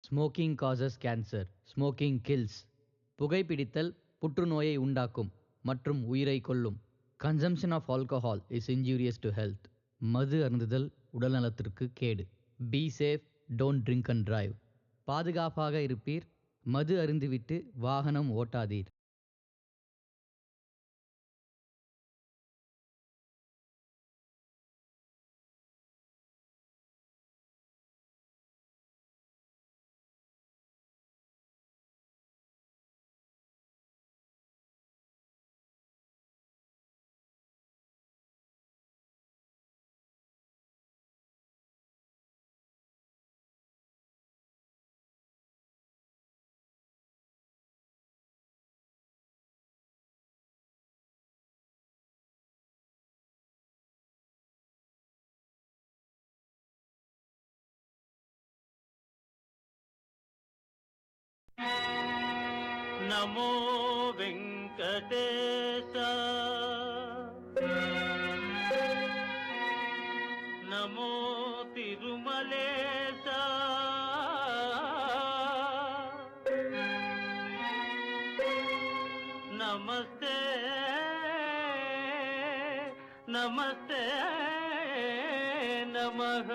Smoking causes cancer, smoking kills. புகைப்பிடித்தல் புற்றுநோயை உண்டாக்கும் மற்றும் உயிரை கொல்லும். Consumption of alcohol is injurious to health. மது அருந்துதல் உடல்நலத்திற்கு கேடு. Be safe, don't drink and drive. பாதுகாப்பாக இருப்பீர். மது அருந்திவிட்டு வாகனம் ஓட்டாதீர். నమో వెంకటేశ నమో తిరుమలేశ నమస్తే నమస్తే నమః.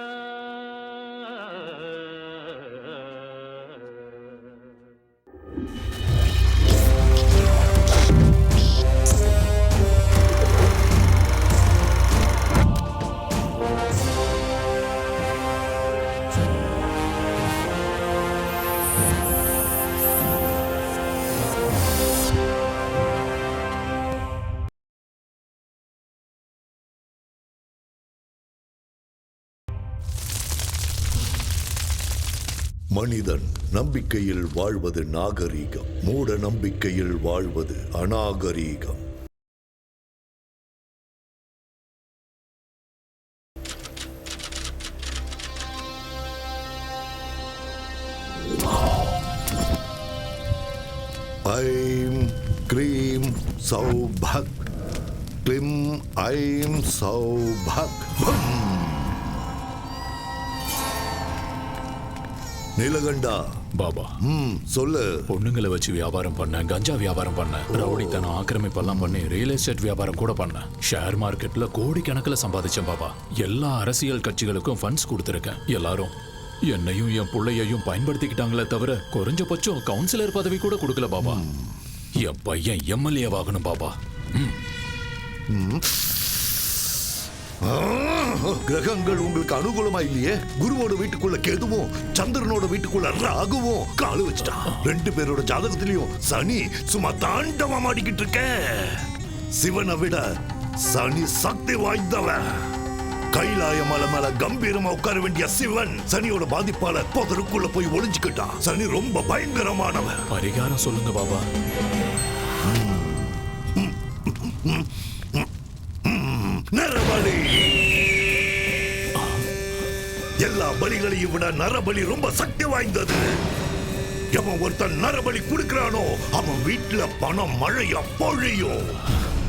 மனிதன் நம்பிக்கையில் வாழ்வது நாகரீகம், மூட நம்பிக்கையில் வாழ்வது அநாகரீகம். ஐம் க்ரீம் சௌபக், க்ளிம் ஐம் சௌபக். நீலகண்டா பாபா, சொல்லு. பொண்ணுங்களை வச்சு வியாபாரம் பண்ண, கஞ்சா வியாபாரம் பண்ண, ரவுடித்தனம் ஆக்கிரமிப்பெல்லாம் பண்ணி ரியல் எஸ்டேட் வியாபாரம் கூட பண்ண, ஷேர் மார்க்கெட்ல கோடிக்கணக்கில் சம்பாதிச்சேன் பாபா. எல்லா அரசியல் கட்சிகளுக்கும் ஃபண்ட்ஸ் கொடுத்துருக்கேன். எல்லாரும் என்னையும் என் பிள்ளையையும் பயன்படுத்திக்கிட்டாங்களே தவிர குறைஞ்சபட்சம் கவுன்சிலர் பதவி கூட கொடுக்கல பாபா. என் பையன் எம்எல்ஏ ஆகணும் பாபா. கிரகங்கள் உங்களுக்கு அனுகூலமா இல்லையே. குருவோட வீட்டுக்குள்ள கேதுவும் சந்திரனோட வீட்டுக்குள்ள ராகுவும் காலு வச்சுட்டான். 2 பேரோட ஜாதகத்திலையும் சனி சும்மா தாண்டவா மாடிக்கிட்டு இருக்க. சிவனை விட சனி சக்தி வாய்ந்தவன். கைலாய மலை மேல கம்பீரமா உட்கார வேண்டிய சிவன் சனியோட பாதிப்பால புதருக்குள்ள போய் ஒளிஞ்சுக்கிட்டான். சனி ரொம்ப பயங்கரமானவன். பரிகாரம் சொல்லுங்க பாபா. நரபலி. எல்லா பலிகளையும் விட நரபலி ரொம்ப சக்தி வாய்ந்தது. எவன் ஒருத்தன் நரபலி கொடுக்கிறானோ அவன் வீட்டுல பணம் மழையா பொழியும்.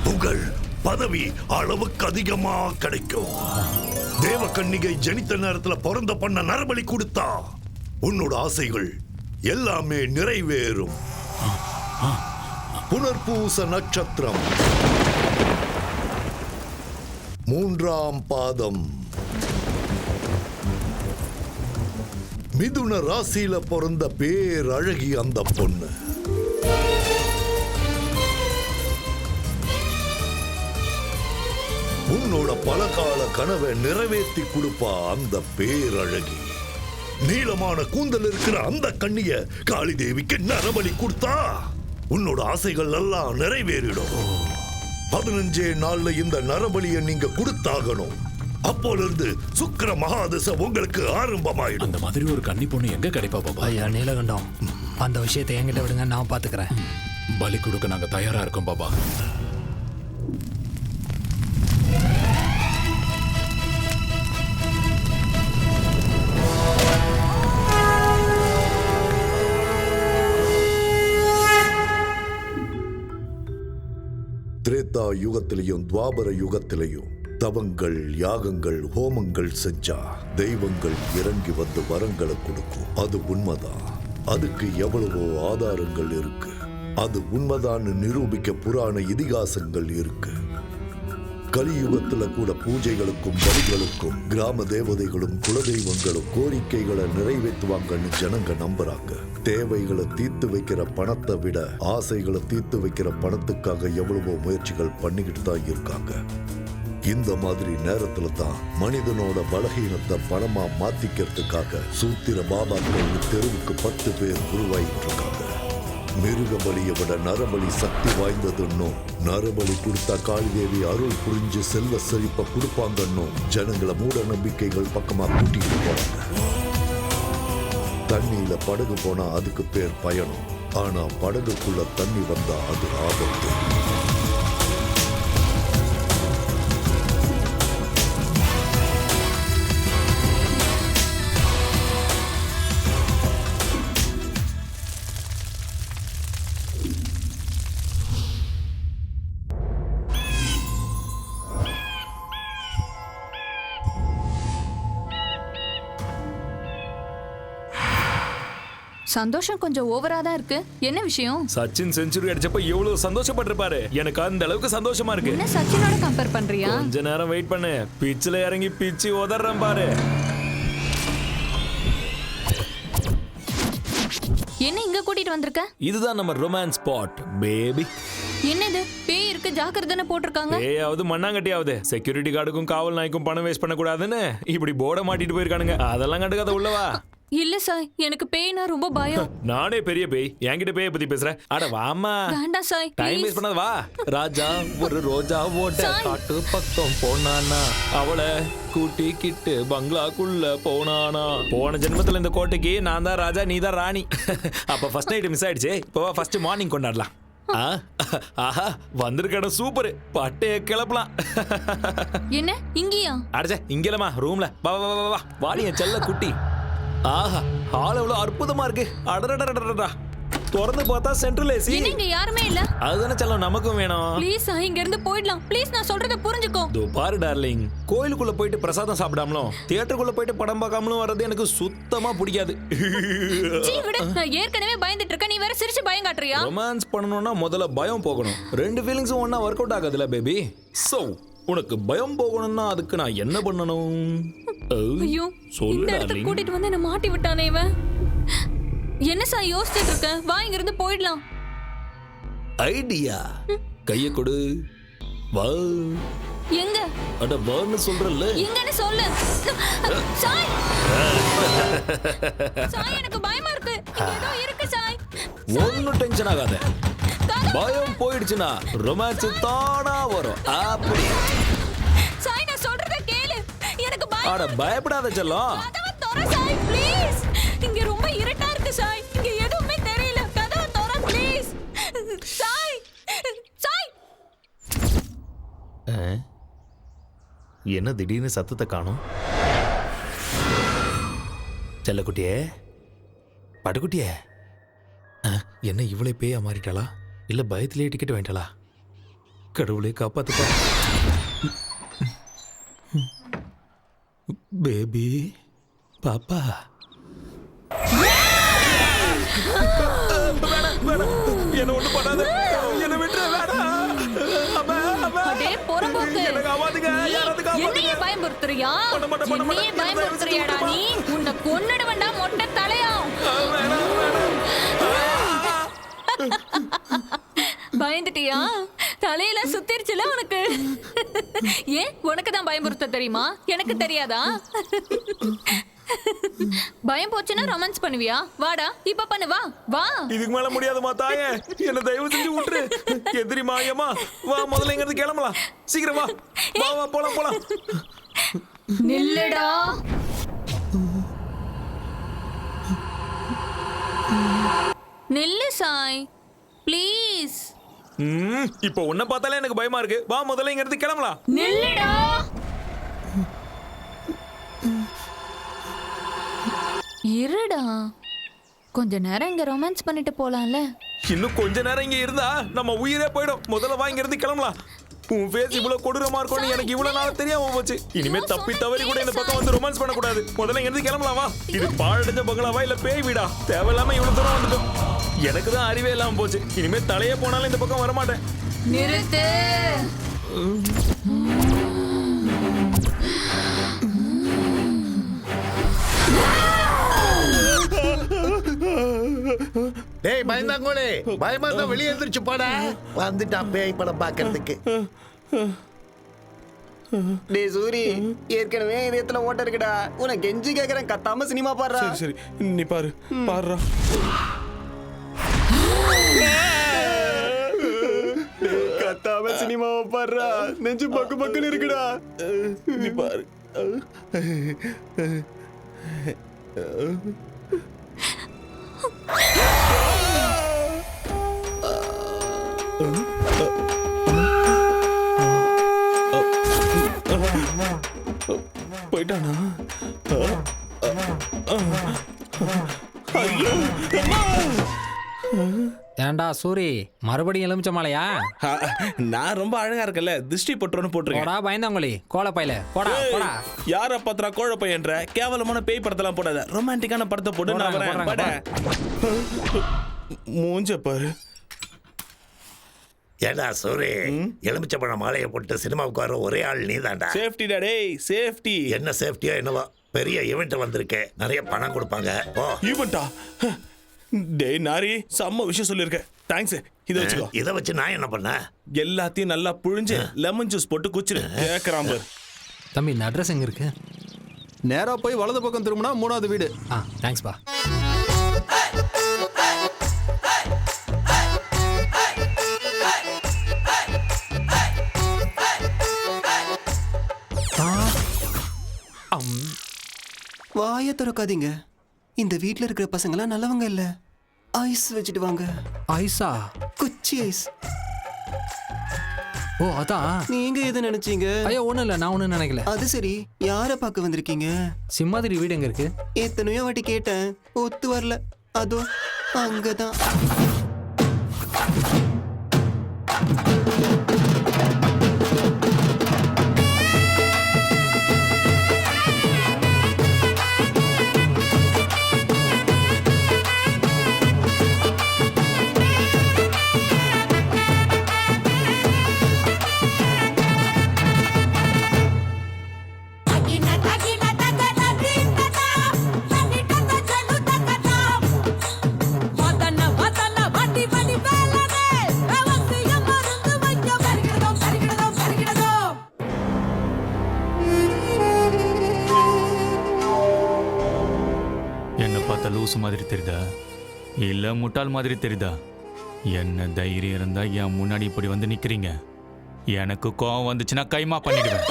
புகழ் பதவி அளவுக்கு அதிகமா கிடைக்கும். தேவகன்னிகை ஜனித்த நேரத்துல பிறந்த பண்ண நரபலி கொடுத்தா உன்னோட ஆசைகள் எல்லாமே நிறைவேறும். புனர்பூச நட்சத்திரம் 3ஆம் பாதம். மிதுன ராசியில பிறந்த பேரழகி அந்த பொண்ணு. உன்னோட பலகால கனவை நிறைவேற்றி கொடுப்பா அந்த பேரழகி. நீளமான கூந்தல் இருக்கிற அந்த கண்ணிய காளி தேவிக்கு நரபலி கொடுத்தா உன்னோட ஆசைகள் எல்லாம் நிறைவேறிடும். 15 நாள்ல இந்த நரபலியை நீங்க கொடுத்தாகணும். அப்போல இருந்து சுக்கிர மகாதசை உங்களுக்கு ஆரம்பமாயிடும். அந்த மாதிரி ஒரு கன்னி பொண்ணு எங்க கிடைப்பா பாபா? ஐயா நீலகண்டம், அந்த விஷயத்தை என்கிட்ட விடுங்க, நான் பாத்துக்கிறேன். பலி கொடுக்க நாங்க தயாரா இருக்கோம் பாபா. திரேதா யுகத்திலையும் துவாபர யுகத்திலையும் தவங்கள், யாகங்கள், ஹோமங்கள் செஞ்சா தெய்வங்கள் இறங்கி வந்து வரங்களை கொடுக்கும். அது உண்மைதான். அதுக்கு எவ்வளவோ ஆதாரங்கள் இருக்கு. அது உண்மைதான் நிரூபிக்க புராண இதிகாசங்கள் இருக்கு. கலியுகத்துல கூட பூஜைகளுக்கும் பலிகளுக்கும் கிராம தேவதைகளும் குலதெய்வங்களும் கோரிக்கைகளை நிறைவேற்றுவாங்கன்னு ஜனங்க நம்புறாங்க. தேவைகளை தீர்த்து வைக்கிற பணத்தை விட ஆசைகளை தீர்த்து வைக்கிற பணத்துக்காக எவ்வளவோ முயற்சிகள் பண்ணிக்கிட்டு தான் இருக்காங்க. இந்த மாதிரி நேரத்துல தான் மனிதனோட பலகீனத்தை பணமா மாத்திக்கிறதுக்காக சூத்திர பாபாக்கள் தெருவுக்கு 10 பேர் உருவாயிட்டு இருக்காங்க. மிருக பலியை விட நரபலி சக்தி வாய்ந்ததுன்னும், நரபலி கொடுத்தா காளிதேவி அருள் புரிஞ்சு செல்வ செழிப்ப கொடுப்பாங்கன்னும் ஜனங்களை மூட நம்பிக்கைகள் பக்கமா கூட்டிட்டு போறாங்க. தண்ணியில படகு போனா அதுக்கு பேர் பயணம். ஆனா படகுக்குள்ள தண்ணி வந்தா அது ஆபத்து. சந்தோஷம் கொஞ்சம் ஓவரா தான் இருக்கு. என்ன விஷயம்? சச்சின் செஞ்சுரி அடிச்சப்ப எவ்வளவு சந்தோஷப்பட்டிருப்பாரு. எனக்கு அந்த அளவுக்கு சந்தோஷமா இருக்கு. என்ன சச்சினோட கம்பேர் பண்றியா? கொஞ்ச நேரம் வெயிட் பண்ணு. பிச்சில இறங்கி பிச்சு உதறேன் பாரு. என்ன இங்க கூட்டிட்டு வந்திருக்க? இதுதான் நம்ம ரொமான்ஸ் ஸ்பாட் பேபி. என்னது பேய் இருக்கு ஜாக்கிரதைன்னு போட்டிருக்காங்க. பேயாவது மண்ணாங்கட்டியாவது செக்யூரிட்டி கார்டுக்கும் காவல் நாய்க்கும் பணம் வேஸ்ட் பண்ண கூடாதுன்னு இப்படி போர்டை மாட்டிட்டு போயிருக்கானுங்க. அதெல்லாம் கண்டுக்காத உள்ளவா. இல்ல சாய், எனக்கு பேய்னா ரொம்ப பயம். நானே பெரிய பேய், என்கிட்ட பேய பத்தி பேசுற? அட வாமா. வேண்டாம் சாய், டைம் வேஸ்ட் பண்ணாத வா. ராஜா ஒரு ரோஜா ஓட்ட காட்டு பக்கம் போனானா, அவளை கூட்டிக்கிட்டு பங்களாக்குள்ள போனானா. போன ஜென்மத்துல இந்த கோட்டைக்கு நான் தான் ராஜா, நீ தான் ராணி. அப்ப ஃபர்ஸ்ட் நைட் மிஸ் ஆயிடுச்சு. இப்போ ஃபர்ஸ்ட் மார்னிங் கொண்டாடலாம். ஆஹா வந்திருக்க சூப்பர். பட்டைய கிளப்பலாம். என்ன இங்கயா? அடச்சே இங்கலமா ரூம்ல. வா வா வா வா வாடி என் செல்ல குட்டி. ஆஹா ஹால் எவ்வளவு அற்புதமா இருக்கு. அடடடடடடா திறந்து பார்த்தா சென்ட்ரல் ஏசி. இங்க யாருமே இல்ல. அதுதானே செல்லம் நமக்கும் வேணும். ப்ளீஸ் சாய் இங்க இருந்து போய்டலாம். ப்ளீஸ் நான் சொல்றத புரிஞ்சுக்கோ. தோ பாரு டார்லிங், கோயிலுக்குள்ள போயிட்டு பிரசாதம் சாப்பிடாமலும் தியேட்டருக்குள்ள போயிட்டு படம் பார்க்காமலும் வர்றது எனக்கு சுத்தமா பிடிக்காது. சீ விடு, நான் ஏற்கனவே பயந்துட்டு இருக்கேன். நீ வேற சிரிச்சு பயம் காட்டுறியா? ரொமான்ஸ் பண்ணனும்னா முதல்ல பயம் போகணும். ரெண்டு ஃபீலிங்ஸும் ஒண்ணா வொர்க் அவுட் ஆகாதுல பேபி. சோ உனக்கு பயம் போகணும்னா அதுக்கு நான் என்ன பண்ணணும்? ஐயோ இந்த இடத்துக்கு கூட்டிட்டு வந்து என்ன மாட்டி விட்டானே இவன். என்ன சார் யோசிச்சுட்டு இருக்க? வா இங்க இருந்து போயிடலாம். ஐடியா கைய கொடு. வா. எங்க? அட வான்னு சொல்றல்ல. எங்கன்னு சொல்லு. சாய். சாய் எனக்கு பயமா இருக்கு. இங்க ஏதோ இருக்கு சாய். ஒண்ணும் டென்ஷன் ஆகாத. பயம் போயிடுச்சுனா ரொமான்ஸ் தானா வரும். அப்படி. சாய் நான் சொல்றத கேளு. எனக்கு பயம். அட பயப்படாத செல்லம். கதவை தர சாய் ப்ளீஸ். இங்க ரொம்ப இருட்டா இருக்கு சாய். இங்க எதுவுமே தெரியல. கதவை தர ப்ளீஸ். சாய். சாய். என்ன திடீர்னு சத்தத்தை காணோம்? செல்லக்குட்டியே, பட்டுக்குட்டியே, என்ன இவ்வளவு பேயா மாறிட்டாளா? இல்ல பயத்திலேயே டிக்கெட் வாங்கிட்டாளா? கடவுளே காப்பாத்துப்பா. பேபி பாப்பா. என்ன ஒண்ணு பண்ணாத. என்ன விட்டுற வேணாம். அடே பொறம்போக்கு. என்னையே பயமுறுத்துறியா? என்னையே பயமுறுத்துறியாடா நீ? உன்னை கொன்னுடுவேன்டா மொட்டை தலையா. பயந்துட்டியா? தலையில சுத்திருச்சுல உனக்கு. ஏன் உனக்கு தான் பயமுறுத்த தெரியுமா? எனக்கு தெரியாதா? பயம் போச்சுன்னா ரொமான்ஸ் பண்ணுவியா? வாடா இப்ப பண்ணு. வா வா. இதுக்கு மேல முடியாதுமா தாயே. என்ன தயவு செஞ்சு விட்டுரு. எதிரி மாயமா வா. முதல்ல இங்க இருந்து கிளம்பலாம். சீக்கிரம் வா. வா வா போலாம் போலாம். நில்லுடா. நில்லு சாய் ப்ளீஸ். இப்போ உன்னை பார்த்தாலே எனக்கு பயமா இருக்கு. வா முதல்ல இங்க இருந்து கிளம்பலாம். நில்லுடா. இருடா கொஞ்ச நேரம் இங்க ரொமான்ஸ் பண்ணிட்டு போலாம்ல. இன்னும் கொஞ்ச நேரம் இங்க இருந்தா நம்ம உயிரே போயிடும். முதல்ல வா இங்க இருந்து கிளம்பலாம். உன் ஃபேஸ் இவ்வளவு கொடூரமா இருக்கும்னு எனக்கு இவ்வளவு நாள் தெரியாம போச்சு. இனிமே தப்பி தவறி கூட இந்த பக்கம் வந்து ரொமான்ஸ் பண்ணக்கூடாது. முதல்ல எங்க கிளம்பலாமா? இது பாழடைஞ்ச பங்களாவா இல்ல பேய் வீடா? தேவையில்லாம இவ்வளவு தூரம் வந்துட்டோம். எனக்கு தான் அறிவே இல்லாம போச்சு. இனிமே தலையே போனாலும் இந்த பக்கம் வரமாட்டேன். நிறுத்து. டேய் பயந்தாங்கோலே, பயமா இருந்தா வெளியே எந்திரிச்சு போடா. வந்துட்டான் பேய் படம் பாக்குறதுக்கு. டேய் சூரி, ஏற்கனவே இதயத்துல ஓட்ட இருக்குடா. உனக்கு கெஞ்சி கேக்குறேன், கத்தாம சினிமா பாடுறா. சரி நீ பாரு பாடுறா. கத்தாம சினிமாவை பாடுறா. நெஞ்சு பக்கு பக்குன்னு இருக்குடா. நீ பாரு. போயிட்டானா? ஏன்டா சூரி, மறுபடியும் எலுமிச்ச மாலையா? நான் ரொம்ப அழகா இருக்கல, திருஷ்டி பட்டுறோன்னு போட்டிருக்கேன். போடா பயந்தாங்கோலி, கோலப்பையில போடா போடா. யார பாத்திரா கோழ பையன்ற? கேவலமான பேய் படத்தெல்லாம் போடாத, ரொமான்டிக்கான படத்தை போட்டு நான் வரேன். பட மூஞ்ச பாரு. ஏடா சூரி, எலுமிச்சப்பழ மாலையை போட்டு சினிமாவுக்கு வர ஒரே ஆள் நீ தான்டா. சேஃப்டிடா டேய், சேஃப்டி. என்ன சேஃப்டியா என்னவா? பெரிய ஈவெண்ட் வந்திருக்கேன், நிறைய பணம் கொடுப்பாங்க. ஓ ஈவெண்டா? டேய் நாரி, செம்ம விஷயம் சொல்லிருக்க. தேங்க்ஸ். இத வச்சுக்கோ. இத வச்சு நான் என்ன பண்ண? எல்லாத்தையும் நல்லா புழிஞ்சு லெமன் ஜூஸ் போட்டு குச்சிரு. கேக்குறான் பாரு. தம்பி இந்த அட்ரஸ் எங்க இருக்கு? நேரா போய் வலது பக்கம் திரும்பினா 3வது வீடு. தேங்க்ஸ் பா. வாயை திறக்காதீங்க. இந்த வீட்ல இருக்கிற பசங்களாம் நல்லவங்க இல்ல. ஐஸ் வச்சுட்டு வாங்க. ஐஸா? குச்சி ஐஸ். ஓ அதான். நீங்க எதை நினைச்சீங்க? ஐயோ ஒண்ணும் இல்ல, நான் ஒண்ணும் நினைக்கல. அது சரி, யாரை பார்க்க வந்திருக்கீங்க? சிம்மாதிரி வீடு எங்க இருக்கு? எத்தனையோ வாட்டி கேட்டேன், ஒத்து வரல. அதோ அங்கதான். லூசு மாதிரி தெரியுதா இல்ல முட்டாள் மாதிரி தெரியுதா? என்ன தைரியம் இருந்தா என் முன்னாடி இப்படி வந்து நிக்கிறீங்க? எனக்கு கோவம் வந்துச்சுன்னா கைமா பண்ணிடுவேன்.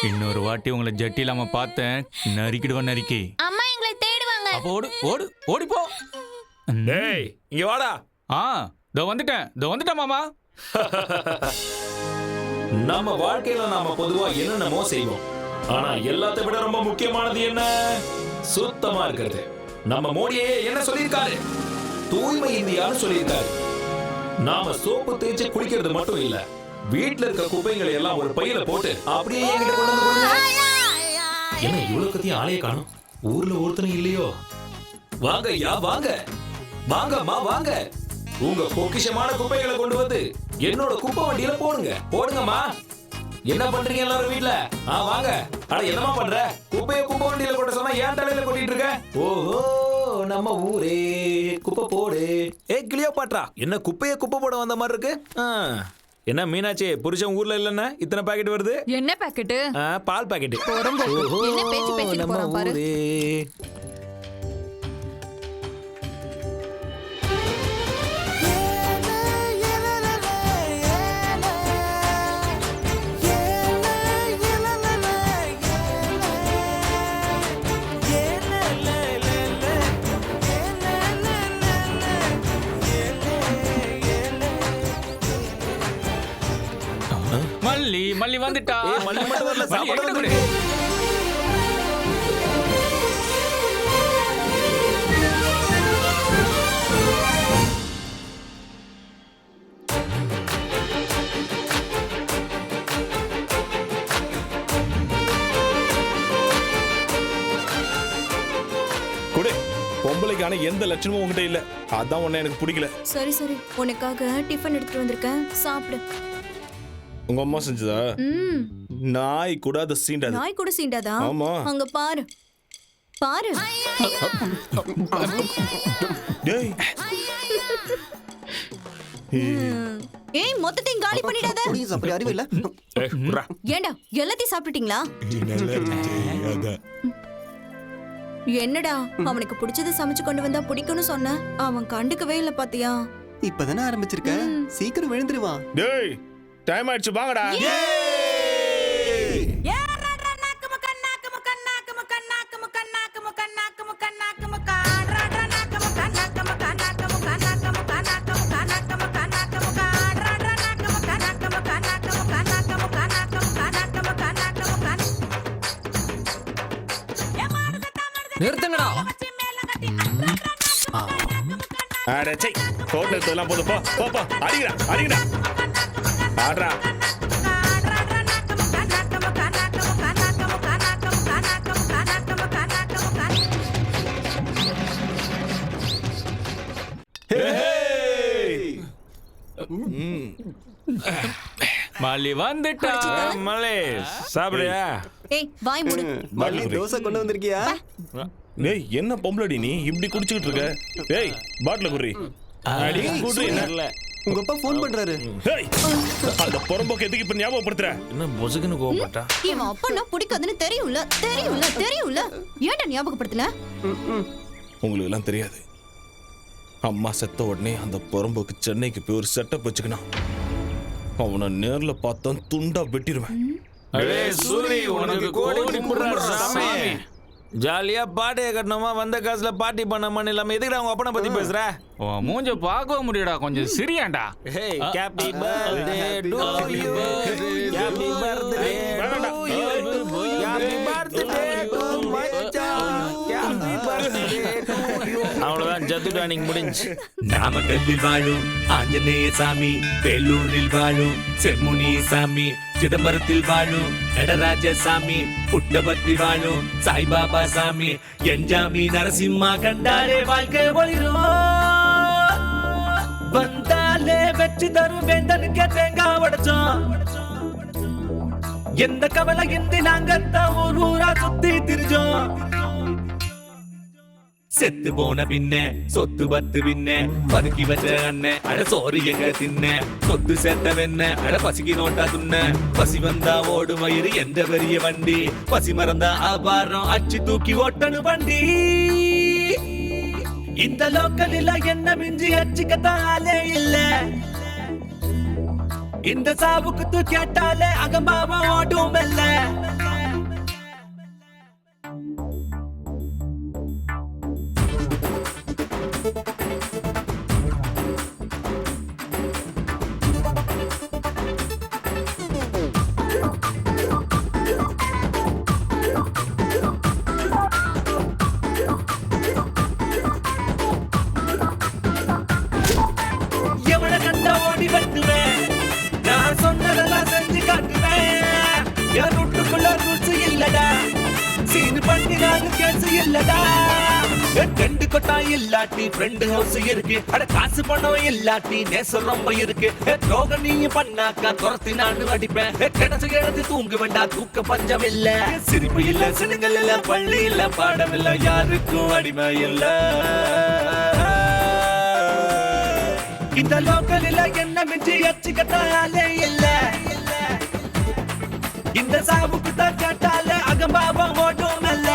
இன்னொரு வாட்டி உங்களை ஜட்டி இல்லாம பார்த்தேன், நறுக்கிடுவேன் நறுக்கி. அம்மா எங்களை தேடுவாங்க. அப்போ ஓடு ஓடு ஓடி போ. டேய் இங்க வாடா. இதோ வந்துட்டேன் மாமா. நம்ம வாழ்க்கையில நாம பொதுவா என்னென்னமோ செய்வோம். ஆனா எல்லாத்தை விட ரொம்ப முக்கியமானது என்ன? சுத்தமா இருக்கிறது. நம்ம மோடியே என்ன சொல்லியிருக்காரு? தூய்மை இந்தியான்னு சொல்லியிருக்காரு. நாம சோப்பு தேய்ச்சி குளிக்கிறது மட்டும் இல்ல, வீட்டுல இருக்க குப்பைகளை எல்லாம் ஒரு பையில போட்டு அப்படியே என்கிட்ட கொண்டு வந்து கொடுங்க. என்ன இவ்வளவு கத்தியும் ஆளைய காணும்? ஊர்ல ஒருத்தனும் இல்லையோ? வாங்க ஐயா வாங்க, வாங்கம்மா வாங்க. உங்க பொக்கிஷமான குப்பைகளை கொண்டு வந்து என்னோட குப்பை வண்டியில போடுங்கம்மா. என்ன பண்றீங்க எல்லாரும் வீட்ல? வாங்க. அட என்னமா பண்ற? குப்பைய குப்பை வண்டியில கொட்ட சொன்னா ஏன் தலையில கொட்டிட்டு இருக்க? ஓஹோ, நம்ம ஊரே குப்பை போடு. கிளியோபாட்ரா, என்ன குப்பைய குப்பை போட வந்த மாதிரி இருக்கு? என்ன மீனாட்சி, புருஷன் ஊர்ல இல்லன்னா இத்தனை பாக்கெட் வருது? என்ன பாக்கெட்? பால் பாக்கெட். என்ன பேச்சு பேசிட்டு போறான் பாரு. மல்லி வந்துட்டா. மல்லி மட்டும் வரல, சாப்பாடு வந்துருக்கு. பொம்பளைக்கான எந்த லட்சணமும் உங்ககிட்ட இல்ல. அதான் உன்னை எனக்கு பிடிக்கல. சரி சரி, உனக்காக டிஃபன் எடுத்துட்டு வந்திருக்கேன், சாப்பிடு. உங்க அம்மா செஞ்சதா? நாய் கூட அதை சீண்டாது. நாய் கூட சீண்டாதா? ஆமா. அங்க பாரு பாரு. டேய் ஏய், மொத்தத்தையும் காலி பண்ணிடாத. ப்ளீஸ், அப்படி அறிவு இல்ல. ஏண்டா எல்லாத்தையும் சாப்பிட்டுட்டீங்களா? என்னடா அவனுக்கு பிடிச்சதை சமைச்சு கொண்டு வந்தா பிடிக்கும்னு சொன்ன, அவன் கண்டுக்கவே இல்ல பாத்தியா? இப்பதானே ஆரம்பிச்சிருக்க, சீக்கிரம் விழுந்துருவான். டேய் டைம் ஆயிடுச்சு, வாங்கடா. நிறுத்துங்கடா. அட சை, போட்டோ எடுத்ததெல்லாம் போதும். போ போ போ, அடிங்கடா அடிங்கடா, ஆடுறா. மல்லி வந்துட்டா. மலே சாப்பிடுறியா? ஏய், வாய் மூடு. மல்லி தோசை கொண்டு வந்திருக்கியா? டேய் என்ன பொம்பளடி நீ இப்படி குடிச்சிட்டு இருக்க? டேய் பாட்டில குடி. அடி குடி. உங்க அப்பா ஃபோன் பண்றாரு. டேய் அந்த பொறம்போக்கு எதுக்கு இப்ப ஞாபகப்படுத்துற? என்ன பொசுக்குன்னு கோவப்பட்டா? இவன் அப்பனா பிடிக்காதுன்னு தெரியும்ல தெரியும்ல தெரியும்ல, ஏன்டா ஞாபகப்படுத்தல? உங்களுக்கு எல்லாம் தெரியாது. அம்மா செத்த உடனே அந்த பொறம்போக்கு சென்னைக்கு போய் ஒரு செட்டப் வச்சுக்கணும். அவனை நேர்ல பார்த்தா துண்டா வெட்டிடுவேன். ஜாலியா பாட்டியை கட்டணுமா, வந்த காசுல பார்ட்டி பண்ணாமன்னு இல்லாம எதுக்குடா உங்க அப்பனை பத்தி பேசுற? மூஞ்ச பார்க்கவும் முடியடா, கொஞ்சம் சிரியாண்டா. Hey, happy birthday to you. Happy birthday to you. Happy birthday to மச்சான். Happy birthday to you. அவ்வளவுதான், ஜத்து டானிங் முடிஞ்சு. நாமக்கல்லில் வாழும் ஆஞ்சநேய சாமி, வேலூரில் வாழும் செம்முனி சாமி, சிதம்பரத்தில் வாழும் நடராஜ சாமி, புட்டபர்த்தி வாழும் சாய்பாபா சாமி, என்ஜாமி நரசிம்மா கண்டாரே வாழ்க்கை ஒளிரும். வந்தாலே வெற்றி தரும் வேந்தனுக்கு தேங்காய் உடைச்சோம். எந்த கவலை இன்றி நாங்கத்தான் ஊர் ஊரா சுத்தி திரிஞ்சோம். செத்து போன பின்ன சொத்து பத்து பின்ன பதுக்கி வச்ச அண்ணன் அட சோறு எங்க தின்ன, சொத்து சேர்த்த வெண்ண அட பசிக்கு நோட்டா துண்ண, பசி வந்தா ஓடு மயிறு எந்த பெரிய வண்டி, பசி மறந்தா ஆபாரம் அச்சு தூக்கி ஓட்டனு வண்டி. இந்த லோக்கலில் என்ன மிஞ்சி அச்சுக்கத்தாலே இல்ல, இந்த சாவுக்கு கேட்டாலே அகம்பாவம் ஓடும் இல்ல. எவனை கண்டா ஓடி வெட்டுவேன், நான் சொன்னதெல்லாம் செஞ்சு காட்டுவேன். என் வீட்டுக்குள்ள ருசி இல்லடா, சீனு பண்ணி நான் கேசு இல்லடா. ரெண்டு கொட்டா இல்லாட்டி ஃப்ரெண்ட் ஹவுஸ் இருக்கு, அட காசு பணம் இல்லாட்டி நேசம் ரொம்ப இருக்கு. ரோக நீயும் பண்ணாக்கா துரத்தி நான் அடிப்பேன், கிடைச்சு எழுதி தூங்க வேண்டாம் தூக்க பஞ்சம் இல்ல. சிரிப்பு இல்ல, சினுங்கள் இல்ல, பள்ளி இல்ல, பாடம் இல்ல, யாருக்கும் அடிமை இல்ல. இந்த லோக்கலில் என்ன மிஞ்சி அச்சுக்கத்தாலே இல்ல, இந்த சாவுக்கு தான் கேட்டாலே அகம்பாவம் ஓட்டும் அல்ல.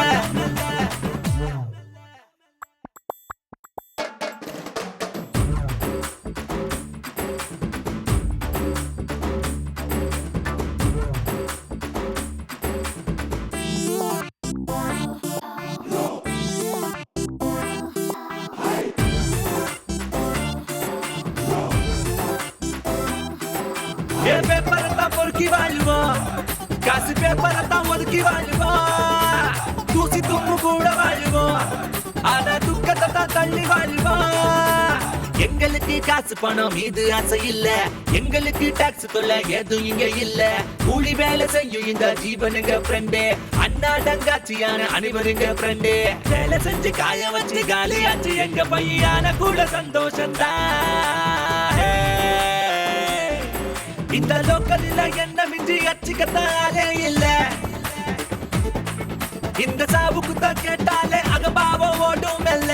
பேப்பரத்தான் பொறுக்கி வாழ்வோம், காசு பேப்பரத்தான் ஒதுக்கி வாழ்வோம், தூசி துப்பு கூட வாழ்வோம், ஆனா துக்கத்தை தான் தள்ளி வாழ்வோம். எங்க எங்களுக்கு காசு பணம் இது ஆசை இல்ல, எங்களுக்கு டாக்ஸ் தொல்லை எதுவும் இங்க இல்ல. கூலி வேலை செய்யும் இந்த ஜீவனுங்க ஃப்ரெண்டு, அண்ணா தங்காச்சியான அனைவருங்க ஃப்ரெண்டு. வேலை செஞ்சு காய வச்சு காலியாச்சு எங்க பையான கூட சந்தோஷம்தான். இந்த லோக்கல்ல என்ன மிஞ்சி அச்சிக்கத்தாலே இல்ல, இந்த சாவுக்கு தான் கேட்டாலே அகபாவம் ஓடும் மெல்ல.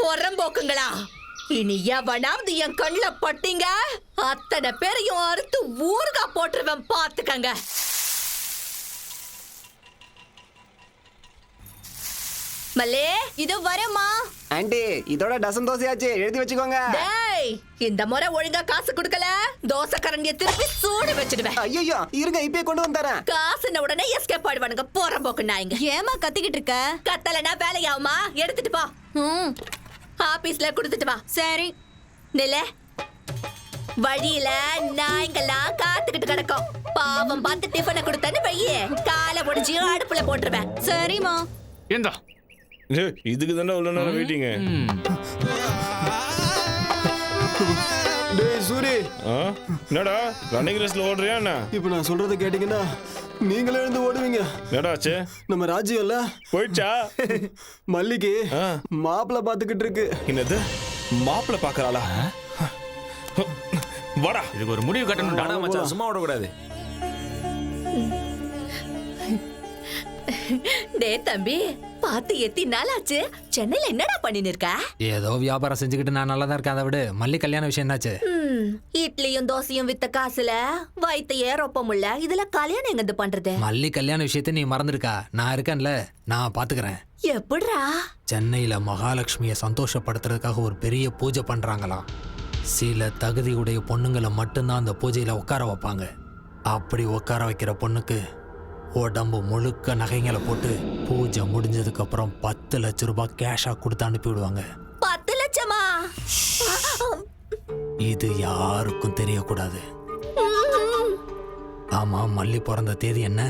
பொறம்போக்குங்களா, இனி எவனாவது என் கண்ணுல பட்டீங்க அத்தனை பேரையும் அறுத்து ஊறுகா போட்டுருவேன் பாத்துக்கங்க. மல்லே இது வரமா ஆண்டி, இதோட டசன் தோசையாச்சு, எழுதி வச்சுக்கோங்க. டேய், இந்த முறை ஒழுங்கா காசு கொடுக்கல தோசை கரண்டிய திருப்பி சூடு வச்சிடுவேன். ஐயோ இருங்க, இப்பயே கொண்டு வந்துறேன். காசுன உடனே எஸ்கேப் ஆடுவானுங்க போறம்போக்கு நாய்ங்க. ஏமா கத்திக்கிட்டு இருக்க? கத்தலனா வேலையாவுமா? எடுத்துட்டு போ. ஆபீஸ்ல கொடுத்துட்டு வா. சரி நில வழியில நாய்ங்கெல்லாம் காத்துக்கிட்டு கிடக்கும். பாவம் பார்த்து டிஃபனை கொடுத்தன்னு வையே, காலை முடிஞ்சு அடுப்புல போட்டுருவேன். சரிமா. ஏண்டா இதுக்கு தானே உள்ள நேரம் வெயிட்டிங்க. டேய் சூரி, என்னடா ரன்னிங் ரேஸ்ல ஓடுறியா என்ன? இப்போ நான் சொல்றத கேட்டீங்கன்னா நீங்களே எழுந்து ஓடுவீங்க. என்னடாச்சு? நம்ம ராஜ்யம் இல்ல போயிடுச்சா? மல்லிக்கு மாப்பிள்ள பாத்துக்கிட்டு இருக்கு. என்னது மாப்பிள்ள பாக்குறாளா? வாடா, இதுக்கு ஒரு முடிவு கட்டணும்டா மச்சான், சும்மா ஓடக்கூடாது. டே தம்பி, பாத்து எத்தி நாளாச்சு, சென்னையில என்னடா பண்ணின்னு இருக்க? ஏதோ வியாபாரம் செஞ்சுக்கிட்டு நான் நல்லா தான் இருக்கேன். அதை விட மல்லி கல்யாண விஷயம் என்னாச்சு? இட்லியும் தோசையும் வித்த காசுல வயித்தையே ரொப்ப முடியல, இதுல கல்யாணம் எங்க பண்றது? மல்லி கல்யாண விஷயத்தை நீ மறந்துருக்கா? நான் இருக்கேன்ல, நான் பாத்துக்கிறேன். எப்படிரா? சென்னையில மகாலட்சுமியை சந்தோஷப்படுத்துறதுக்காக ஒரு பெரிய பூஜை பண்றாங்களாம். சில தகுதியுடைய பொண்ணுங்களை மட்டும்தான் அந்த பூஜையில உட்கார வைப்பாங்க. அப்படி உட்கார வைக்கிற பொண்ணுக்கு உடம்பு முழுக்க நகைங்களை போட்டு பூஜை முடிஞ்சதுக்கு அப்புறம் 10 லட்சம் ரூபாய் கேஷா கொடுத்து அனுப்பி விடுவாங்க. 10 லட்சமா? இது யாருக்கும் தெரியக்கூடாது. ஆமா, மல்லி பிறந்த தேதி என்ன?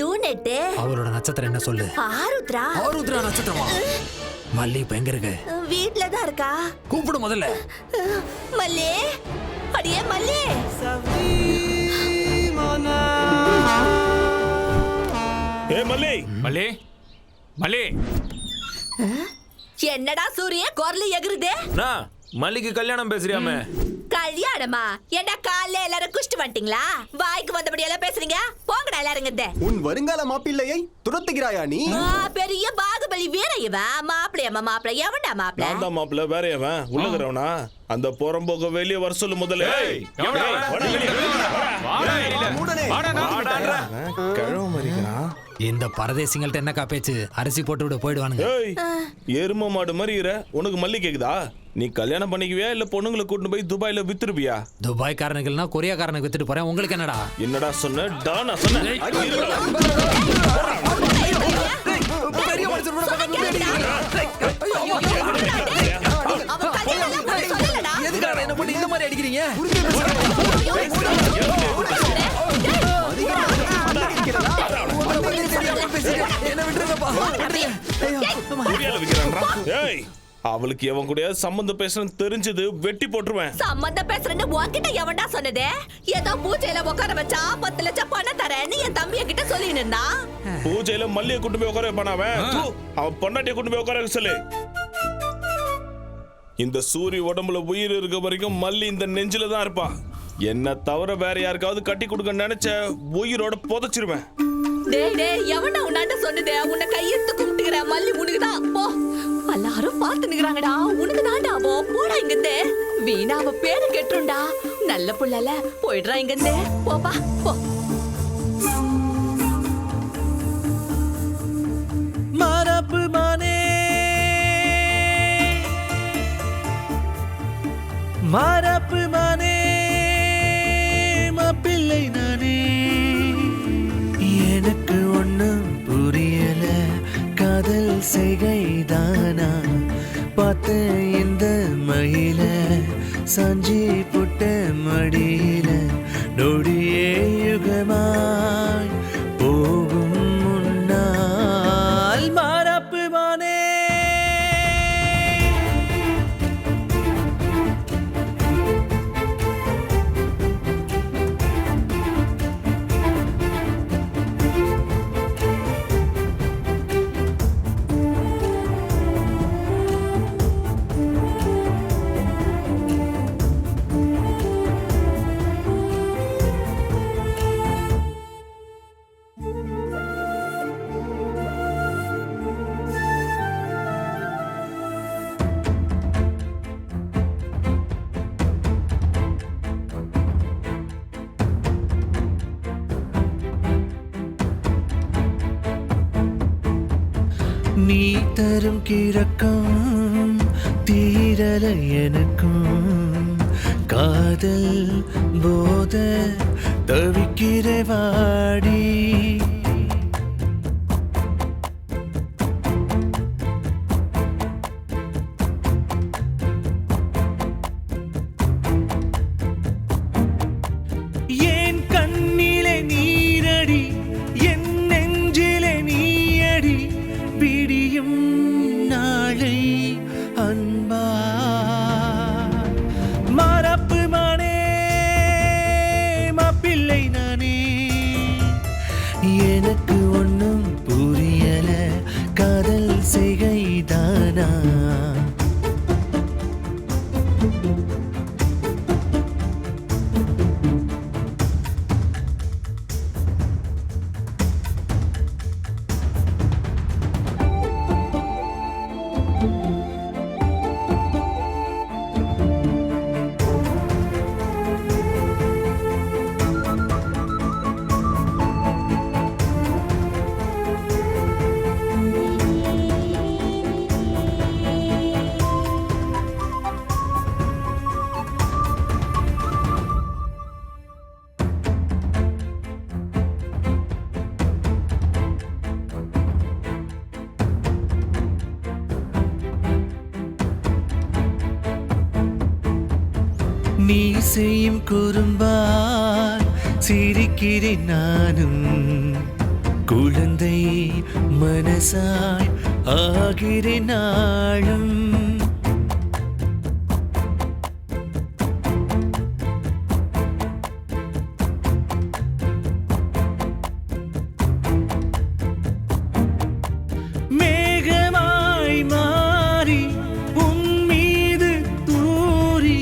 ஜூன் 8. அவரோட நட்சத்திரம் என்ன சொல்லு? ஆருத்ரா. ஆருத்ரா நட்சத்திரமா? மல்லி இப்ப எங்க இருக்கு? வீட்ல தான் இருக்கா. கூப்பிடு முதல்ல. மல்லி, அடியே மல்லி. ஏ மல்லி, மல்லி, மல்லி. என்னடா சூரிய குரல் எகுறுதே? நான் மல்லிக்கு கல்யாணம் பேசுறியாமே? கல்யாணமா? என்ன காலைல எல்லாரும் குஷ்டு வந்துட்டீங்களா? வாய்க்கு வந்தபடி எல்லாம் பேசுறீங்க, போங்கடா எல்லாரும் இங்க. உன் வருங்கால மாப்பிள்ளையை துரத்துகிறாயா நீ? பெரிய பாகுபலி வீர இவன். மாப்பிள்ளையம்மா மாப்பிள்ளை எவன்டா மாப்பிள்ளை? நான் தான் மாப்பிள்ளை, வேற எவன்? உள்ளகிறவனா? அந்த புறம்போக்க வெளியே வர சொல்லு முதல்ல. கிழவ மறிக்கிறான். இந்த பரதேசிங்கள்ட்ட என்னக்கா பேச்சு? அரிசி போட்டு விட போயிடுவானுங்க. எரும மாடு மாதிரி உனக்கு மல்லி கேக்குதா? நீ கல்யாணம் பண்ணிக்குவியா இல்ல பொண்ணுங்களை கூட்டு போய் துபாயில வித்துருப்பியா? துபாய் காரனுக்குன்னா கொரியாக்காரனுக்கு வித்துட்டு போறேன். உங்களுக்கு என்னடா? என்னடா சொன்ன? டானா சொன்ன? என்ன பண்ணி இந்த மாதிரி அடிக்கிறீங்க? அவளுக்கு எவன் கூட சம்பந்தம் பேசுறேன்னு தெரிஞ்சது வெட்டி போட்டுருவேன். சம்பந்தம் பேசுறேன்னு உன்கிட்ட எவன்டா சொன்னதே? ஏதோ பூஜையில உட்கார வச்சா 10 லட்சம் பணம் தரேன்னு என் தம்பிய கிட்ட சொல்லின்னு இருந்தான். பூஜையில மல்லியை கூட்டு போய் உட்கார வைப்பான் அவன் பொண்டாட்டியை கூட்டு போய் உட்கார சொல்லு. இந்த சூரிய உடம்புல உயிர் இருக்க வரைக்கும் மல்லி இந்த நெஞ்சில தான் இருப்பா. என்ன தவிர வேற யாருக்காவது கட்டி கொடுக்க நினைச்ச உயிரோட புதைச்சிருவேன். டேய் டேய், எவன்டா உன்னாண்ட சொன்னதே? உன்னை கையெடுத்து கும்பிட்டுக்கிற மல்லி உனக்குதான். போ, எல்லாரும் பார்த்து நிக்கிறாங்கடா. உனக்கு தான்டா. போடா இங்கிருந்து. வீணா அவ பேரு கெட்டுருண்டா. நல்ல புள்ளல, போயிடுறா இங்கிருந்து. போப்பா போ. மரப்பு மனே செய்கைதானா பார்த்த இந்த மயில சாஞ்சி புட்ட மடியில நொடியே யுகமாய் போகும் முன்னால் மாறப்பு மானே. நீ தரும் கிறக்கம் தீரல எனக்கும் காதல் போத தவிக்கிற வாடி. ஏன் கண்ணிலே நீரடி என் நெஞ்சிலே நீயடி விடியும் நாளை அன்பா மரப்பு மனே மாப்பிள்ளை நானே. எனக்கு ஒன்னும் புரியல காதல் செய்கைதானா நீ செய்யும் குறும்பால் சிரிக்கிறேன் நானும் குழந்தை மனசாய் ஆகிறேன் நாளும். மேகமாய் மாறி உன் மீது தூறி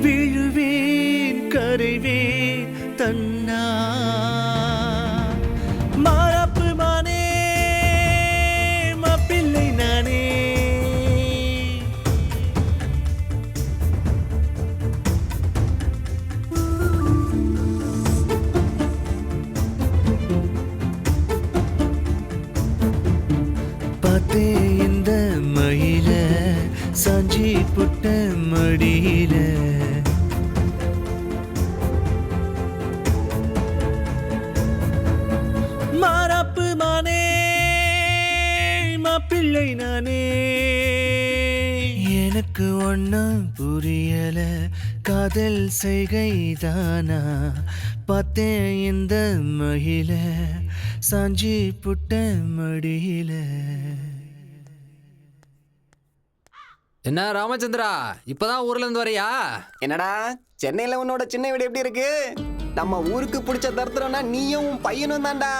விழுவேன் கரைவேன் தன்னா மாறப்பு மானே மாப்பிள்ளை நானே. பார்த்தே இந்த மயில சாஞ்சி புட்ட மடியில மாறப்பு மானே மாப்பிள்ளை நானே. எனக்கு ஒன்னும் புரியல காதல் செய்கைதானா பார்த்தேன் இந்த மயில சாஞ்சி புட்ட மடியில. என்ன ராமச்சந்திரா, இப்பதான் ஊர்ல இருந்து வரையா? என்னடா சென்னையில உன்னோட சின்ன வீடு எப்படி இருக்கு? நம்ம ஊருக்கு பிடிச்ச தருத்திரம்னா நீயும் உன் பையனும் தான்டா.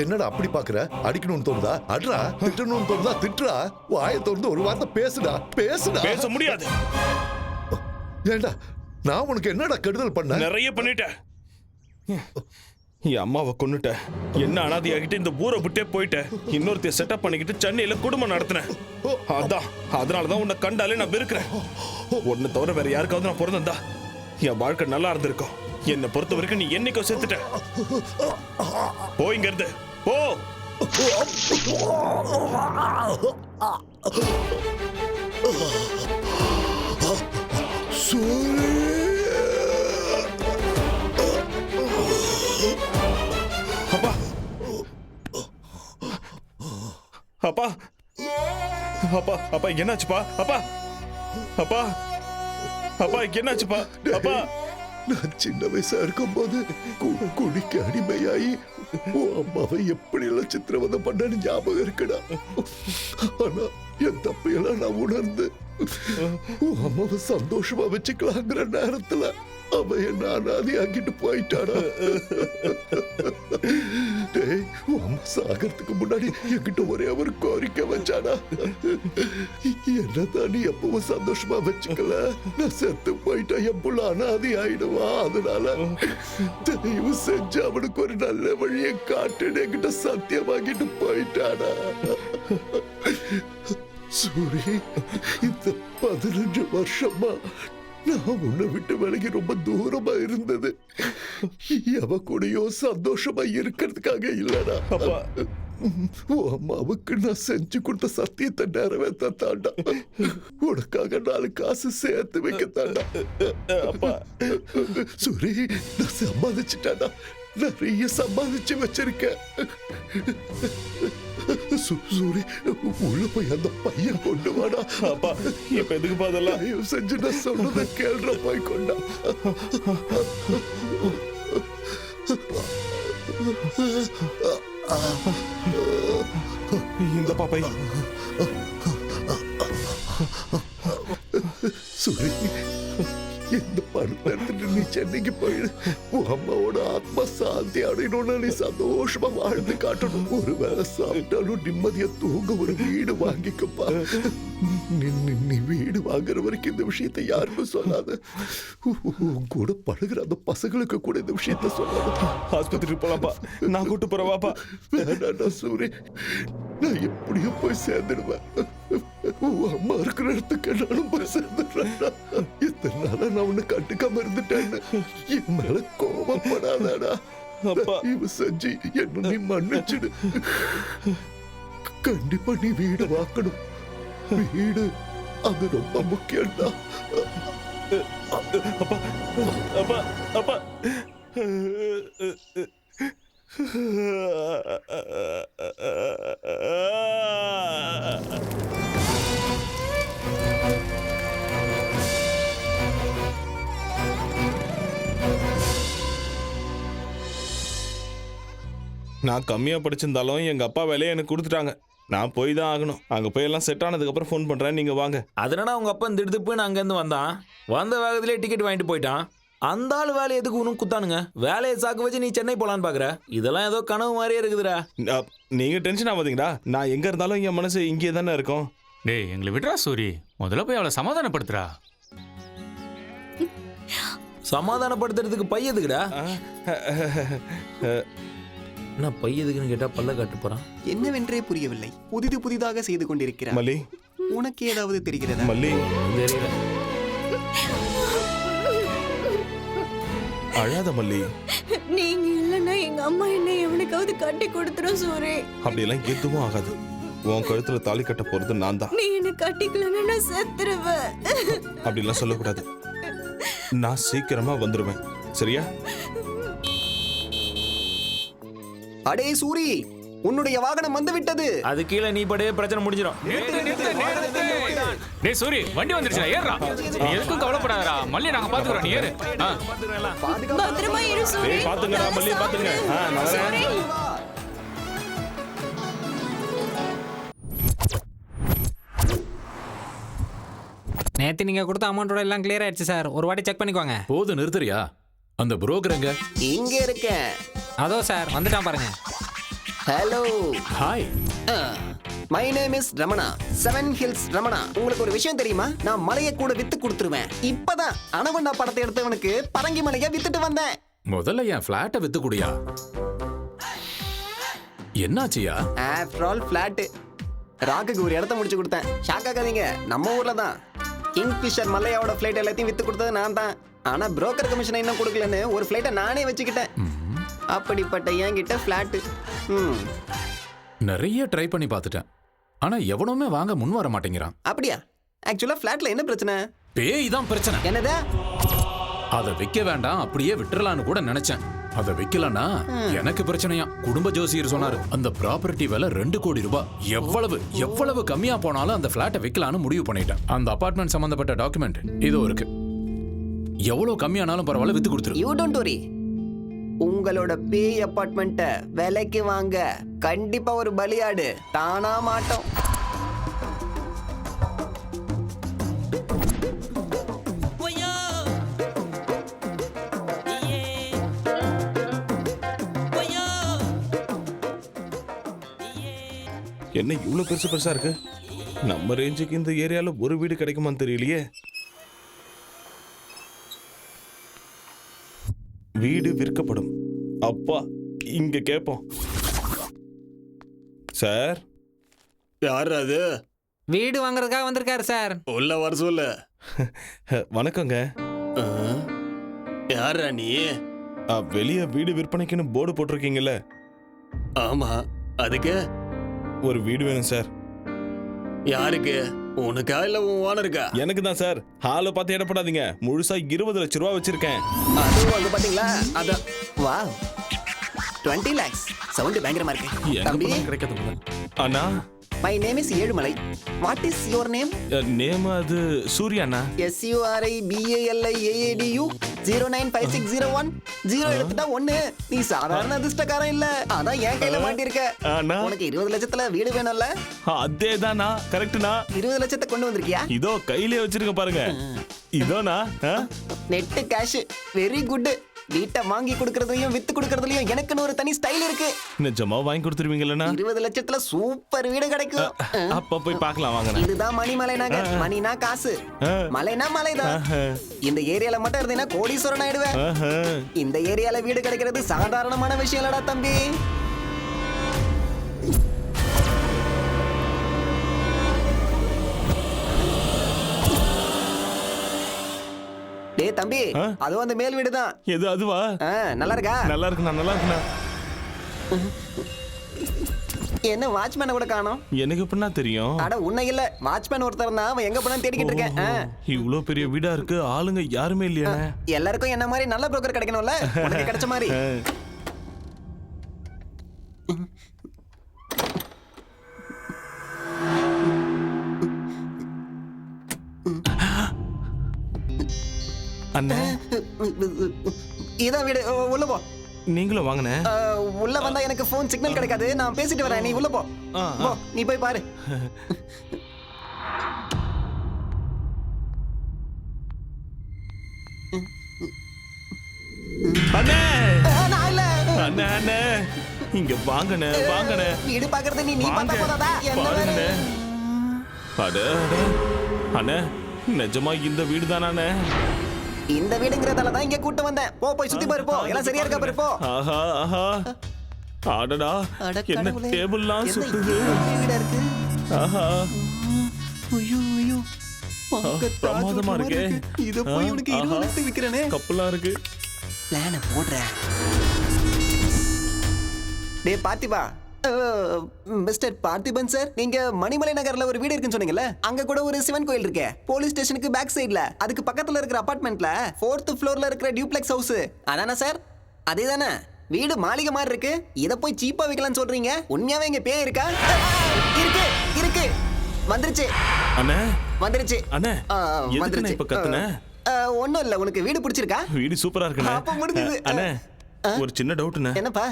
என்னடா அப்படி பாக்குற? அடிக்கணும்னு தோணுதா அட்ரா, திட்டணும்னு தோணுதா திட்டுறா. வாயை திறந்து ஒரு வார்த்தை பேசுடா. பேச முடியாது. ஏண்டா நான் உனக்கு என்னடா கெடுதல் பண்ண? நிறைய பண்ணிட்டேன். என் அம்மாவை கொன்னுட்டேன். என்ன அனாதையாகிட்டு இந்த ஊரை விட்டே போயிட்டேன். இன்னொருத்தைய செட்டப் பண்ணிக்கிட்டு சென்னையில குடும்பம் நடத்தினேன். அதனாலதான் உன்னை கண்டாலே நான் வெறுக்கிறேன். உன்னை தவிர வேற யாருக்காவது நான் பிறந்தா என் வாழ்க்கை நல்லா இருந்திருக்கும். என்னை பொறுத்த வரைக்கும் நீ என்னைக்கோ செத்துட்ட. போ இங்க இருந்து போ. அப்பா அப்பா அப்பா அப்பா என்னாச்சுப்பா? அப்பா அப்பா அப்பா என்னாச்சுப்பா? அப்பா நான் சின்ன வயசா இருக்கும்போது குடிக்க அடிமையாயி உன் அம்மாவை எப்படி எல்லாம் சித்திரவதை பண்ணு ஞாபகம் இருக்குடா. ஆனா என் தப்பையெல்லாம் நான் உணர்ந்து உன் அம்மாவை சந்தோஷமா வச்சுக்கலாங்கிற நேரத்துல அவன் என்ன அனாதையாக்கிட்டு போயிட்டாடா. டேய், உன் அம்மா சாகிறதுக்கு முன்னாடி என்கிட்ட ஒரே ஒரு கோரிக்கை வச்சாடா. என்னதான் நீ எப்பவும் சந்தோஷமா வச்சுக்கல, நான் செத்து போயிட்டா என் புள்ள அனாதை ஆயிடுவா. அதனால தயவு செஞ்சு அவனுக்கு ஒரு நல்ல வழியை காட்டுன்னு என்கிட்ட சத்தியமாக்கிட்டு போயிட்டாடா. சூரி, இந்த 15 வருஷமா நான் உன்னை விட்டு விலகி ரொம்ப தூரமா இருந்தது எவ கூடயோ சந்தோஷமா இருக்கிறதுக்காக இல்லடா. உன் அம்மாவுக்கு நான் செஞ்சு கொடுத்த சத்தியத்தை நிறைவேற்ற தாண்டா. உனக்காக 4 காசு சேர்த்து வைக்க தாண்டா. அப்பா சூரி, நான் சம்பாதிச்சுட்டாடா. நிறைய சம்பாதிச்சு வச்சிருக்கேன். சூரி, உள்ள போய் அந்த பையன் கொண்டு வாடா. அப்பா இப்ப எதுக்கு பாதெல்லாம் செஞ்சு நான் சொல்றத கேள்ற போய் கொண்டா. இந்த பாப்பை சூரி, இந்த பணத்தை எடுத்துட்டு நீ சென்னைக்கு போயிடு. உன் அம்மாவோட ஆத்மா சாந்தி அடையணும்னா நீ சந்தோஷமா வாழ்ந்து காட்டணும். ஒரு வேளை சாப்பிட்டாலும் நிம்மதியா தூங்க ஒரு வீடு வாங்கிக்கப்பா. நீ வீடு வாங்குற வரைக்கும் இந்த விஷயத்தை யாருக்கும் சொல்லாத. உன் கூட பழகுற அந்த பசங்களுக்கு கூட இந்த விஷயத்த சொல்லாத. ஆஸ்பத்திரிக்கு போலாம்ப்பா, நான் கூட்டு போறவாப்பா. வேணாண்டா சூரி, நான் எப்படியோ போய் சேர்ந்துடுவேன். அம்மா இருக்கிற இடத்துக்கு நானும் போய் சேர்ந்துடுறேன்டா. இத்தனை நாளா நான் உன்னை கண்டுக்காம இருந்துட்டேன்னு என் மேல கோபப்படாதடா. இவ செஞ்சு என்ன நீ மன்னிச்சிடு. கண்டிப்பா நீ வீடு வாக்கணும். வீடு அது ரொம்ப முக்கியம்டா. அப்பா அப்பா அப்பா நான் கம்மியா படிச்சிருந்தாலும் எங்க அப்பா வேலையை எனக்கு கொடுத்துட்டாங்க. நான் போய் தான் ஆகணும். அங்க போய் எல்லாம் செட் ஆனதுக்கு அப்புறம் ஃபோன் பண்றேன், நீங்க வாங்க. அதனால உங்க அப்பா இந்த இடத்துக்கு போய் அங்க இருந்து வந்தான். வந்த வேகத்திலே டிக்கெட் வாங்கிட்டு போயிட்டான். அந்த ஆள் வேலை எதுக்கு உனக்கு குத்தானுங்க? வேலையை சாக்கு வச்சு நீ சென்னை போலான்னு பாக்குற? இதெல்லாம் ஏதோ கனவு மாதிரியே இருக்குதுடா. நீங்க டென்ஷன் ஆகாதீங்கடா. நான் எங்க இருந்தாலும் என் மனசு இங்கே தானே இருக்கும். டேய், எங்களை விடுறா சூரி. முதல்ல போய் அவளை சமாதானப்படுத்துறா. சமாதானப்படுத்துறதுக்கு பையதுக்குடா. என்ன பையதுக்குன்னு கேட்டா பல்ல காட்டு போறான். என்னவென்றே புரியவில்லை. புதிதாக செய்து கொண்டிருக்கிறார். மல்லி, உனக்கு ஏதாவது தெரிகிறதா? மல்லி, தெரியல. அழாத மல்லி. நீங்க இல்லைன்னா எங்க அம்மா என்ன எவனுக்காவது கட்டி கொடுத்துரும் சூரி. அப்படியெல்லாம் எதுவும் ஆகாது. உன் கழுத்துல தாலி கட்ட போறது நான் தான். நீ என்ன கட்டிக்கலன்னா நான் செத்துருவேன். அப்படிலாம் சொல்லக்கூடாது. நான் சீக்கிரமா வந்துடுவேன், சரியா? அடே சூரி, உன்னுடைய வாகனம் வந்து விட்டது. அது கீழே நீ படே பிரச்சனை முடிஞ்சிடும். டேய் சூரி, வண்டி வந்துருச்சுடா, ஏறுடா. நீ எதுக்கும் கவலைப்படாதடா. மல்லி நாங்க பாத்துக்கறோம், நீ ஏறு. பத்திரமா இரு சூரி. ஏய் பாத்துங்கடா மல்லி, பாத்துங்க. நான் நேற்று நீங்கள் கொடுத்த அமௌண்ட்டோட எல்லாம் கிளியர் ஆயிடுச்சு சார். ஒரு வாட்டி செக் பண்ணிக்கோங்க. போது நிறுத்துறியா? அந்த புரோக்கருங்க இங்க இருக்க. அதோ சார் வந்துட்டான் பாருங்க. Hello, hi. My name is Ramana, 7 hills Ramana. உங்களுக்கு ஒரு விஷயம் தெரியுமா? நான் மலையை கூட வித்து கொடுத்துருவேன். இப்பதான் அனவண்ணா படத்தை எடுத்தவனுக்கு பரங்கி மலையை வித்துட்டு வந்தேன். முதல்ல என் ஃபிளாட்டை with Gudiya. என்னாச்சியா? After all flat ராக்குக்கு ஒரு இடத்த முடிச்சு கொடுத்தேன். ஷாக் ஆகாதீங்க, நம்ம ஊர்ல தான். கிங்ஃபிஷர் மல்லையாவோட ஃபிளைட் எல்லாத்தையும் வித்து கொடுத்தது நான் தான். ஆனா புரோக்கர் கமிஷனை இன்னும் கொடுக்கலன்னு ஒரு ஃபிளைட்டை நானே வச்சுக்கிட்டேன். அப்படிப்பட்ட என்கிட்ட ஃபிளாட். நிறைய ட்ரை பண்ணி பார்த்துட்டேன், ஆனா எவனுமே வாங்க முன் வர மாட்டேங்கிறான். அப்படியா? ஆக்சுவலா ஃபிளாட்ல என்ன பிரச்சனை? பேய் தான் பிரச்சனை. என்னது? அதை விற்க வேண்டாம், அப்படியே விட்டுறலான்னு கூட நினைச்சேன். அதை விற்கலன்னா எனக்கு பிரச்சனையா. குடும்ப ஜோசியர் சொன்னாரு அந்த ப்ராப்பர்ட்டி விலை 2 கோடி ரூபாய். எவ்வளவு கம்மியா போனாலும் அந்த பிளாட்டை விற்கலான்னு முடிவு பண்ணிட்டேன். அந்த அபார்ட்மெண்ட் சம்பந்தப்பட்ட டாக்குமெண்ட் இதோ இருக்கு. எவ்வளவு கம்மியானாலும் பரவாயில்ல, வித்து கொடுத்துரு. You don't worry. உங்களோட பேய் அபார்ட்மெண்ட்டை விலைக்கு வாங்க கண்டிப்பா ஒரு பலியாடு தானா மாட்டோம். என்ன இவ்வளவு பெருசா இருக்கு? நம்ம ரேஞ்சுக்கு இந்த ஏரியால ஒரு வீடு கிடைக்குமான்னு தெரியலையே. வீடு விற்கப்படும். அப்பா இங்க கேப்போம். சார், யார் அது? வீடு வாங்குறதுக்காக வந்திருக்காரு சார். உள்ள வர சொல்லு. வணக்கங்க. யாரா நீ? வெளியே வீடு விற்பனைக்குன்னு போர்டு போட்டிருக்கீங்கல்ல? ஆமா, அதுக்கு ஒரு வீடு வேணும் சார். யாருக்கு? உனக்கா இல்ல உன் ஓனருக்கா? எனக்கு தான் சார். ஹாலை பார்த்து இடப்படாதீங்க, முழுசா 20 லட்சம் ரூபா வச்சிருக்கேன். அதுவும் அங்க பாத்தீங்களா? அதான். Wow, 20 lakhs. சவுண்ட் பயங்கரமா இருக்கு. தம்பி கிடைக்காது அண்ணா. My name is Ezhumalai. What is your name? Name அது சூர்யாண்ணா. SURIBALIAADU 095601 0 எடுத்துட்டா 1. நீ சாதாரண அதிர்ஷ்டக்காரன் இல்ல, அதான் என் கையில மாட்டிருக்க. உனக்கு 20 லட்சத்துல வீடு வேணும்ல? அதேதானா? கரெக்ட்னா? 20 லட்சத்தை கொண்டு வந்திருக்கியா? இதோ கையிலே வச்சிருக்க பாருங்க. இதோனா நெட் கேஷ். Very good. வீட்டை வாங்கி கொடுக்கறதுலயும் வித்து கொடுக்கறதுலயும் எனக்குன்னு ஒரு தனி ஸ்டைல் இருக்கு. நிஜமா வாங்கி கொடுத்துருவீங்களா? 20 லட்சத்துல சூப்பர் வீடு கிடைக்கும். அப்ப போய் பார்க்கலாம் வாங்க. இதுதான் மணிமலை நகர். மணினா காசு, மலைனா மலைதான். இந்த ஏரியால மட்டும் இருந்தீங்கன்னா கோடீஸ்வரன் ஆயிடுவேன். இந்த ஏரியால வீடு கிடைக்கிறது சாதாரணமான விஷயம் இல்லடா தம்பி. டேய் தம்பி, அதுவும் அந்த மேல் வீடு தான். எது அதுவா? நல்லா இருக்கா? நல்லா இருக்குண்ணா, நல்லா இருக்குண்ணா. என்ன வாட்ச்மேனை கூட காணோம்? எனக்கு எப்படின்னா தெரியும்? அட உன்னை இல்ல, வாட்ச்மேன் ஒருத்தர் தான். அவன் எங்க போனா தேடிக்கிட்டு இருக்கேன். இவ்வளவு பெரிய வீடா இருக்கு, ஆளுங்க யாருமே இல்லையா? எல்லாருக்கும் என்ன மாதிரி நல்ல புரோக்கர் கிடைக்கணும்ல, உனக்கு கிடைச்ச மாதிரி. அண்ணே, இதான் வீடு. உள்ள போ. நீங்களும் வாங்கண்ணே. உள்ள வந்தா எனக்கு போன் சிக்னல் கிடைக்காது. நான் பேசிட்டு வரேன், நீ உள்ள போ. நீ போய் பாரு. அண்ணே, நான் இல்ல. அண்ணே, அண்ணே, இங்க வாங்கண்ணே, வாங்கண்ணே. வீடு பாக்குறது நீ பார்த்தா போதாதா? பாருங்கண்ணே. அட அண்ணே, நிஜமா இந்த வீடு தானே? இந்த வீடுங்கறதால தான் இங்க கூட்டி வந்தேன். போய் சுத்தி பாரு, போ. எல்லாம் சரியா இருக்கா பாரு, போ. ஆஹா ஆஹா, அடடா, என்ன டேபிள்லாம் சுத்துது. வீடா இருக்கு. ஆஹா, ஐயோ ஐயோ, பிரமாதமா இருக்கே. இத போய் உனக்கு 20 லட்சத்துக்கு விக்கிறேனே. கப்பலா இருக்கு. பிளான போடுறேன். டேய் பார்த்திபா, மிஸ்டர் பார்த்திபன் சார், நீங்க மணிமலை நகர்ல ஒரு வீடு இருக்குன்னு சொன்னீங்கல்ல, அங்க கூட ஒரு சிவன் கோயில் இருக்கே, போலீஸ் ஸ்டேஷனுக்கு பேக் சைடுல, அதுக்கு பக்கத்துல இருக்கிற அபார்ட்மெண்ட்ல 4th ஃப்ளோர்ல இருக்கிற டியூப்ளெக்ஸ் ஹவுஸ் அதானே சார்? அதேதானே? வீடு மாளிகை மாதிரி இருக்கு. இத போய் சீப்பா விக்கலாம்னு சொல்றீங்க? உண்மையாவே இங்க பேய் இருக்கா? இருக்கு இருக்கு. வந்துருச்சு அண்ணே, வந்துருச்சு அண்ணே. எதுக்குண்ணே இப்ப கத்துன? ஒண்ணும் இல்ல. உனக்கு வீடு பிடிச்சிருக்கா? வீடு சூப்பரா இருக்குண்ணே. அப்ப முடிஞ்சது. அண்ணே, ஒரு சின்ன டவுட்ண்ணே. என்னப்பா?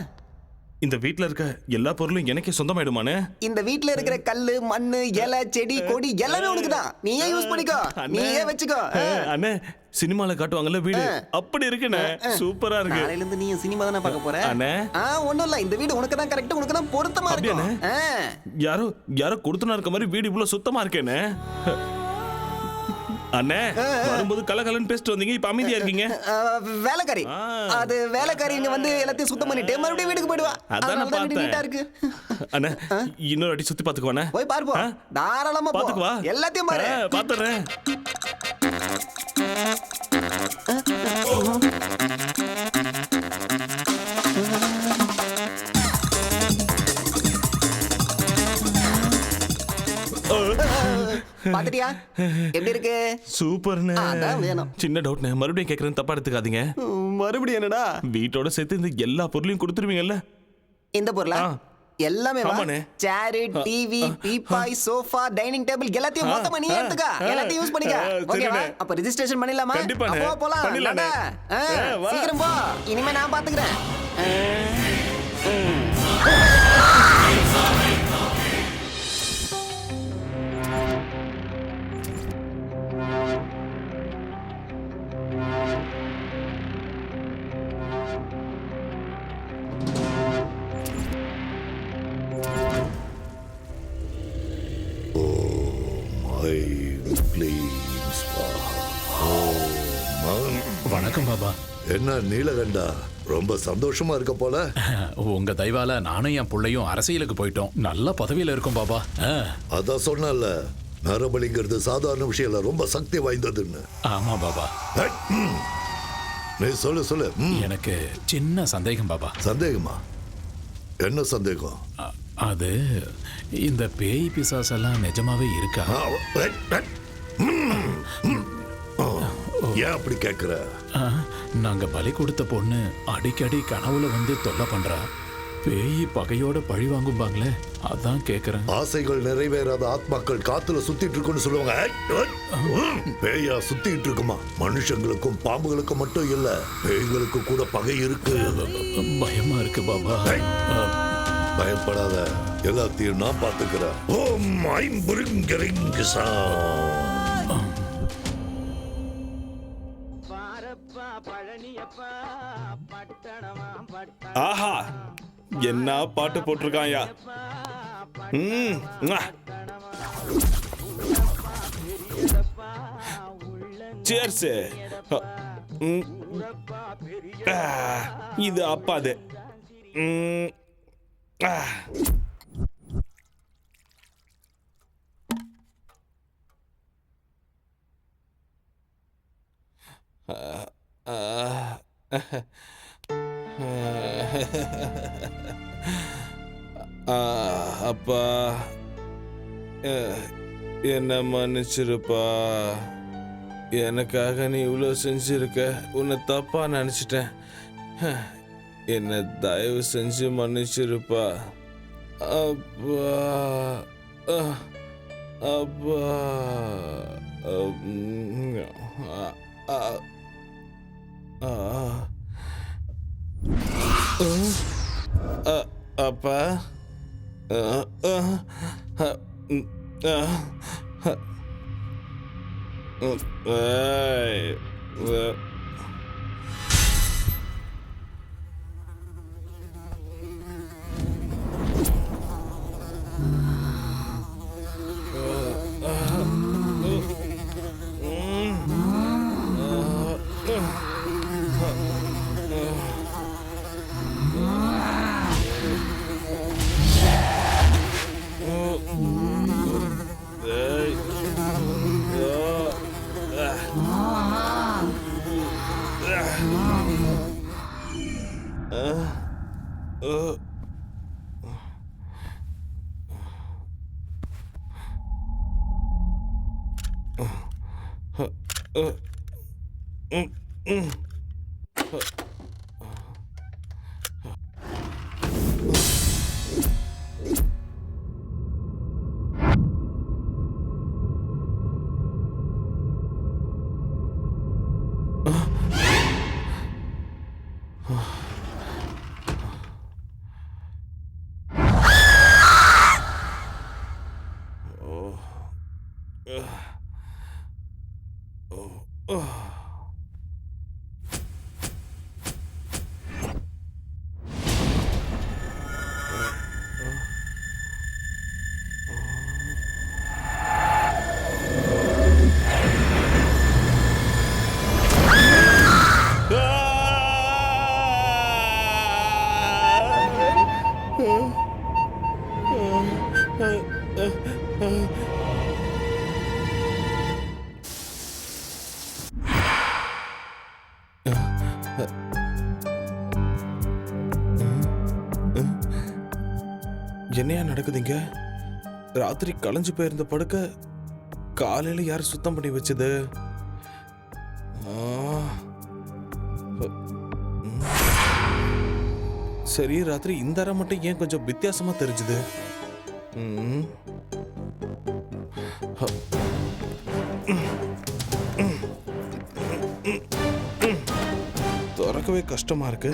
இந்த வீட்ல இருக்க எல்லா பொருளும் எனக்கே சொந்தமாயிடுமானே? இந்த வீட்ல இருக்கிற கல்லு, மண்ணு, இலை, செடி, கொடி எல்லாமே உனக்கு தான். நீயே யூஸ் பண்ணிக்கோ, நீயே வச்சுக்கோ. அண்ணே, சினிமால காட்டுவாங்கல்ல வீடு, அப்படி இருக்குண்ணே. சூப்பரா இருக்கு. நாளையில இருந்து நீ சினிமா தானே பார்க்க போற? அண்ணே, ஒண்ணும் இல்ல. இந்த வீடு உனக்கு தான் கரெக்ட், உனக்கு தான் பொருத்தமா இருக்கு. யாரோ கொடுத்துனா இருக்க மாதிரி வீடு இவ்வளவு சுத்தமா இருக்கேனே. அண்ணே வரும்போது கலகலன்னு பேசிட்டு வந்தீங்க, இப்ப அமைதியா இருக்கீங்க. வேலைக்காரி அது வேலைக்காரி இங்க வந்து எல்லாத்தையும் சுத்தம் பண்ணிட்டு மறுபடியும் வீட்டுக்கு போயிடுவா. அதான் பார்த்தேன். நீட்டா இருக்கு. அண்ணே இன்னொரு அடி சுத்தி பாத்துக்குவானே. போய் பாருப்பா. தாராளமா போ. பாத்துக்குவா. எல்லாத்தையும் பாரு. பாத்துறேன். பாத்துட்டியா எப்படி இருக்கு? சூப்பர்ண்ணே. அதான் வேணும். சின்ன டவுட்ண்ணே, மறுபடியும் கேக்குறேன், தப்பா எடுத்துக்காதீங்க. மறுபடியும் என்னடா? வீட்டோட சேர்த்து இந்த எல்லா பொருளையும் கொடுத்துருவீங்கல்ல? இந்த பொருளா? எல்லாமே ஆமாண்ணே. சேர், டிவி, பீப்பாய், சோஃபா, டைனிங் டேபிள் எல்லாத்தையும் மொத்தமா நீ எடுத்துக்க. எல்லாத்தையும் யூஸ் பண்ணிக்க. ஓகேவா? அப்ப ரெஜிஸ்ட்ரேஷன் பண்ணிடலாமா? கண்டிப்பாண்ணே. அப்போ போலாம். பண்ணிடலாண்ணே. சீக்கிரம் போ. இனிமே நான் பாத்துக்கிறேன். வணக்கம் பாபா. என்ன நீலகண்டா, ரொம்ப சந்தோஷமா இருக்க போல. உங்க தயவால நானும் என் பிள்ளையும் அரசியலுக்கு போயிட்டோம். நல்ல பதவியில இருக்கும் பாபா. அதான் சொன்னல, நரபலிங்கிறது சாதாரண விஷயம் இல்ல, ரொம்ப சக்தி வாய்ந்ததுன்னு. ஆமா பாபா. நீ சொல்லு. எனக்கு சின்ன சந்தேகம் பாபா. சந்தேகமா? என்ன சந்தேகம்? அது இந்த பேய் பிசாசெல்லாம் நிஜமாவே இருக்கா? ஏன் அப்படி கேக்குற? நாங்க பலி கொடுத்த பொண்ணு அடிக்கடி கனவுல வந்து தொல்லை பண்றா. பேய் பகையோட பழி வாங்கும்பாங்களே, அதான் கேக்குறேன். ஆசைகள் நிறைவேறாத ஆத்மாக்கள் காத்துல சுத்திட்டு இருக்குன்னு சொல்லுவாங்க. பேயா சுத்திட்டு இருக்குமா? மனுஷங்களுக்கும் பாம்புகளுக்கும் மட்டும் இல்ல, பேய்களுக்கு கூட பகை இருக்கு. பயமா இருக்கு பாபா. பயப்படாத, எல்லாத்தையும் நான் பாத்துக்கிறேன். ஓம் ஐம்புரிங்கரிங்கசா. ஆஹா, என்ன பாட்டு போட்டிருக்காயா. சேர்ஸ். இது அப்பாது. அப்பா என்ன மன்னிச்சிருப்பா. எனக்காக நீ இவ்வளோ செஞ்சிருக்க, உன்னை தப்பா நினச்சிட்டேன். என்னை தயவு செஞ்சு மன்னிச்சிருப்பா. அப்பா அப்பா அப்பா என்னையா நடக்குதுங்க? ராத்திரி களைஞ்சு போயிருந்த படுக்க காலையில யார் சுத்தம் பண்ணி வச்சது? சரி, ராத்திரி இந்த அறை மட்டும் ஏன் கொஞ்சம் வித்தியாசமா தெரிஞ்சுது? திறக்கவே கஷ்டமா இருக்கு.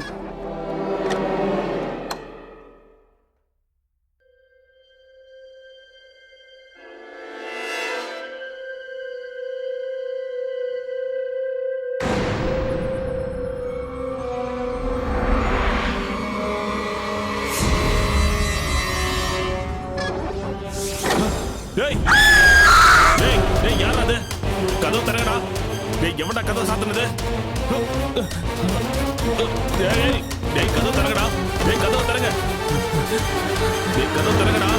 கதவு தரங்கடா. எவன்டா கதவு சாத்துனது? கதவு தரங்கடா. கதவு தரங்க. கதவு தரங்கடா.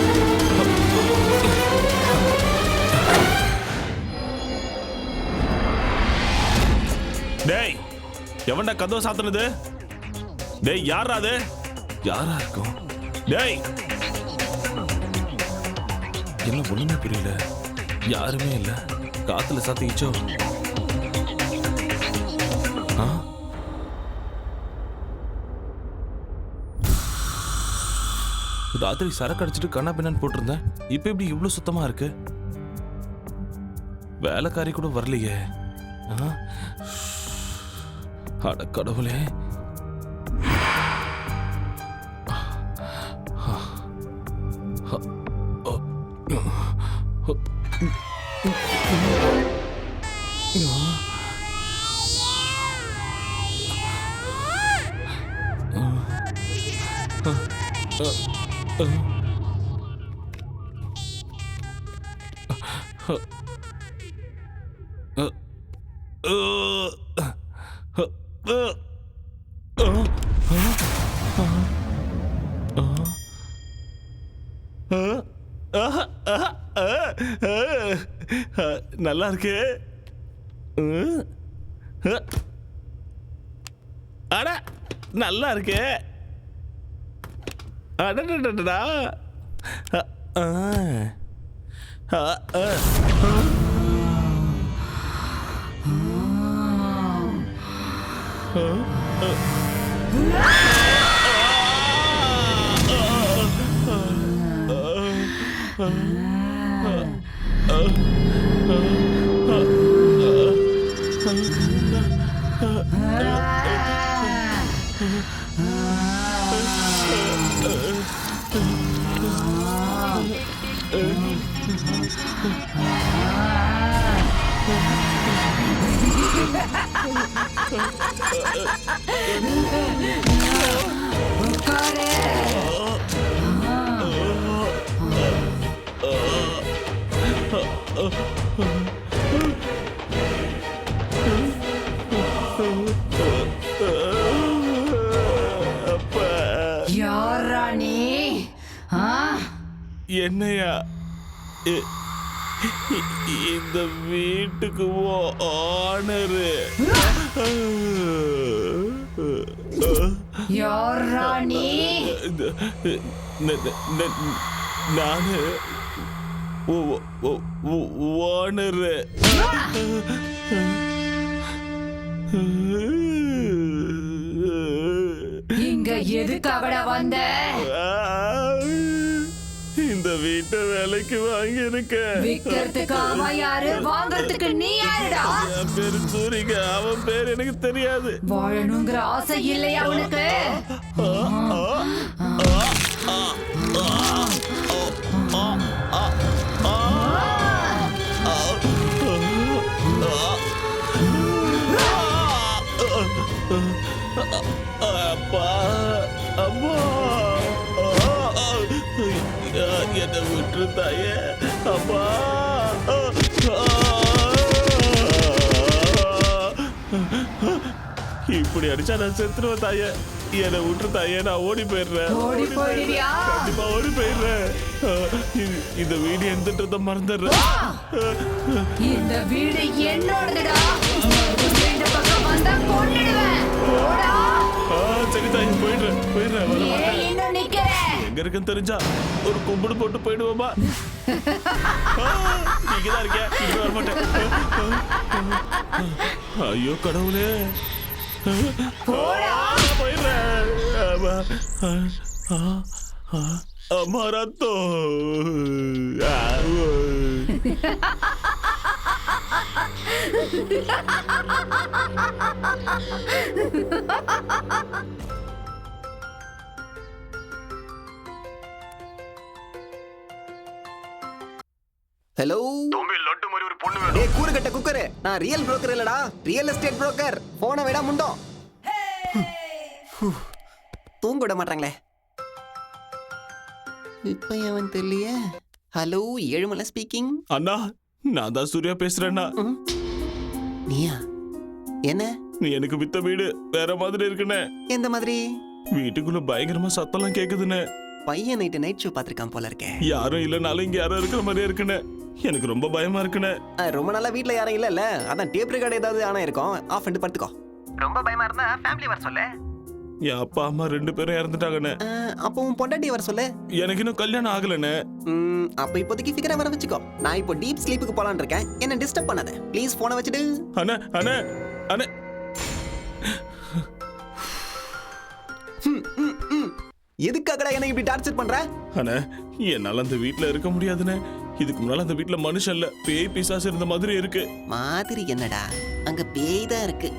டேய், எவன்டா கதவு சாத்துனது? டேய், யாரா அது? யாரா இருக்கும்? டேய், என்ன ஒண்ணுமே புரியல. யாருமே இல்ல. காத்துல சாத்திச்சோ. ராத்திரி சரக்கு அடிச்சுட்டு கண்ணா பின்னான்னு போட்டிருந்தேன். இப்ப எப்படி இவ்வளவு சுத்தமா இருக்கு? வேலைக்காரி கூட வரலையே. அட கடவுளே. நல்லா இருக்கு. அட நல்லா இருக்கு. அடடடடா. என்னையா இந்த வீட்டுக்கு ஓனரு? நானு ஓனரு. இங்க எதுக்காக வந்த? இந்த வீட்டை வேலைக்கு வாங்கி இருக்க. விக்கிறதுக்கு அவன் யாரு, வாங்கறதுக்கு நீ யாருடா? என் பேரு சூரிக. அவன் பேர் எனக்கு தெரியாது. வாழணுங்கிற ஆசை இல்லையா உனக்கு? அப்பா, அம்மா, என்னை விட்டு தாயே. அப்பா, இப்படி அடிச்சா நான் செத்துருவேன் தாயே. என்னை விட்டு தாயே. நான் ஓடி போயிடுறேன். ஓடி போயிடுவியா? கண்டிப்பா ஓடி போயிடுறேன். இந்த வீடு எந்தன்றத மறந்துடுறேன். இந்த வீடு என்னோடதுடா. இந்த பக்கம் வந்தா கொன்னுடுவேன். போடா. சரி தாய், போயிடுறேன் வர மாட்டேன். இன்னும் நிக்கிறேன். எங்க இருக்குன்னு தெரிஞ்சா ஒரு கும்பிடு போட்டு போயிடுவோமா? நீங்க தான் இருக்கியா? இங்க வர மாட்டேன். ஐயோ கடவுளே, போயிடுறேன். हमारा तो ஹலோ தம்பி, லட்டு மாதிரி ஒரு பொண்ணு வேணும். டேய் கூறு கட்ட குக்கரு, நான் ரியல் புரோக்கர் இல்லடா, ரியல் எஸ்டேட் புரோக்கர். போன விட முண்டோம். தூங்க விட மாட்டாங்களே. இப்ப அவன் தெரியலையே. Hello, Ezhumalai speaking. அண்ணா, நான் தான் சூர்யா பேசுறேன்னா. நீயா? என்ன? நீ எனக்கு வித்த வீடு வேற மாதிரி இருக்குன்னு. எந்த மாதிரி? வீட்டுக்குள்ள பயங்கரமா சத்தம்லாம் கேக்குதுன்னு. பையன் நைட் ஷோ பாத்திருக்கான் போல இருக்கேன். யாரும் இல்லனாலும் இங்க யாரும் இருக்கிற மாதிரியே இருக்குன்னு. எனக்கு ரொம்ப பயமா இருக்குன்னு. ரொம்ப நாளா வீட்ல யாரும் இல்ல. அதான் டேப் ரெக்கார்டு ஏதாவது ஆனா இருக்கும். ஆஃப் பண்ணிட்டு படுத்துக்கோ. ரொம்ப பயமா இருந்தா ஃபேமிலி வர சொல்லு. என் அப்பா அம்மா 2 பேரும் இறந்துட்டாங்கன்னு. அப்போ உன் பொண்டாட்டி வர சொல்லு. எனக்கு இன்னும் கல்யாணம் ஆகலன்னு. அப்ப இப்போதைக்கு ஃபிகரா வர வச்சுக்கோ. நான் இப்போ டீப் ஸ்லீப்புக்கு போலான்னு இருக்கேன். என்ன டிஸ்டர்ப் பண்ணாத ப்ளீஸ். போனை வச்சுடு. அண்ணே அண்ணே அண்ணே. எதுக்காகடா என்ன இப்படி டார்ச்சர் பண்ற? அண்ணே, என்னால அந்த வீட்ல இருக்க முடியாதுன்னு. இதுக்கு முன்னால அந்த வீட்ல மனுஷன் இல்ல, பேய் பிசாசு இருந்த மாதிரி இருக்கு. மாதிரி என்னடா, அங்க பேய் தான் இருக்கு.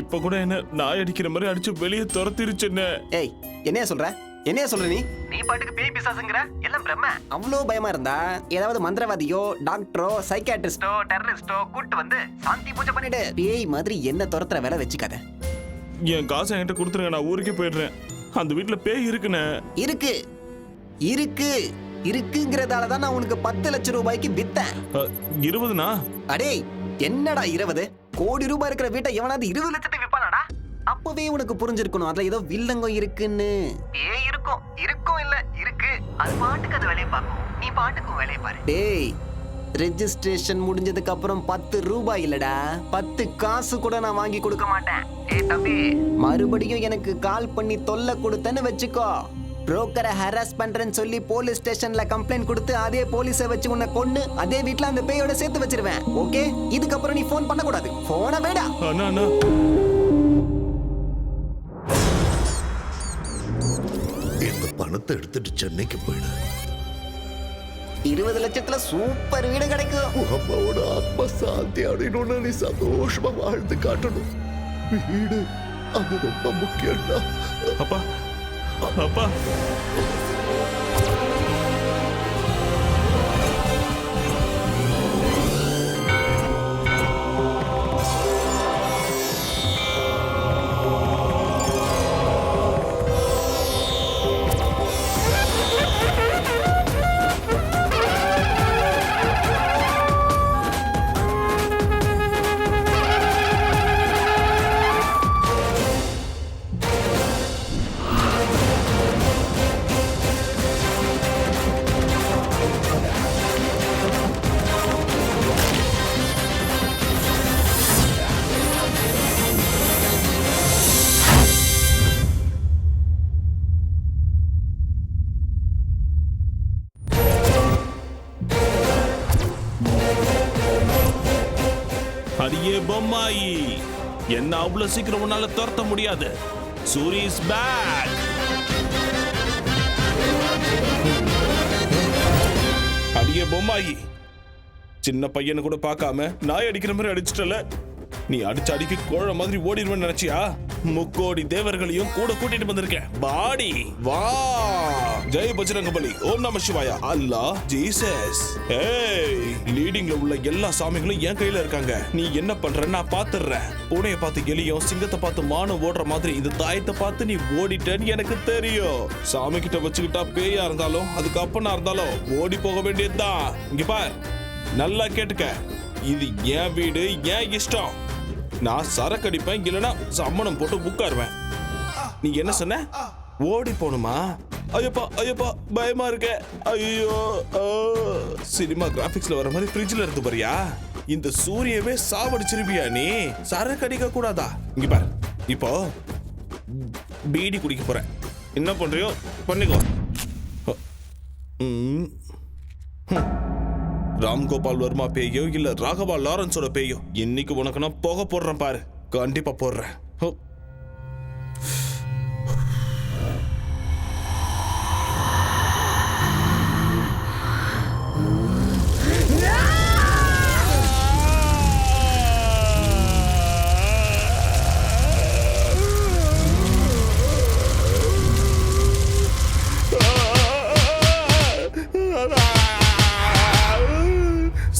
இப்ப கூட என்ன நாய் அடிக்கிற மாதிரி அடிச்சு வெளியே துரத்திருச்சுன்னு. ஏய், என்னைய சொல்ற நீ பாட்டுக்கு பேய் பிசாசுங்கற? எல்லாம் பிரம்ம. அவ்வளோ பயமா இருந்தா ஏதாவது மந்திரவாதியோ டாக்டரோ சைக்கியாட்ரிஸ்டோ டெரரிஸ்டோ கூட்டு வந்து சாந்தி பூஜை பண்ணிடு. பேய் மாதிரி என்ன துரத்துற வேலை வச்சுக்காத. என் காசை என்கிட்ட கொடுத்துருங்க, நான் ஊருக்கே போயிடுறேன். அந்த வீட்டுல பேய் இருக்குன்னு. இருக்குங்கிறதால தான் நான் உனக்கு 10 லட்சம் ரூபாய்க்கு வித்தேன். 20னா? அடே என்னடா 20? கோடி ரூபாய் இருக்கிற வீட்டை எவனாவது 20 லட்சத்துக்கு விற்பானாடா? அப்பவே உனக்கு புரிஞ்சிருக்கணும் அதுல ஏதோ வில்லங்கம் இருக்குன்னு. பேய் இருக்கும் இல்ல இருக்கு. அது பாட்டுக்கு அது வேலையை பார்க்கும். நீ பாட்டுக்கும் வேலையை பாரு. டேய், ரெஜிஸ்ட்ரேஷன் முடிஞ்சதுக்கு அப்புறம் 10 ரூபாய் இல்லடா, 10 காசு கூட நான் வாங்கி கொடுக்க மாட்டேன். ஏய் தம்பி, மறுபடியும் எனக்கு கால் பண்ணி தொல்லை கொடுத்தேன்னு வச்சுக்கோ, புரோக்கரை ஹராஸ் பண்றேன்னு சொல்லி போலீஸ் ஸ்டேஷன்ல கம்ப்ளைண்ட் கொடுத்து அதே போலீஸை வச்சு உன்னை கொன்னு அதே வீட்ல அந்த பேயோட சேர்த்து வச்சிருவேன். ஓகே? இதுக்கப்புறம் நீ போன் பண்ண கூடாது. போன வேடா. அண்ணா, இந்த பணத்தை எடுத்துட்டு சென்னைக்கு போயிடு. 20 லட்சத்துல சூப்பர் வீடு கிடைக்கும். அம்மாவோட ஆத்மா சாந்தி அடையணும்னு நீ சந்தோஷமா வாழ்ந்து காட்டணும். வீடு அது ரொம்ப முக்கியம்டா. அப்பா அப்பா, அடியே பொம்மாயி, என்ன அவ்வளவு சீக்கிரம் உன்னால துரத்த முடியாது. Soori is back. அடியே பொம்மாயி, சின்ன பையனை கூட பார்க்காம நாய் அடிக்கிற மாதிரி அடிச்சிட்டல. நீ அடிச்சு அடிக்க கோழ மாதிரி ஓடிடுவேன்னு நினைச்சியா? முக்கோடி தேவர்களையும் கூட கூட்டிட்டு வந்திருக்கேன். பாடி வா. ஜெய் பஜ்ரங்கபலி, ஓம் நம சிவாயா, அல்லாஹ், ஜீசஸ். ஏய், லீடிங்ல உள்ள எல்லா சாமிகளும் என் கையில இருக்காங்க. நீ என்ன பண்ற நான் பாத்துறேன். பூனையை பார்த்து எலியும் சிங்கத்தை பார்த்து மானும் ஓடுற மாதிரி இந்த தாயத்தை பார்த்து நீ ஓடிட்டேன்னு எனக்கு தெரியும். சாமி கிட்ட வச்சுக்கிட்டா பேயா இருந்தாலும் அதுக்கு அப்பனா இருந்தாலும் ஓடி போக வேண்டியதுதான். இங்க பார், நல்லா கேட்டுக்க. இது என் வீடு, என் இஷ்டம். நான் சரக்கு அடிப்பேன், இல்லைன்னா சம்மணம் போட்டு உட்காருவேன். நீ என்ன சொன்ன? ஓடி போணுமா? ஐயப்பா ஐயப்பா பயமா இருக்க. ஐயோ சினிமா கிராபிக்ஸ்ல வர மாதிரி ஃப்ரிட்ஜ்ல இருந்து பாரியா? இந்த சூரியவே சாவடிச்சிருப்பியா நீ? சரக்கு அடிக்க கூடாதா? இங்க பாரு, இப்போ பீடி குடிக்க போறேன். என்ன பண்றியோ பண்ணிக்கோ. ராம்கோபால் வர்மா பேயோ இல்ல ராகவா லாரன்ஸோட பேயோ, இன்னைக்கு உனக்கு நான் போக போடுறேன் பாரு. கண்டிப்பா போடுறேன்.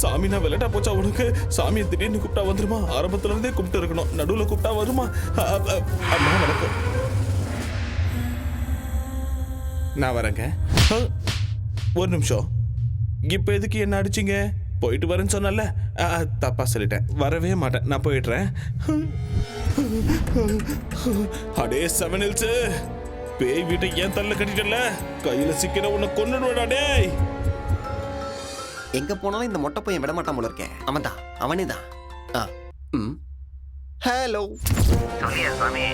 சாமி நான் விளையாட்டா போச்சா உனக்கு? சாமியை திடீர்னு கூப்பிட்டா வந்துருமா? ஆரம்பத்துல இருந்தே கூப்பிட்டு இருக்கணும், நடுவுல கூப்பிட்டா வருமா? அம்மா வணக்கம், நான் வரேங்க. ஒரு நிமிஷம், இப்ப எதுக்கு என்ன அடிச்சிங்க? போயிட்டு வரேன்னு சொன்னல, தப்பா சொல்லிட்டேன். வரவே மாட்டேன், நான் போயிடுறேன். அடே செவனில்ஸ், பேய் வீட்டை ஏன் தள்ள கட்டிட்டல? கையில சிக்கிற உன்னை கொன்னுடுவேடா டேய். எங்க போனாலும் இந்த மொட்டை பையன் விட மாட்டான் போல இருக்கேன். அவன் தான், அவனே தான். ஹலோ சாமி.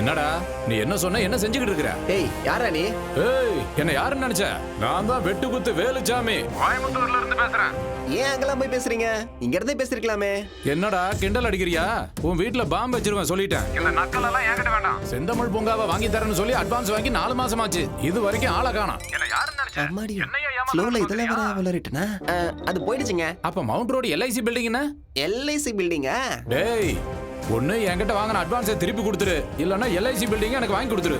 என்னடா நீ என்ன சொன்ன? என்ன செஞ்சுக்கிட்டு இருக்கிற? ஏய் யாரா நீ? ஏய் என்ன யாருன்னு நினைச்ச? நான் தான் வெட்டு குத்து வேலுச்சாமி, கோயம்புத்தூர்ல இருந்து பேசுறேன். ஏன் அங்கெல்லாம் போய் பேசுறீங்க? இங்க இருந்தே பேசிருக்கலாமே. என்னடா கிண்டல் அடிக்கிறியா? உன் வீட்டுல பாம்பு வச்சிருவேன் சொல்லிட்டேன். இந்த நக்கல் எல்லாம் என்கிட்ட வேண்டாம். செந்தமிழ் பூங்காவை வாங்கி தரேன்னு சொல்லி அட்வான்ஸ் வாங்கி 4 மாசம் ஆச்சு. இது வரைக்கும் ஆளை காணோம். என்ன யாருன்னு நினைச்சேன்? அம்மாடி ஃப்ளோல இதெல்லாம் வேற வளரிட்டனா? அது போயிடுச்சுங்க. அப்ப மவுண்ட் ரோடு LIC பில்டிங் என்ன? LIC பில்டிங்கா? டேய் ஒண்ணு என்கிட்ட வாங்கின அட்வான்ஸை திருப்பி கொடுத்துரு, இல்லன்னா LIC பில்டிங் எனக்கு வாங்கி கொடுத்துரு.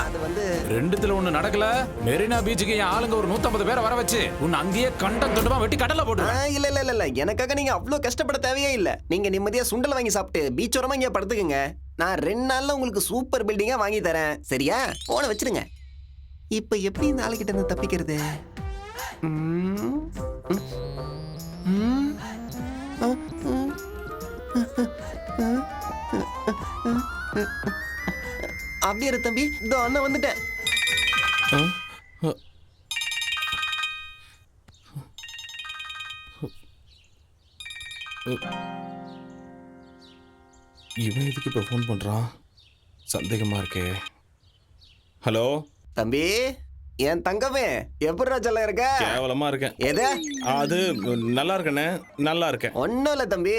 அது வந்து ரெண்டுத்துல ஒண்ணு நடக்கல. மெரினா பீச்சுக்கு என் ஆளுங்க ஒரு 150 பேரை வர வச்சு உன்னை அங்கேயே கண்டம் தொண்டமா வெட்டி கடல்ல போட்டு. இல்ல இல்ல இல்ல, எனக்காக நீங்க அவ்வளவு கஷ்டப்பட தேவையே இல்ல. நீங்க நிம்மதியா சுண்டல் வாங்கி சாப்பிட்டு பீச் ஓரமா இங்க படுத்துக்குங்க. நான் 2 நாள்ல உங்களுக்கு சூப்பர் பில்டிங்கா வாங்கி தரேன். சரியா? போன வச்சிருங்க. இப்ப எப்படி இந்த ஆளுகிட்ட இருந்து தப்பிக்கிறது? அப்படியே இரு தம்பி, இதோ அண்ணன் வந்துட்டேன். இவன் எதுக்கு இப்ப ஃபோன் பண்றான்? சந்தேகமா இருக்கே. ஹலோ தம்பி, என் தங்கமே எப்படி ராஜெல்லாம் இருக்க? கேவலமா இருக்கேன். எது? அது நல்லா இருக்கண்ணே, நல்லா இருக்கேன். ஒன்னும் இல்ல தம்பி,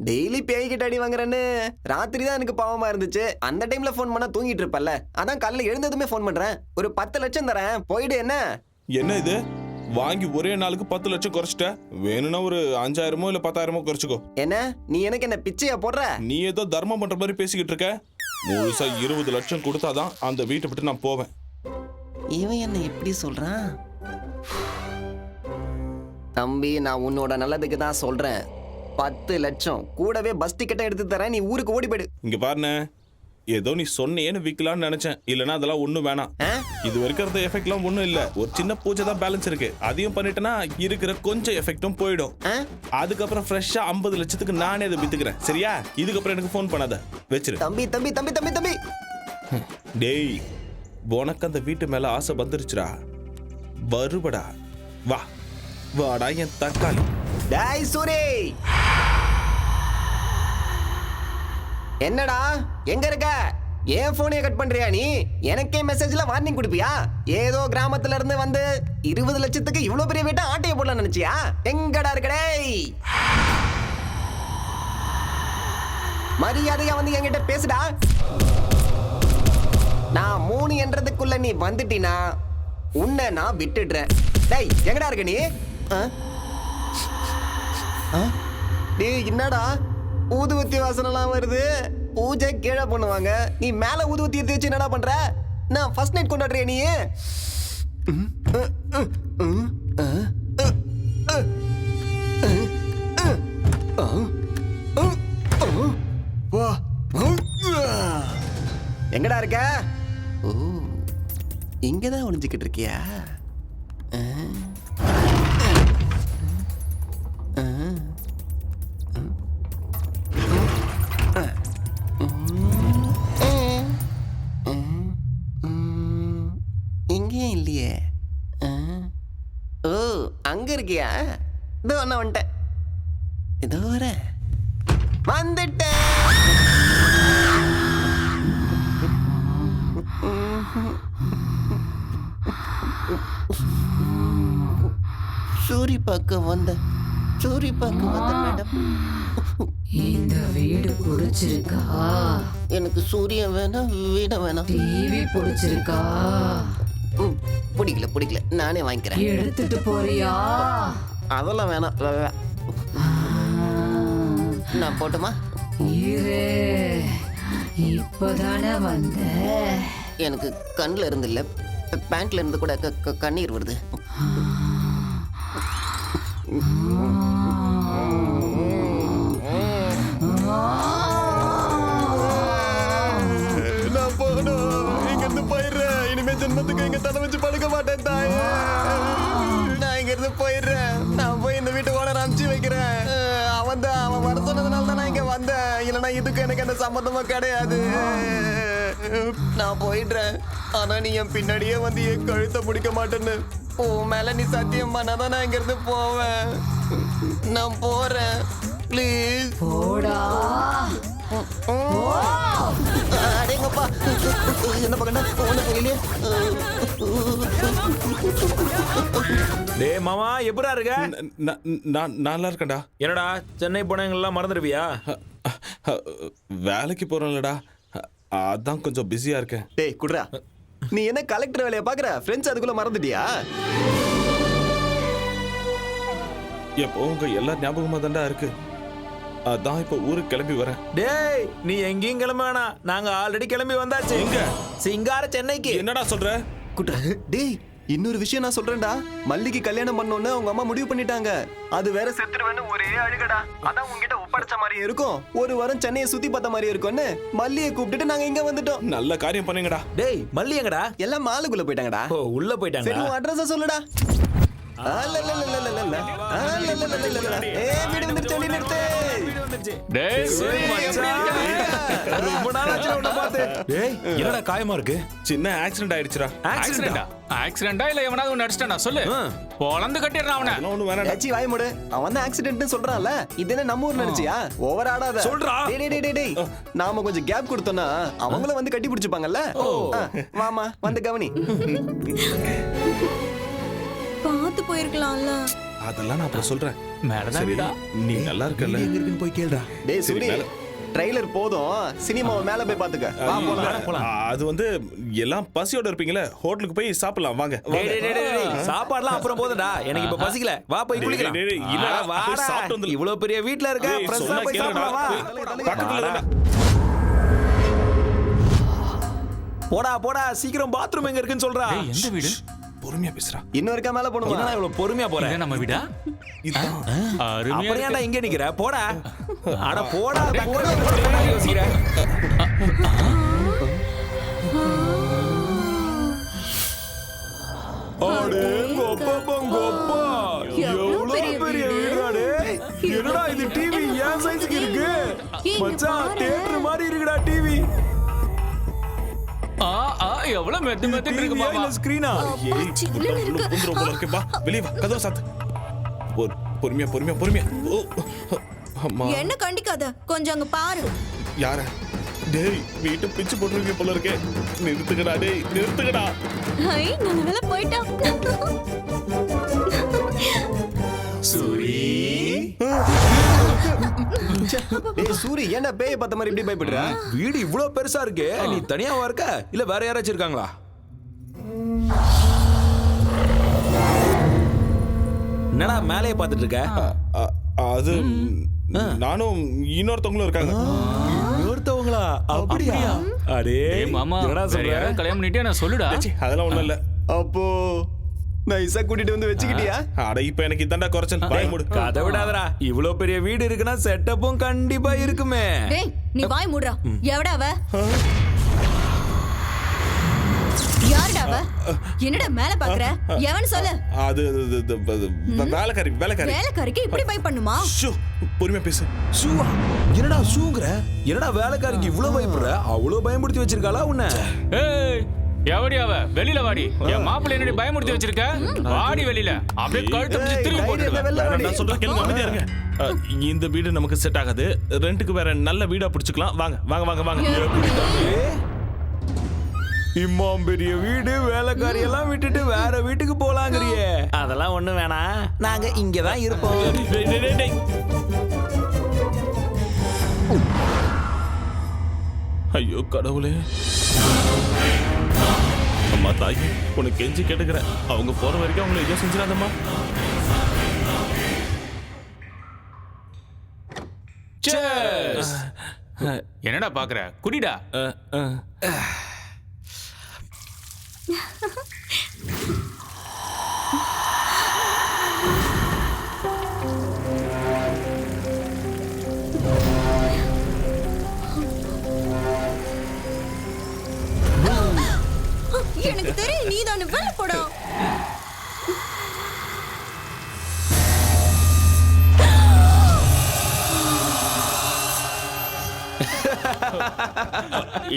டெய்லி பேய்கிட்ட அடி வாங்குறேன்னு ராத்திரி தான் எனக்கு பாவமா இருந்துச்சு. அந்த டைம்ல ஃபோன் பண்ணா தூங்கிட்டு இருப்பல்ல, அதான் காலையில எழுந்ததுமே ஃபோன் பண்றேன். ஒரு 10 லட்சம் தரேன், போயிடு. என்ன என்ன இது? வாங்கி ஒரே நாளுக்கு 10 லட்சம் குறைச்சிட்ட. வேணும்னா ஒரு 5000 இல்ல 10,000 குறைச்சிக்கோ. என்ன நீ எனக்கு என்ன பிச்சையா போடுற? நீ ஏதோ தர்மம் பண்ற மாதிரி பேசிக்கிட்டு இருக்க. முழுசா 20 லட்சம் கொடுத்தாதான் அந்த வீட்டை விட்டு நான் போவேன். இவன் என்ன எப்படி சொல்றான்? தம்பி, நான் உன்னோட நல்லதுக்கு தான் சொல்றேன். 10 லட்சம் கூடவே பஸ் டிக்கெட்டை எடுத்து தரேன், நீ ஊருக்கு ஓடி போயிடு. இங்க பாருண்ணே, ஏதோ நீ சொன்னேன்னு விக்கலாம்னு நினைச்சேன். இல்லனா அதெல்லாம் ஒண்ணும் வேணாம். இது வரைக்கும் இருந்த எஃபெக்ட்லாம் ஒண்ணும் இல்ல. ஒரு சின்ன பூஜை தான் பேலன்ஸ் இருக்கு. அதையும் பண்ணிட்டேன்னா இருக்கிற கொஞ்சம் எஃபெக்டும் போயிடும். அதுக்கப்புறம் ஃப்ரெஷ்ஷா 50 லட்சத்துக்கு நானே அதை வித்துக்கிறேன். சரியா? இதுக்கப்புறம் எனக்கு ஃபோன் பண்ணாத, வச்சிரு. தம்பி தம்பி தம்பி தம்பி தம்பி டேய், உனக்கு அந்த வீட்டு மேல ஆசை வந்துருச்சுடா. வருபடா, வா வாடா என் தக்காளி. டேய் சூரி, என்னடா எங்க இருக்க? ஏன் போனைய கட் பண்றியா நீ? எனக்கே மெசேஜ்ல வார்னிங் கொடுப்பியா? ஏதோ கிராமத்துல இருந்து வந்து 20 லட்சத்துக்கு இவ்வளவு பெரிய வீட்டை ஆட்டைய போடலாம் நினைச்சியா? எங்கடா இருக்க? டேய் மரியாதையா வந்து என்கிட்ட பேசுடா. நான் 3 என்றதுக்குள்ள நீ வந்துட்டினா உன்னை நான் விட்டுடுறேன். டேய் எங்கடா இருக்க நீ? டேய் என்னடா ஊதுவத்தி வாசனெல்லாம் வருது? பூஜை கீழே பண்ணுவாங்க, நீ மேல ஊதுவத்தி எடுத்து வச்சு என்னடா பண்ற? நான் ஃபர்ஸ்ட் நைட் கொண்டாடுறியா நீ? எங்கடா இருக்க? ஓ, இங்கதான் ஒளிஞ்சுக்கிட்டு இருக்கியா? இங்கேயும் ஓ அங்க இருக்கியா? இதோ நான் வந்துட்டேன். இதோ வரேன். வந்துட்டேன். சூரி பார்க்க வந்த மேடம். இந்த வீடு பிடிச்சிருக்கா? எனக்கு சூரியன் வேணாம், வீட வேணாம். டிவி பிடிச்சிருக்கா? பிடிக்கல, நானே வாங்கிக்கிறேன். எடுத்துட்டு போறியா? அதெல்லாம் வேணாம். நான் போட்டுமா? இரு, இப்பதானே வந்த. எனக்கு கண்ணில் இருந்து இல்ல, பேண்ட்ல இருந்து கூட கண்ணீர் வருது. நான் போகணும், இங்க இருந்து போயிடுறேன். இனிமே ஜென்மத்துக்கு இங்க தலை வச்சு படுக்க மாட்டேன் தாயே. நான் இங்க இருந்து போயிடுறேன். நான் போய் இந்த வீட்டு ஓனர் அனுப்பிச்சு வைக்கிறேன். அவன் வர சொன்னதுனால தான் நான் இங்க வந்தேன். இல்லைன்னா இதுக்கு எனக்கு எந்த சம்மந்தமும் கிடையாது. நான் போயிடுறேன். ஆனா நீ என் பின்னாடியே வந்து என் கழுத்தை பிடிக்க மாட்டேன்னு உன் மேல நீ சத்தியம் பண்ணாதான் நான் இங்க இருந்து போவேன். நான் போறேன். ப்ளீஸ் போடா. அடேங்கப்பா, என்ன பக்கண்டா போன கையிலே. டேய் மாமா, எப்படா இருக்க? நான் நல்லா இருக்கேன்டா. என்னடா சென்னை போனவங்கெல்லாம் மறந்துடுவியா? வேலைக்கு போறேன்லடா, அதான் கொஞ்சம் பிஸியா இருக்கேன். டேய் குட்ரா, நீ என்ன கலெக்டர் வேலையை பாக்குற? ஃப்ரெண்ட்ஸ் அதுக்குள்ள மறந்துட்டியா? எப்போ உங்க எல்லா ஞாபகமா தான்டா இருக்கு. அதான் இப்ப ஊருக்கு கிளம்பி வரேன். டேய் நீ எங்கேயும் கிளம்ப வேணாம், நாங்க ஆல்ரெடி கிளம்பி வந்தாச்சு. எங்க? சிங்கார சென்னைக்கு. என்னடா சொல்ற? குட்ரா, டேய் இன்னொரு விஷயம் நான் சொல்றேன்டா. மல்லிக்கு கல்யாணம் பண்ணோன்னு அவங்க அம்மா முடிவு பண்ணிட்டாங்க. அது வேற செத்துருவேன்னு ஒரே அழுகடா. அதான் உங்ககிட்ட ஒப்படைச்ச மாதிரி இருக்கும். ஒரு வாரம் சென்னையை சுத்தி பார்த்த மாதிரி இருக்கும்னு மல்லியை கூப்பிட்டுட்டு நாங்க இங்க வந்துட்டோம். நல்ல காரியம் பண்ணீங்கடா. டேய் மல்லி எங்கடா? எல்லாம் மாலுக்குள்ள போயிட்டாங்கடா. ஓ உள்ள போயிட்டாங்க. சரி உன் அட்ரஸ் சொல்லுடா. ரொம்ப நாளாச்சு உன்னை பார்த்து. டேய் என்னடா காயமா இருக்கு? சின்ன ஆக்சிடென்ட் ஆயிடுச்சுடா. ஆக்சிடென்டா இல்ல எவனாவது ஒன்னு அடிச்சிட்டானா சொல்லு. பொளந்து கட்டிடுறான் அவனை. ஒண்ணு வேணாடா. ஏச்சி வாய் மூடு. அவன் தான் ஆக்சிடென்ட்னு சொல்றான்ல. இது என்ன நம்ம ஊர் நினைச்சியா? ஓவர் ஆடாத. சொல்றா. டேய் நாம கொஞ்சம் கேப் கொடுத்தோம்னா அவங்கள வந்து கட்டி பிடிச்சுப்பாங்கல்ல. வாமா வந்து கவனி. பார்த்து போயிருக்கலாம்ல. அதெல்லாம் நான் அப்புறம் சொல்றேன். மேலதான் வீடா. நீ நல்லா இருக்கல. எங்க இருக்குன்னு போய் கேளுடா. டேய் சூரி, ட்ரைலர் போதும். சினிமாவை மேல போய் பாத்துக்க. வா போலாம். அது வந்து எல்லாம் பசியோட இருப்பீங்களே, ஹோட்டலுக்கு போய் சாப்பிடலாம் வாங்க. டேய் சாப்பாடுலாம் அப்புறம் போதுடா. எனக்கு இப்ப பசிக்கல. வா போய் குளிக்கலாம். இல்ல வாடா. சாப்பிட்டு வந்து. இவ்வளவு பெரிய வீட்ல இருக்க, ஃப்ரெஷ்ஷா போய் சாப்பிடலாம் வா. பக்கத்துல போடா சீக்கிரம் பாத்ரூம் எங்க இருக்குன்னு சொல்றா. எந்த வீடு? பொறுமையா பேசுறா. இன்னும் இருக்கா மேல போணுமா? என்னடா இவ்வளவு பொறுமையா போற? இது நம்ம வீடா? அருமையா அப்புறம் ஏன்டா இங்க நிக்கிற? போடா. அட போடா. யோசிக்கிற. அடே கோப்பா. எவ்வளவு பெரிய வீடாடே. என்னடா இது டிவி ஏன் சைஸ்க்கு இருக்கு? மச்சான் தியேட்டர் மாதிரி இருக்குடா டிவி. எவ்வளவு மெத்து இருக்கு மாமா. ஸ்கிரீனா? போல இருக்கு. வா வெளிய வா, கதவை சாத்து. பொறுமையா. அம்மா என்ன கண்டிக்காத, கொஞ்சம் அங்க பாரு. யார? டேய் வீட்டு பிச்சு போட்டுருக்கீங்க போல இருக்கே. நிறுத்துக்கடா டேய், நிறுத்துக்கடா. ஐ நல்ல வேளை போய்ட்டான். சூரி. டேய் சூரி, என்ன பேய் பார்த்த மாதிரி இப்படி பயப்படுற? வீடு இவ்வளவு பெருசா இருக்கு. நீ தனியாவா இருக்க இல்ல வேற யாராச்சும் இருக்காங்களா? என்னடா மேலே பார்த்துட்டு இருக்க? அது நானும் இன்னொருத்தவங்களும் இருக்காங்க. இன்னொருத்தவங்களா? அப்படியா? அடே மாமா, என்னடா சொல்ற? கல்யாணம் பண்ணிட்டே நான் சொல்லுடா. அதெல்லாம் ஒண்ணும் இல்ல. அப்போ நைஸா கூட்டிட்டு வந்து வச்சுக்கிட்டியா? அட இப்ப எனக்கு இதாண்டா குறைச்சல். வாய் மூடு. கதை விடாதடா. இவ்வளவு பெரிய வீடு இருக்குன்னா செட்டப்பும் கண்டிப்பா இருக்குமே. டேய் நீ வாய் மூடுடா. எவடா அவ? யாருடா அவ? என்னடா மேல பாக்குற? எவன் சொல்லு. அது வேலைக்காரி. வேலைக்காரிக்கு இப்படி பை பண்ணுமா? பொறுமையா பேசு. ஷூவா? என்னடா ஷூங்கற? என்னடா வேலைக்காரிக்கு இவ்வளவு பயப்படுற? அவ்வளவு பயமுறுத்தி வச்சிருக்காளா உன்னை? ஏய் எவடி அவ வெளியில வாடி. என் மாப்பிள்ளை என்னடி பயமுறுத்தி வச்சிருக்க? வாடி வெளியில. அப்படியே கழுத்து பிடிச்சு திரும்பி போட்டுடுவேன். நான் சொல்றேன் கேளுங்க, அமைதியா இருங்க. இந்த வீடு நமக்கு செட் ஆகாது. ரெண்டுக்கு வேற நல்ல வீடா பிடிச்சுக்கலாம். வாங்க வாங்க வாங்க வாங்க. இம்மாம் பெரிய வீடு, வேலைக்காரி எல்லாம் விட்டுட்டு வேற வீட்டுக்கு போலாங்கறியே. அதெல்லாம் ஒண்ணு வேணாம், நாங்க இங்கதான் இருப்போம். ஐயோ கடவுளே. அம்மா தாயி, உனக்கு கெஞ்சி கேட்டுக்கிறேன். அவங்க போற வரைக்கும் அவங்களை எதுவும் செஞ்சிடாதம்மா. என்னடா பாக்குற? குடிடா. எனக்கு தெரியும் நீ தான் வெளில போடா.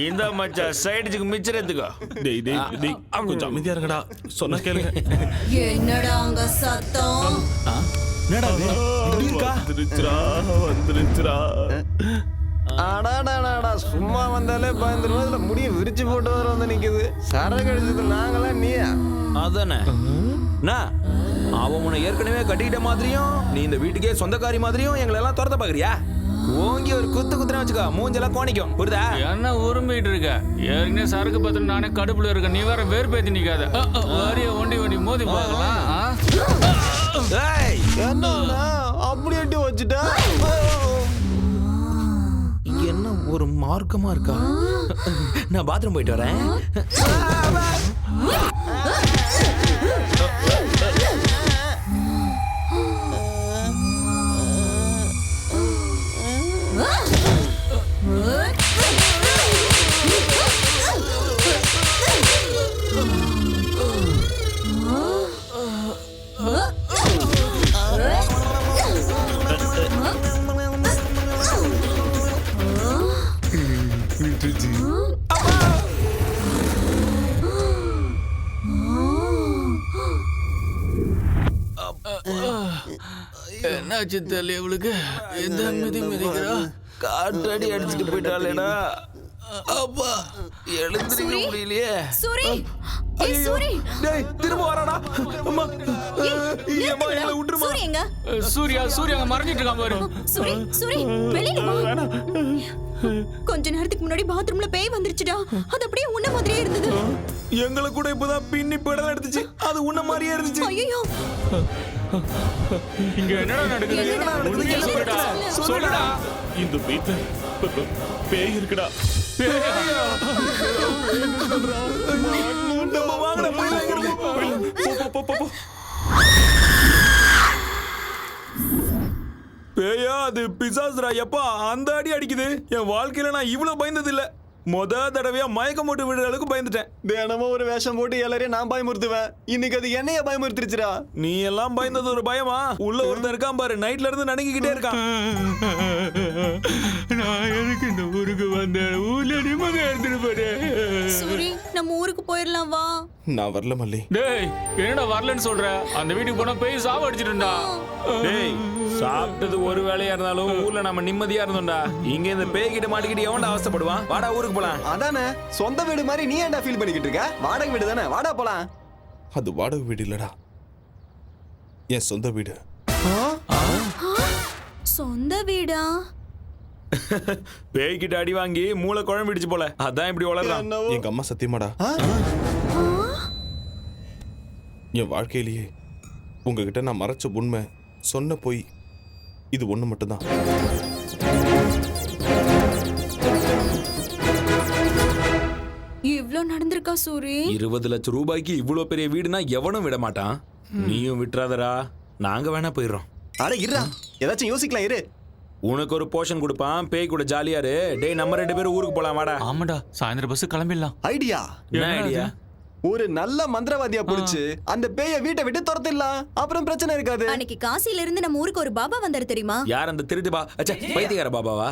இந்த மச்சான் சைடுக்கு மிச்சறதுக்கோ. டேய் டேய் டேய் கொஞ்சம் அமைதியா இருங்கடா. சொன்னா கேளுங்க. என்னடா அங்க சத்தம்? என்னடா இப்படி இருக்கா? வந்துருச்சுடா. அடாடாடாடா, சும்மா வந்தாலே பயந்துருவோம். இதுல முடிய விரிச்சு போட்டு வர வந்து நிக்குது. சரக்கு அடிச்சது நாங்களாம் நீயா? அதானே. அவன் உன்னை ஏற்கனவே கட்டிக்கிட்ட மாதிரியும் நீ இந்த வீட்டுக்கே சொந்தக்காரி மாதிரியும் எங்களை எல்லாம் துரத்த பாக்குறியா? ஓங்கி ஒரு குத்து குத்துன வச்சுக்கோ, மூஞ்செல்லாம் கோணிக்கும். புரியுதா? என்ன உரிமைட்டு இருக்க? ஏற்கனவே சரக்கு பத்திரம் நானே கடுப்புல இருக்க. நீ வேற வேறுபேத்தி நிக்காத. வாரிய ஒண்டி ஒண்டி மோதி பார்க்கலாம். என்ன அப்படி எட்டி வச்சுட்டா? என்ன ஒரு மார்க்கமா இருக்கா? நான் பாத்ரூம் போயிட்டு வரேன். என்னாச்சு தெரியல இவளுக்கு. எந்த மிதி மிதிக்கிறா? காற்றடி அடிச்சுட்டு போயிட்டாளேடா. அப்பா எழுந்திருக்க முடியலையே. சூரி, ஏய் சூரி, டேய் திரும்ப வரடா. அம்மா ஏம்மா என்ன விட்டுருமா? சூரி எங்க? சூர்யா அங்க மறைஞ்சிட்டு இருக்கான் பாரு. சூரி வெளியில வா. கொஞ்ச நேரத்துக்கு முன்னாடி பாத்ரூம்ல பேய் வந்துருச்சுடா. அது அப்படியே உன்ன மாதிரியே இருந்தது. எங்களை கூட இப்பதான் பின்னி படம் எடுத்துச்சு. அது உன்ன மாதிரியே இருந்துச்சு. ஐயோ, இங்க என்னடா நடக்குது? சொல்லுடா. இந்த வீட்டுல பேய் இருக்குடா. நம்ம வாங்கட பேயா அது பிசாசுரா. எப்பா அந்த அடி அடிக்குது. என் வாழ்க்கையில நான் இவ்வளவு பயந்தது இல்ல. முத தடவையா மயக்கம் போட்டு விடுற அளவுக்கு பயந்துட்டேன். தினமும் ஒரு வேஷம் போட்டு எல்லாரையும் நான் பயமுறுத்துவேன். இன்னைக்கு அது என்னைய பயமுறுத்திருச்சுடா. நீ எல்லாம் பயந்தது ஒரு பயமா? உள்ள ஒருத்தன் இருக்கான் பாரு, நைட்ல இருந்து நடுங்கிக்கிட்டே இருக்கான். நான் எதுக்கு இந்த ஊருக்கு வந்தேன்? ஊர்ல நிம்மதியா எடுத்துட்டு போறே. சூரி நம்ம ஊருக்கு போயிடலாம் வா. நான் வரல மல்லி. டேய் என்னடா வரலன்னு சொல்ற? அந்த வீட்டுக்கு போனா பேய் சாவ அடிச்சிட்டுடா. டேய் சாப்பிட்டது ஒரு வேலையா இருந்தாலும் ஊர்ல நம்ம நிம்மதியா இருந்தோம்டா. இங்க இந்த பேய் கிட்ட மாட்டிக்கிட்டு எவன்டா அவஸ்தைப்படுவான்? வாடா ஊருக்கு போலாம். அதானே சொந்த வீடு மாதிரி நீ ஏன்டா ஃபீல் பண்ணிக்கிட்டு இருக்க? வாடகை வீடு தானே, வாடா போலாம். அது வாடகை வீடு இல்லடா, என் சொந்த வீடு. சொந்த வீடா? பேய் கிட்ட அடி வாங்கி மூளை குழம்பிடுச்சு போல, அதான் இப்படி வளர்றான். எங்க அம்மா சத்தியமாடா, என் வாழ்க்கையிலேயே உங்ககிட்ட நான் மறைச்ச உண்மை, சொன்ன பொய் இது ஒண்ணு மட்டும்தான். இவ்ளோ நடந்திருக்கா சூரி? 20 லட்சம் ரூபாய்க்கு இவ்வளவு பெரிய வீடுனா எவனும் விட மாட்டான். நீயும் விட்டுறாதடா, நாங்க வேணா போயிடுறோம். அட இருடா, ஏதாச்சும் யோசிக்கலாம் இரு. உனக்கு ஒரு போர்ஷன் கொடுப்பான், பேய் கூட ஜாலியா இரு. டேய் நம்ம 2 பேரும் ஊருக்கு போலாம் வாடா. ஆமாடா, சாயந்தரம் பஸ் கிளம்பிடலாம். ஐடியா? என்ன ஐடியா? ஒரு நல்ல மந்திரவாதியா புடிச்சு அந்த பேய வீட்டை விட்டு துரத்திடலாம். அப்புறம் பிரச்சனை இருக்காது. அன்னைக்கு காசில இருந்து நம்ம ஊருக்கு ஒரு பாபா வந்தாரு தெரியுமா? யார் அந்த திருட்டு அச்சா பைத்தியக்கார பாபாவா?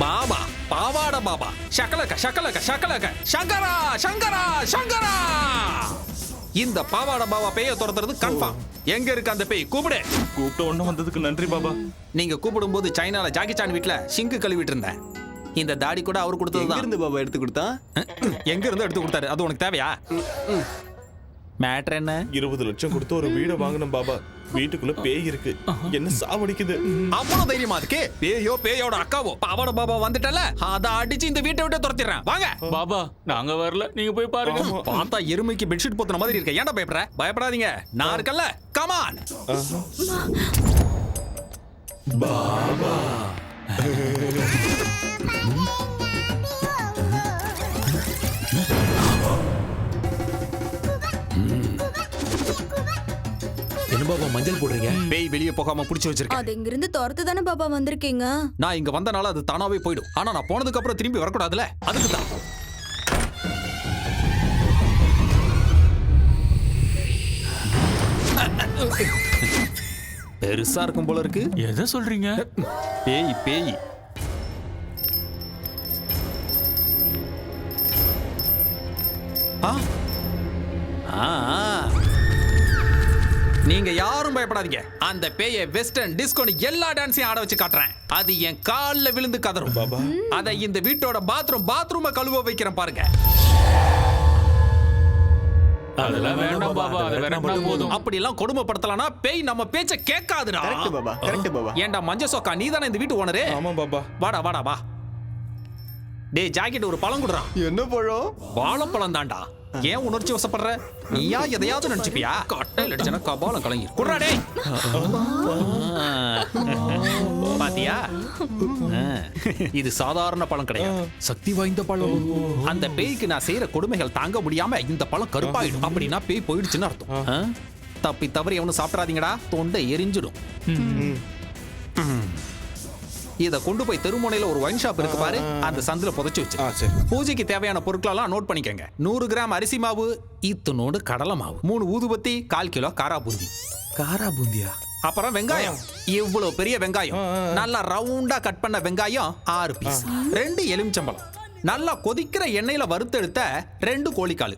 பாபா பாவாட பாபா ஷக்கலக்க ஷக்கலக்க ஷக்கலக்க சங்கரா சங்கரா சங்கரா. இந்த பாவாட பாபா பேயை துரத்துறது கன்ஃபார்ம். எங்க இருக்கு அந்த பேய்? கூப்பிடு. கூப்பிட்ட ஒண்ணு வந்ததுக்கு நன்றி பாபா. நீங்க கூப்பிடும் போது சைனால ஜாக்கி சான் வீட்ல சிங்கு கழுவிட்டு இருந்தேன். இந்த தாடி கூட அவர் கொடுத்ததுதான். இருந்து பாபா எடுத்து கொடுத்தா? எங்க இருந்து எடுத்து கொடுத்தாரு? அது உனக்கு தேவையா? மேட்ரு என்ன? 20 லட்சம் கொடுத்து ஒரு வீடை வாங்கணும் பாபா. வீட்டுக்குள்ள பேய் இருக்கு, என்ன சாவடிக்குது. அவ்வளவு தைரியமா இருக்கு? பேயோ பேயோட அக்காவோ பாவாட பாபா வந்துட்டல, அத அடிச்சு இந்த வீட்டை விட்டு துரத்திடுறேன். வாங்க பாபா, நாங்க வரல, நீங்க போய் பாருங்க. பார்த்தா எருமைக்கு பெட்ஷீட் போத்துன மாதிரி இருக்க. ஏன்டா பயப்படுற? பயப்படாதீங்க, நான் இருக்கல்ல. கமான் பாபா. என்ன பாபா மஞ்சள் போடுறீங்க? பேய் வெளியே போகாம புடிச்சு வச்சிருக்கேன். அது இங்க இருந்து துரத்து தானே பாபா வந்திருக்கீங்க. நான் இங்க வந்தனால அது தானாவே போயிடும். ஆனா நான் போனதுக்கு அப்புறம் திரும்பி வரக்கூடாதுல, அதுக்கு தான். பெருசா இருக்கும் போல இருக்கு. எதை சொல்றீங்க? பேய் பேய். நீங்க யாரும் பயப்படாதீங்க. அந்த பேயை வெஸ்டர்ன் டிஸ்கோன்னு எல்லா டான்ஸையும் ஆட வச்சு காட்டுறேன். அது என் கால்ல விழுந்து கதறும் பாபா. அதை இந்த வீட்டோட பாத்ரூமை கழுவ வைக்கிறேன் பாருங்க. அதெல்லாம் வேண்டாம் பாபா, அது வேண்டாம் போதும். அப்படி எல்லாம் கொடுமைப்படுத்தலாம்னா பேய் நம்ம பேச்ச கேட்காதுடா. Correct Baba, correct Baba. ஏண்டா மஞ்ச சொக்கா, நீதானே இந்த வீட்டு ஓனரு? ஆமா பாபா. வாடா வாடா வா. டேய் ஜாக்கெட், ஒரு பழம் குடுறா. என்ன பழம்? வாழைப்பழம் தான்டா. ஏன் உணர்ச்சி வசப்படுற? நீயா எதையாவது நினைச்சுப்பியா? கட்டையில் அடிச்சனா கபாலம் கலங்கி குடுறா. டேய் பாத்தியா, இது சாதாரண பழம் கிடையாது, சக்தி வாய்ந்த பழம். அந்த பேய்க்கு நான் செய்யற கொடுமைகள் தாங்க முடியாம இந்த பழம் கருப்பாயிடும். அப்படின்னா பேய் போயிடுச்சுன்னு அர்த்தம். தப்பி தவறி எவனும் சாப்பிடாதீங்கடா, தொண்டை எரிஞ்சிடும். இத கொண்டு போய் தெருமுனையில ஒரு ஒயின் ஷாப் இருக்கு பாரு, அந்த சந்தில புதைச்சு வச்சு. பூஜைக்கு தேவையான பொருட்களெல்லாம் நோட் பண்ணிக்கங்க. 100 கிராம் அரிசி மாவு, இத்தனோடு கடலை மாவு, 3 ஊதுபத்தி, 1/4 கிலோ காரா பூந்தி. காரா பூந்தியா? அப்புறம் வெங்காயம், இவ்வளவு பெரிய வெங்காயம், நல்லா ரவுண்டா கட் பண்ண வெங்காயம் 6 பீஸ், 2 எலுமிச்சம்பழம், நல்லா கொதிக்கிற எண்ணெயில வறுத்தெடுத்த 2 கோழிக்கால்,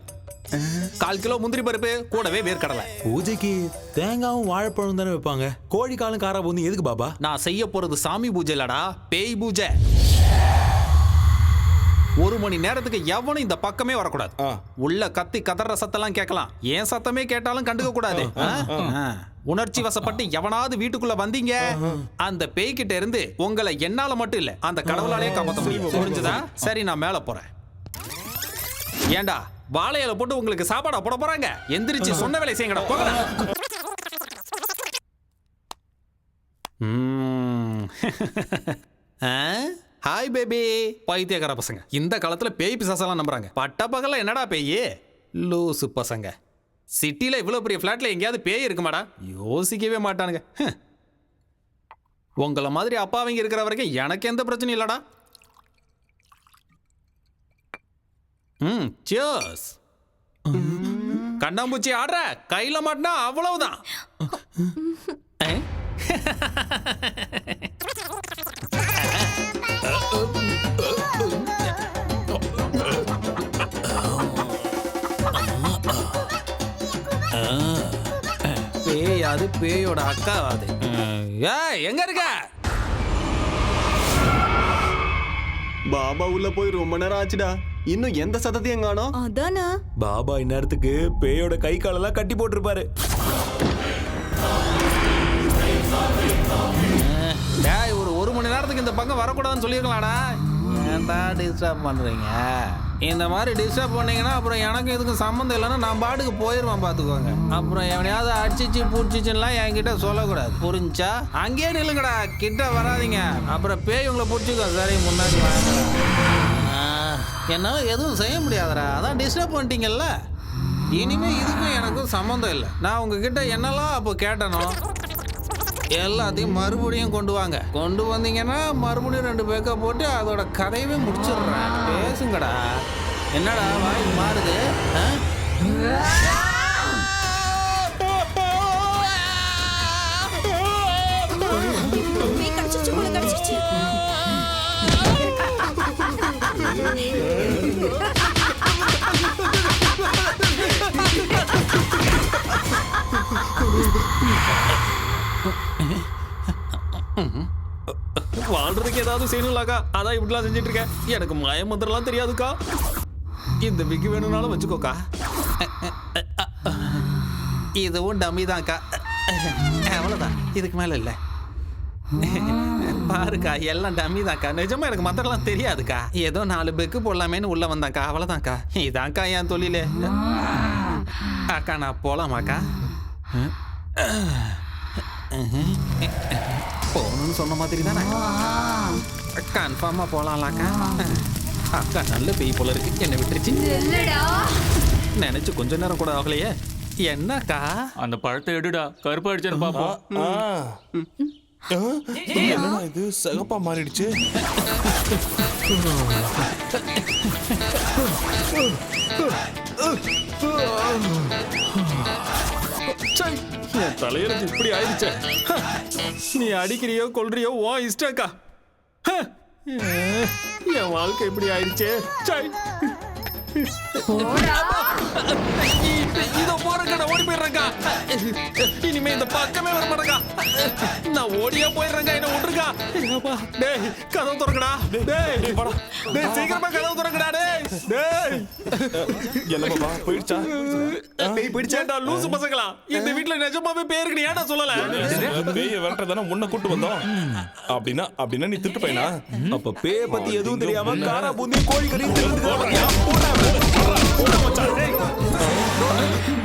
1/4 கிலோ முந்திரி பருப்பு, கூடவே வேர்க்கடலை. பூஜைக்கு தேங்காவும் வாழைப்பழம் தானே வைப்பாங்க, கோழிக்காலும் காரா பூந்தி எதுக்கு பாபா? நான் செய்ய போறது சாமி பூஜை இல்லடா, பேய் பூஜை. 1 மணி நேரத்துக்கு எவனும் இந்த பக்கமே வரக்கூடாது. உள்ள கத்தி கதற சத்தெல்லாம் கேட்கலாம், ஏன் சத்தமே கேட்டாலும் கண்டுக்க கூடாது. உணர்ச்சி வசப்பட்டு எவனாவது வீட்டுக்குள்ள வந்தீங்க, அந்த பேய்கிட்ட இருந்து உங்களை என்னால மட்டும் இல்ல, அந்த கடவுளாலே காப்பாற்ற முடியும். புரிஞ்சுதா? சரி, நான் மேல போறேன். ஏண்டா வாழையில போட்டு உங்களுக்கு சாப்பாடா போட போறாங்க? எந்திரிச்சு சொன்ன வேலை செய்யுங்கடா, போங்கடா. Hi baby. பைத்தியக்கார பசங்க இந்த காலத்துல பேய் பிசாசெல்லாம் நம்புறாங்க. பட்ட பகல்ல என்னடா பேய்? லூசு பசங்க. சிட்டில இவ்வளவு பெரிய பிளாட்ல எங்கேயாவது பேய் இருக்குமாடா? யோசிக்கவே மாட்டானுங்க. உங்களை மாதிரி அப்பாவங்க இருக்கிற வரைக்கும் எனக்கு எந்த பிரச்சனையும் இல்லடா. சியர்ஸ். கண்ணாம்பூச்சி ஆடுற, கையில மாட்டினா அவ்வளவுதான். பேய், அது பேயோட அக்கா. அது எங்க இருக்க? பாபா உள்ள போய் ரொம்ப நேரம் ஆச்சுடா, இன்னும் எந்த சத்தத்தையும் காணோம். அதானா பாபா இந்நேரத்துக்கு பேயோட கை காலெல்லாம் கட்டி போட்டிருப்பாரு. ஒரு மணி நேரத்துக்கு இந்த பக்கம் வரக்கூடாதுன்னு சொல்லியிருக்கலாம்டா. ஏன்டா டிஸ்டர்ப் பண்றீங்க? இந்த மாதிரி டிஸ்டர்ப் பண்ணீங்கன்னா அப்புறம் எனக்கு இதுக்கு சம்மந்தம் இல்லைன்னா நான் பாட்டுக்கு போயிடுவேன், பார்த்துக்கோங்க. அப்புறம் எவனையாவது அடிச்சிச்சு பூச்சிச்சுலாம் என்கிட்ட சொல்லக்கூடாது, புரிஞ்சா? அங்கேயே நில்லுங்கடா, கிட்ட வராதிங்க, அப்புறம் பேய் உங்களை பிடிச்சிக்கோ. சரி, முன்னாடி வாங்க. என்னால் எதுவும் செய்ய முடியாதுடா, அதான் டிஸ்டர்ப் பண்ணிட்டீங்கல்ல. இனிமே இதுக்கும் எனக்கும் சம்மந்தம் இல்லை. நான் உங்ககிட்ட என்னெல்லாம் அப்போ கேட்டனோ எல்லாத்தையும் மறுபடியும் கொண்டு வாங்க. கொண்டு வந்தீங்கன்னா மறுபடியும் 2 பேக்கை போட்டு அதோட கதையவே முடிச்சிடுறேன். பேசுங்கடா. என்னடா வாய் மாறுது? வாழ்றதுக்கு ஏதாவது செய்யணும்லாக்கா, அதான் இப்படிலாம் செஞ்சுட்டு இருக்கேன். எனக்கு மயமந்திரம்லாம் தெரியாதுக்கா. இந்த விக்கு வேணும்னாலும் வச்சுக்கோக்கா. இதுவும் டம்மி தான்க்கா. அவ்வளோதான், இதுக்கு மேலே இல்லை. பாருக்கா, எல்லாம் டம்மி தான்க்கா. நிஜமா எனக்கு மந்திரம்லாம் தெரியாதுக்கா. ஏதோ 4 பெக்கு போடலாமேன்னு உள்ள வந்தாக்கா, அவ்வளோதான்க்கா. இதான்க்கா என் தொழிலே. அக்கா நான் போலாமாக்கா? போகணும்னு சொன்ன மாதிரி தானே? கன்ஃபார்மா போலாம்லாக்கா. அக்கா நல்ல பேய் போல இருக்கு, என்னை விட்டுருச்சு. நினைச்சு கொஞ்ச நேரம் கூட ஆகலையே. என்னக்கா? அந்த பழத்தை எடுடா, கருப்பு அடிச்சேன்னு பாப்போம். என்னடா இது சிகப்பா மாறிடுச்சு? என் தலையெழுத்து இப்படி ஆயிடுச்சே. நீ அடிக்கிறியோ கொல்றியோ ஓ இஷ்டக்கா. என் வாழ்க்கை இப்படி ஆயிடுச்சே. இதோ போறேங்க, ஓடி போயிடுறேங்க. இனிமே இந்த பக்கமே வர மாட்டேங்க. நான் ஓடியா போயிடுறேங்க, என்ன விட்டுருக்கா. டேய் கதவு திறக்கடா. டேய் டேய் சீக்கிரமா கதவு திறக்கடா. டேய் என்ன பாப்பா போயிடுச்சா? பேய் பிடிச்சேன்டா லூசு பசங்களா. இந்த வீட்ல நிஜமாவே பேய் இருக்கு, நீ ஏன்டா சொல்லல? பேயை விரட்டதானே உன்னை கூட்டு வந்தோம். அப்படின்னா நீ திட்டு பையனா? அப்ப பேய பத்தி எதுவும் தெரியாம காரா பூந்தி கோழி கறி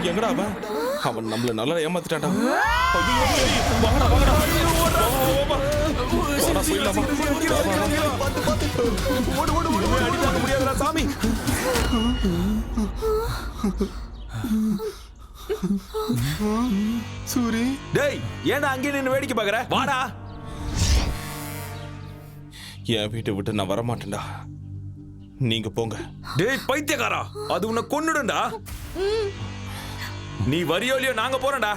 எங்கடா அவன் நம்மள நல்லா ஏமாத்திட்டான்டா. முடியாதுடா சாமி. சூரி, டேய் ஏன்டா அங்கே நின்னு வேடிக்கை பாக்குற? வாடா. என் வீட்டை விட்டு நான் வரமாட்டேன்டா, நீங்க போங்க. டேய் பைத்தியக்காரா, அது உன்னை கொன்னுடும்டா. நீ வரியோ இல்லையோ நாங்க போறோம்டா.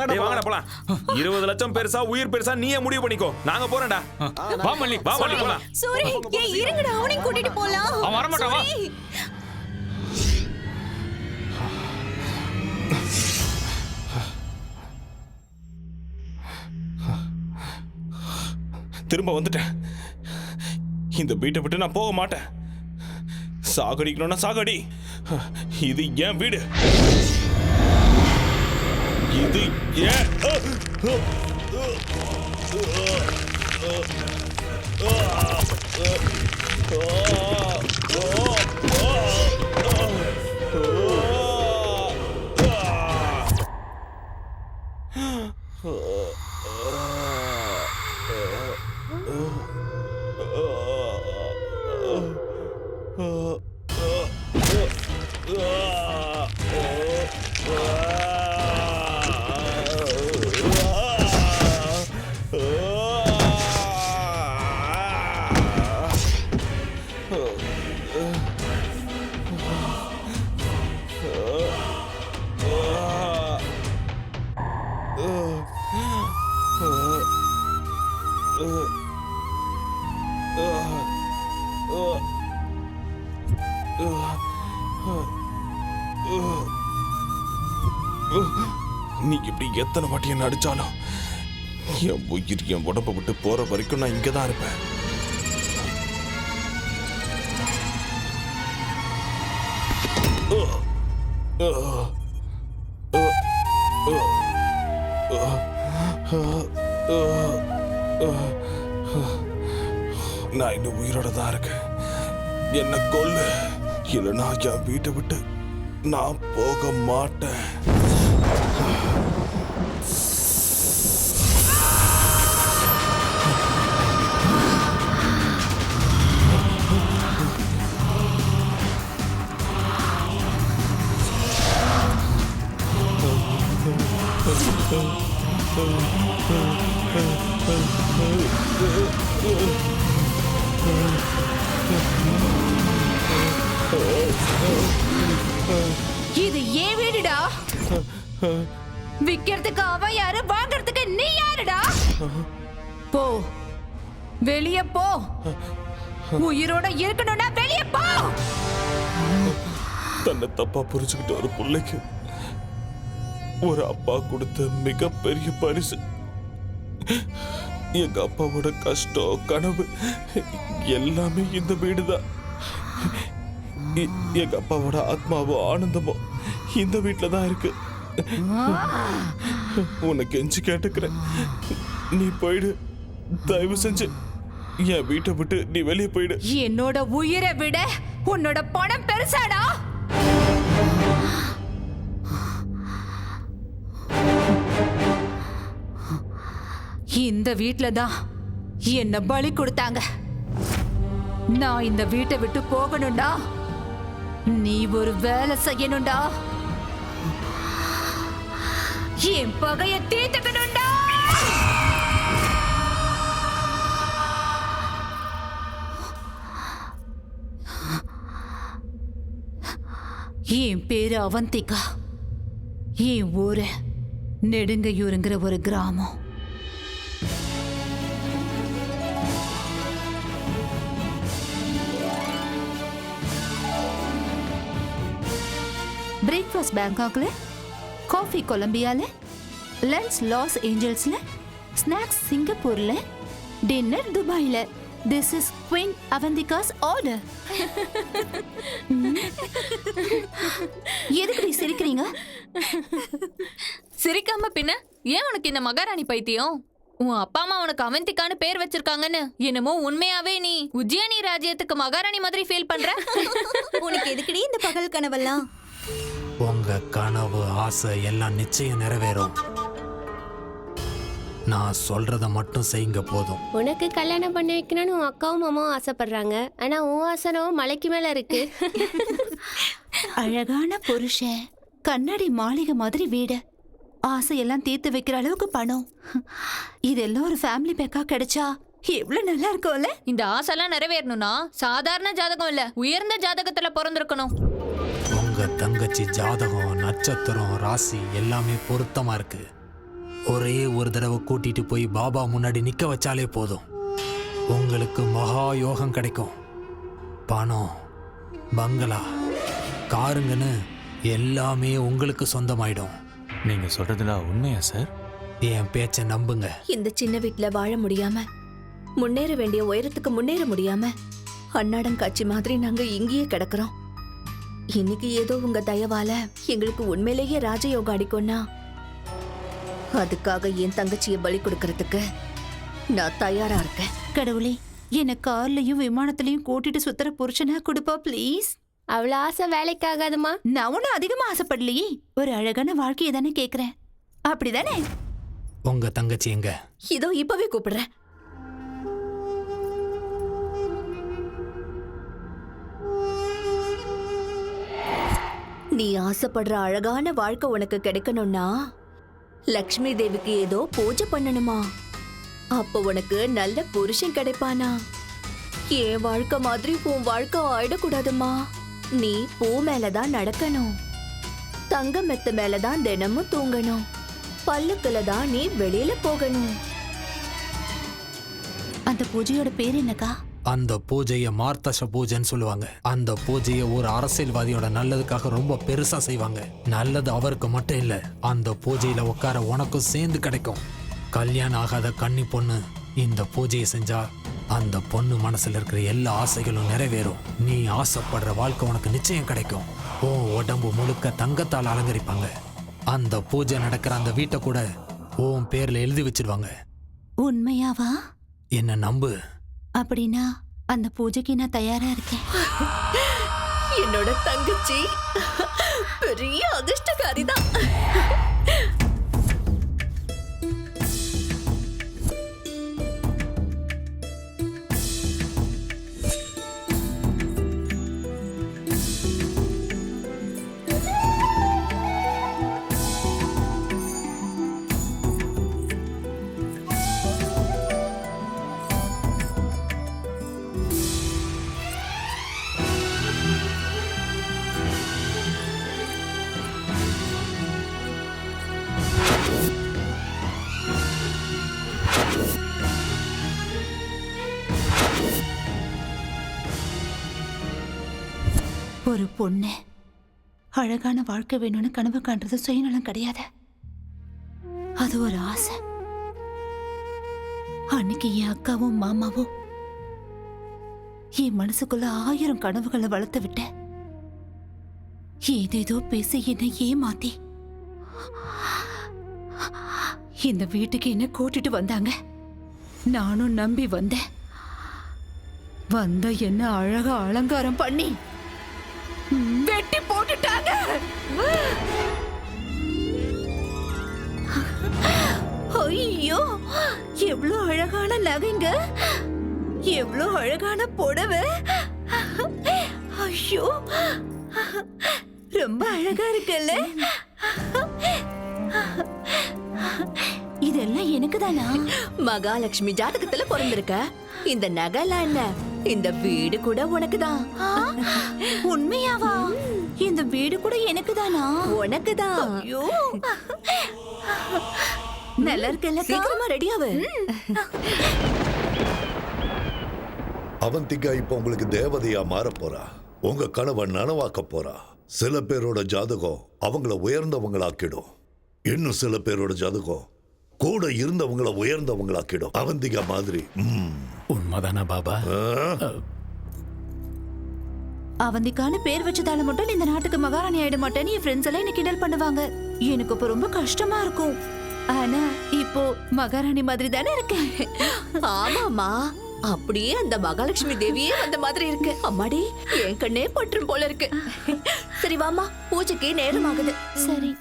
டேய் வாங்கடா போலாம். 20 லட்சம் பெருசா உயிர் பெருசா நீயே முடிவு பண்ணிக்கோ. நாங்க போறோம்டா. வா மல்லி, வா மல்லி போலாம். சூரி, ஏய் இருங்கடா, அவனையும் கூட்டிட்டு போலாம். அவன் வர மாட்டான், வா. திரும்ப வந்துட்டேன். இந்த வீட்டை விட்டு நான் போக மாட்டேன். சாகடிக்கணும்னா சாகடி. இது என் வீடு. இது ஏன் நீ இப்படி எத்தனை வாட்டி என்ன அடிச்சாலும் என் உயிர் என் உடம்பை விட்டு போற வரைக்கும் நான் இங்கதான் இருப்பேன். நான் இன்னும் உயிரோட தான் இருக்கேன். என்ன கொல்லு, இல்லைன்னா என் வீட்டை விட்டு நான் போக மாட்டேன். இது ஏன் வீடுடா? விக்கிறதுக்கு அவன் யாரு, வாங்கறதுக்கு நீ யாருடா? போ, வெளிய போ. உயிரோட இருக்கணும்னா வெளிய போ. தன்னை தப்பா புரிஞ்சுக்கிட்ட ஒரு பிள்ளைக்கு ஒரு அப்பா கொடுத்த மிகப்பெரிய பரிசு. எங்க அப்பாவோட கஷ்டம், கனவு எல்லாமே இந்த வீடுதான். எங்க அப்பாவோட ஆத்மாவோ ஆனந்தமோ இந்த வீட்டுல தான் இருக்கு. உன்னை கெஞ்சி கேட்டுக்கிறேன், நீ போயிடு. தயவு செஞ்சு என் வீட்டை விட்டு நீ வெளியே போயிடு. என்னோட உயிரை விட உன்னோட பணம் பெருசாடா. இந்த வீட்ல தான் என்ன பலி கொடுத்தாங்க. நான் இந்த வீட்டை விட்டு போகணும்டா. நீ ஒரு வேலை செய்யணும்டா. என் பகைய தீர்த்துக்கணும்டா. என் பேரு அவந்திகா. என் ஊரு நெடுங்கையூருங்கிற ஒரு கிராமம். பிரேக்ஃபாஸ்ட் பேங்காக்ல, காஃபி கொலம்பியால, லஞ்ச் லாஸ் ஏஞ்சல்ஸ்ல, ஸ்நாக்ஸ் சிங்கப்பூர்ல, டின்னர் துபாயில. This is queen Avantika's order. எதுக்கு சிரிக்கிறீங்க? சிரிக்காம பின்ன ஏன் உனக்கு இந்த மகாராணி பைத்தியம்? உன் அப்பா அம்மா உனக்கு அவந்திகான்னு பேர் வச்சிருக்காங்கன்னு என்னமோ உண்மையாவே நீ உஜ்ஜயினி ராஜ்யத்துக்கு மகாராணி மாதிரி ஃபீல் பண்ற. உனக்கு எதுக்குடி இந்த பகல் கனவெல்லாம்? உங்க கனவு, ஆசை எல்லாம் நிச்சயம் நிறைவேறும். நான் சொல்றத மட்டும் செய்யுங்க போதும். உனக்கு கல்யாணம் பண்ணி வைக்கணும்னு உன் அக்காவும் மாமாவும் ஆசைப்படுறாங்க. ஆனா உன் ஆசனம் மலைக்கு மேல இருக்கு. அழகான புருஷன், கண்ணாடி மாளிகை மாதிரி வீடு, ஆசையெல்லாம் தீர்த்து வைக்கிற அளவுக்கு பணம், இதெல்லாம் ஒரு ஃபேமிலி பேக்கா கிடைச்சா எவ்வளவு நல்லா இருக்கும்ல. இந்த ஆசைலாம் நிறைவேறணும்னா சாதாரண ஜாதகம் இல்ல, உயர்ந்த ஜாதகத்துல பிறந்திருக்கணும். உங்க தங்கச்சி ஜாதகம், நட்சத்திரம், ராசி எல்லாமே பொருத்தமா இருக்கு. ஒரே ஒரு தடவை கூட்டிட்டு போய் பாபா முன்னாடி நிக்க வச்சாலே போதும், உங்களுக்கு மகா யோகம் கிடைக்கும். பணம், பங்களா, காருங்கன்னு எல்லாமே உங்களுக்கு சொந்தமாயிடும். நீங்க சொல்றதுல உண்மையா சார்? என் பேச்ச நம்புங்க. இந்த சின்ன வீட்டுல வாழ முடியாம, முன்னேற வேண்டிய உயரத்துக்கு முன்னேற முடியாம அன்னாடம் காட்சி மாதிரி நாங்க இங்கேயே கிடக்குறோம். இன்னைக்கு ஏதோ உங்க தயவால எங்களுக்கு உண்மையிலேயே ராஜயோகம் அடிக்கும்னா அதுக்காக என் தங்கச்சியை பலி கொடுக்கறதுக்கு நான் தயாரா இருக்கேன். கடவுளே, என்ன கார்லயும் விமானத்திலயும் கூட்டிட்டு சுத்துற புருஷனா கொடுப்பா ப்ளீஸ். அவ்வளவு ஆசை வேலைக்கு ஆகாதுமா. நான் ஒன்னும் அதிகமா ஆசைப்படலையே, ஒரு அழகான வாழ்க்கையை தானே கேக்குறேன். அப்படிதானே? உங்க தங்கச்சி எங்க? இதோ இப்பவே கூப்பிடுறேன். நீ ஆசைப்படுற அழகான வாழ்க்கை உனக்கு கிடைக்கணும்னா லக்ஷ்மி தேவிக்கு ஏதோ பூஜை பண்ணணுமா? அப்ப உனக்கு நல்ல புருஷன் கிடைப்பானா? என் வாழ்க்கை மாதிரி உன் வாழ்க்கை ஆயிடக்கூடாதுமா. நீ பூ மேலதான் நடக்கணும், தங்க மெத்த மேலதான் தினமும் தூங்கணும், பல்லுக்குல தான் நீ வெளியில போகணும். அந்த பூஜையோட பேர் என்னக்கா? அந்த பூஜையை மார்த்தச பூஜைன்னு சொல்லுவாங்க. அந்த பூஜையை ஒரு அரசியல்வாதியோட நல்லதுக்காக ரொம்ப பெருசா செய்வாங்க. நல்லது அவருக்கு மட்டும் இல்ல, அந்த பூஜையில உட்கார உனக்கும் சேர்ந்து கிடைக்கும். கல்யாணம் ஆகாத கன்னி பொண்ணு இந்த பூஜையை செஞ்சா அந்த பொண்ணு மனசுல இருக்கிற எல்லா ஆசைகளும் நிறைவேறும். நீ ஆசைப்படுற வாழ்க்கை உனக்கு நிச்சயம் கிடைக்கும். உன் உடம்பு முழுக்க தங்கத்தால் அலங்கரிப்பாங்க. அந்த பூஜை நடக்கிற அந்த வீட்டை கூட உன் பேர்ல எழுதி வச்சிருவாங்க. உண்மையாவா? என்ன நம்பு. அப்படின்னா அந்த பூஜைக்கு நான் தயாரா இருக்கேன். என்னோட தங்கச்சி பெரிய அதிர்ஷ்டக்காரிதான். ஒரு பொண்ணு அழகான வாழ்க்கை வேணும்னு கனவு காண்றது சுயநலம் கிடையாது, அது ஒரு ஆசை. அன்னைக்கு என் அக்காவும் மாமாவும் என் மனசுக்குள்ள 1000 கனவுகளை வளர்த்து விட்ட. ஏதேதோ பேசி என்னை ஏமாத்தி இந்த வீட்டுக்கு என்ன கூட்டிட்டு வந்தாங்க. நானும் நம்பி வந்தேன். வந்த என்ன அழகா அலங்காரம் பண்ணி வெட்டி போட்டுட்டாங்க. ஐயோ, எவ்வளவு அழகான நகைங்க, எவ்வளவு அழகான புடவை. ஐயோ, ரொம்ப அழகா இருக்குல்ல. இதெல்லாம் எனக்கு தானா? மகாலட்சுமி ஜாதகத்துல பிறந்திருக்க. இந்த நகைலாம் என்ன, இந்த வீடு கூட உனக்கு தான். உண்மையாவா? இந்த வீடு கூட எனக்கு தானா? உனக்கு தான். ஐயோ, நல்லா இருக்கல. சீக்கிரமா ரெடியாவு. அவந்திகா இப்ப உங்களுக்கு தேவதையா மாற போறா. உங்க கனவை நனவாக்க போறா. சில பேரோட ஜாதகம் அவங்கள உயர்ந்தவங்களாக்கிடும். இன்னும் சில பேரோட ஜாதகம் கூட இருந்தவங்கள உயர்ந்தவங்களாக்கிடும். அவந்திகா மாதிரி. உண்மைதானா பாபா? அவந்திக்கான பேர் வச்சதால மட்டும் இந்த நாட்டுக்கு மகாராணி ஆயிட மாட்டேன்னு என் ஃப்ரெண்ட்ஸ் எல்லாம் என்ன கிண்டல் பண்ணுவாங்க. எனக்கு இப்ப ரொம்ப கஷ்டமா இருக்கும். ஆனா இப்போ மகாராணி மாதிரி தானே இருக்கேன். ஆமாமா, அப்படியே அந்த மகாலட்சுமி தேவியே வந்த மாதிரி இருக்கு. அம்மாடி, என் கண்ணே பற்றும் போல இருக்கு. சரி வாமா, பூஜைக்கு நேரம் ஆகுது. சரி.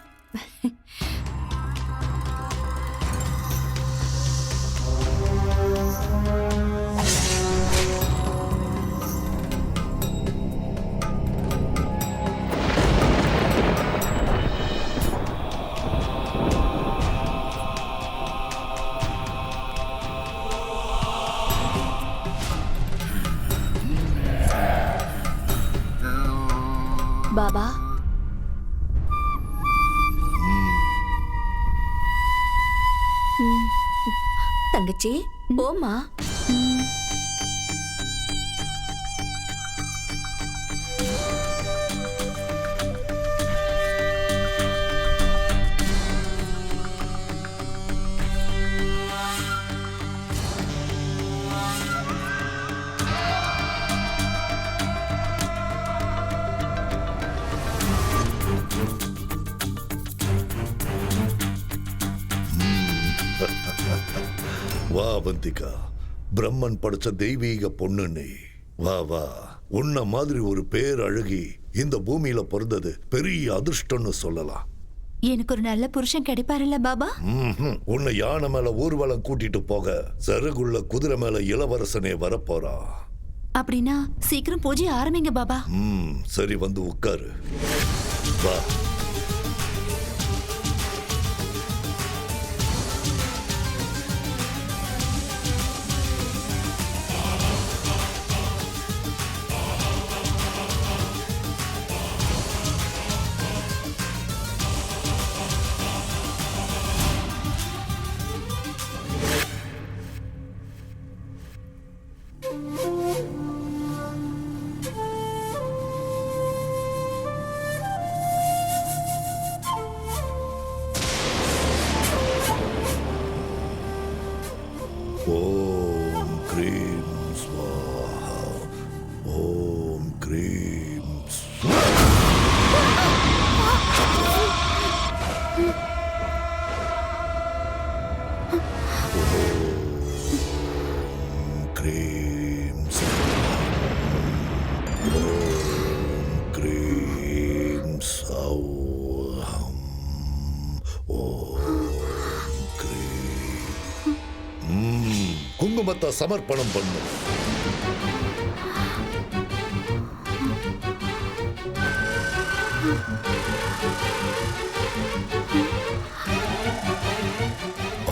பாபா, தங்கச்சி போமா. வா அவந்திகா, பிரம்மன் படைச்ச தெய்வீக பொண்ணு நீ. வா வா, உன்ன மாதிரி ஒரு பேர் அழகி இந்த பூமியில பிறந்தது பெரிய அதிர்ஷ்டம்னு சொல்லலாம். எனக்கு ஒரு நல்ல புருஷன் கிடைப்பாருல்ல பாபா? உன்னை யானை மேல ஊர்வலம் கூட்டிட்டு போக சருகுள்ள குதிரை மேல இளவரசனே வரப்போறா. அப்படின்னா சீக்கிரம் பூஜை ஆரம்பிங்க பாபா. சரி, வந்து உட்காரு. வா. ஓம் க்ரீம் ஸ்வாஹா. ஓம் க்ரீம் க்ரீம் ஓம் க்ரீம் சௌஹம். ஓம் க்ரீம். குங்குமத்தை சமர்ப்பணம் பண்ணு.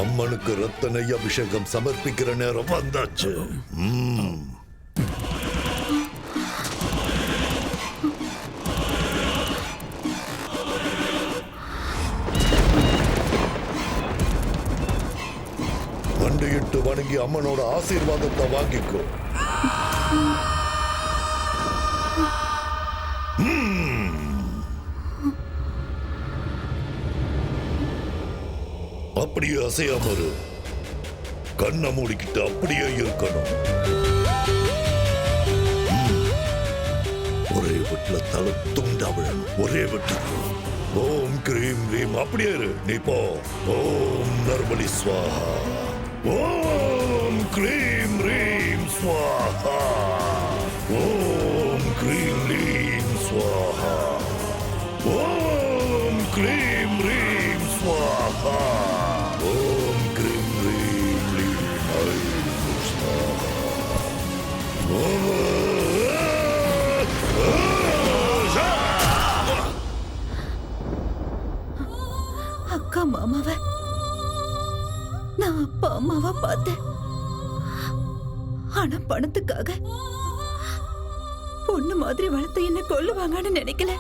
அம்மனுக்கு ரத்த நெய் அபிஷேகம் சமர்ப்பிக்கிற நேரம் வந்தாச்சு. வண்டியிட்டு வணங்கி அம்மனோட ஆசீர்வாதத்தை வாங்கிக்கோ. அப்படியே அசையாம இரு. கண்ணை மூடிக்கிட்டு அப்படியே இருக்கணும். ஒரே வீட்டுல தலை துண்டா விழணும். ஒரே வீட்டு. ஓம் கிரீம் ரீம் அப்படியே இரு. நீ போ. ஓம் நர்மலி ஸ்வாஹா. ஓம் கிரீம் ரீம் ஸ்வாஹா. ஓம் கிரீம் ரீம் ஸ்வாஹா. ஓம் கிரீம் ரீம் ஸ்வாஹா. ஓம் கிரீம் ரீம் ரீம் ஐம் ஸ்வாஹா. அக்கா மாமாவ நான் அப்பா அம்மாவா பார்த்தேன். ஆனா பணத்துக்காக பொண்ணு மாதிரி வளர்த்து என்ன கொல்லுவாங்கன்னு நினைக்கல.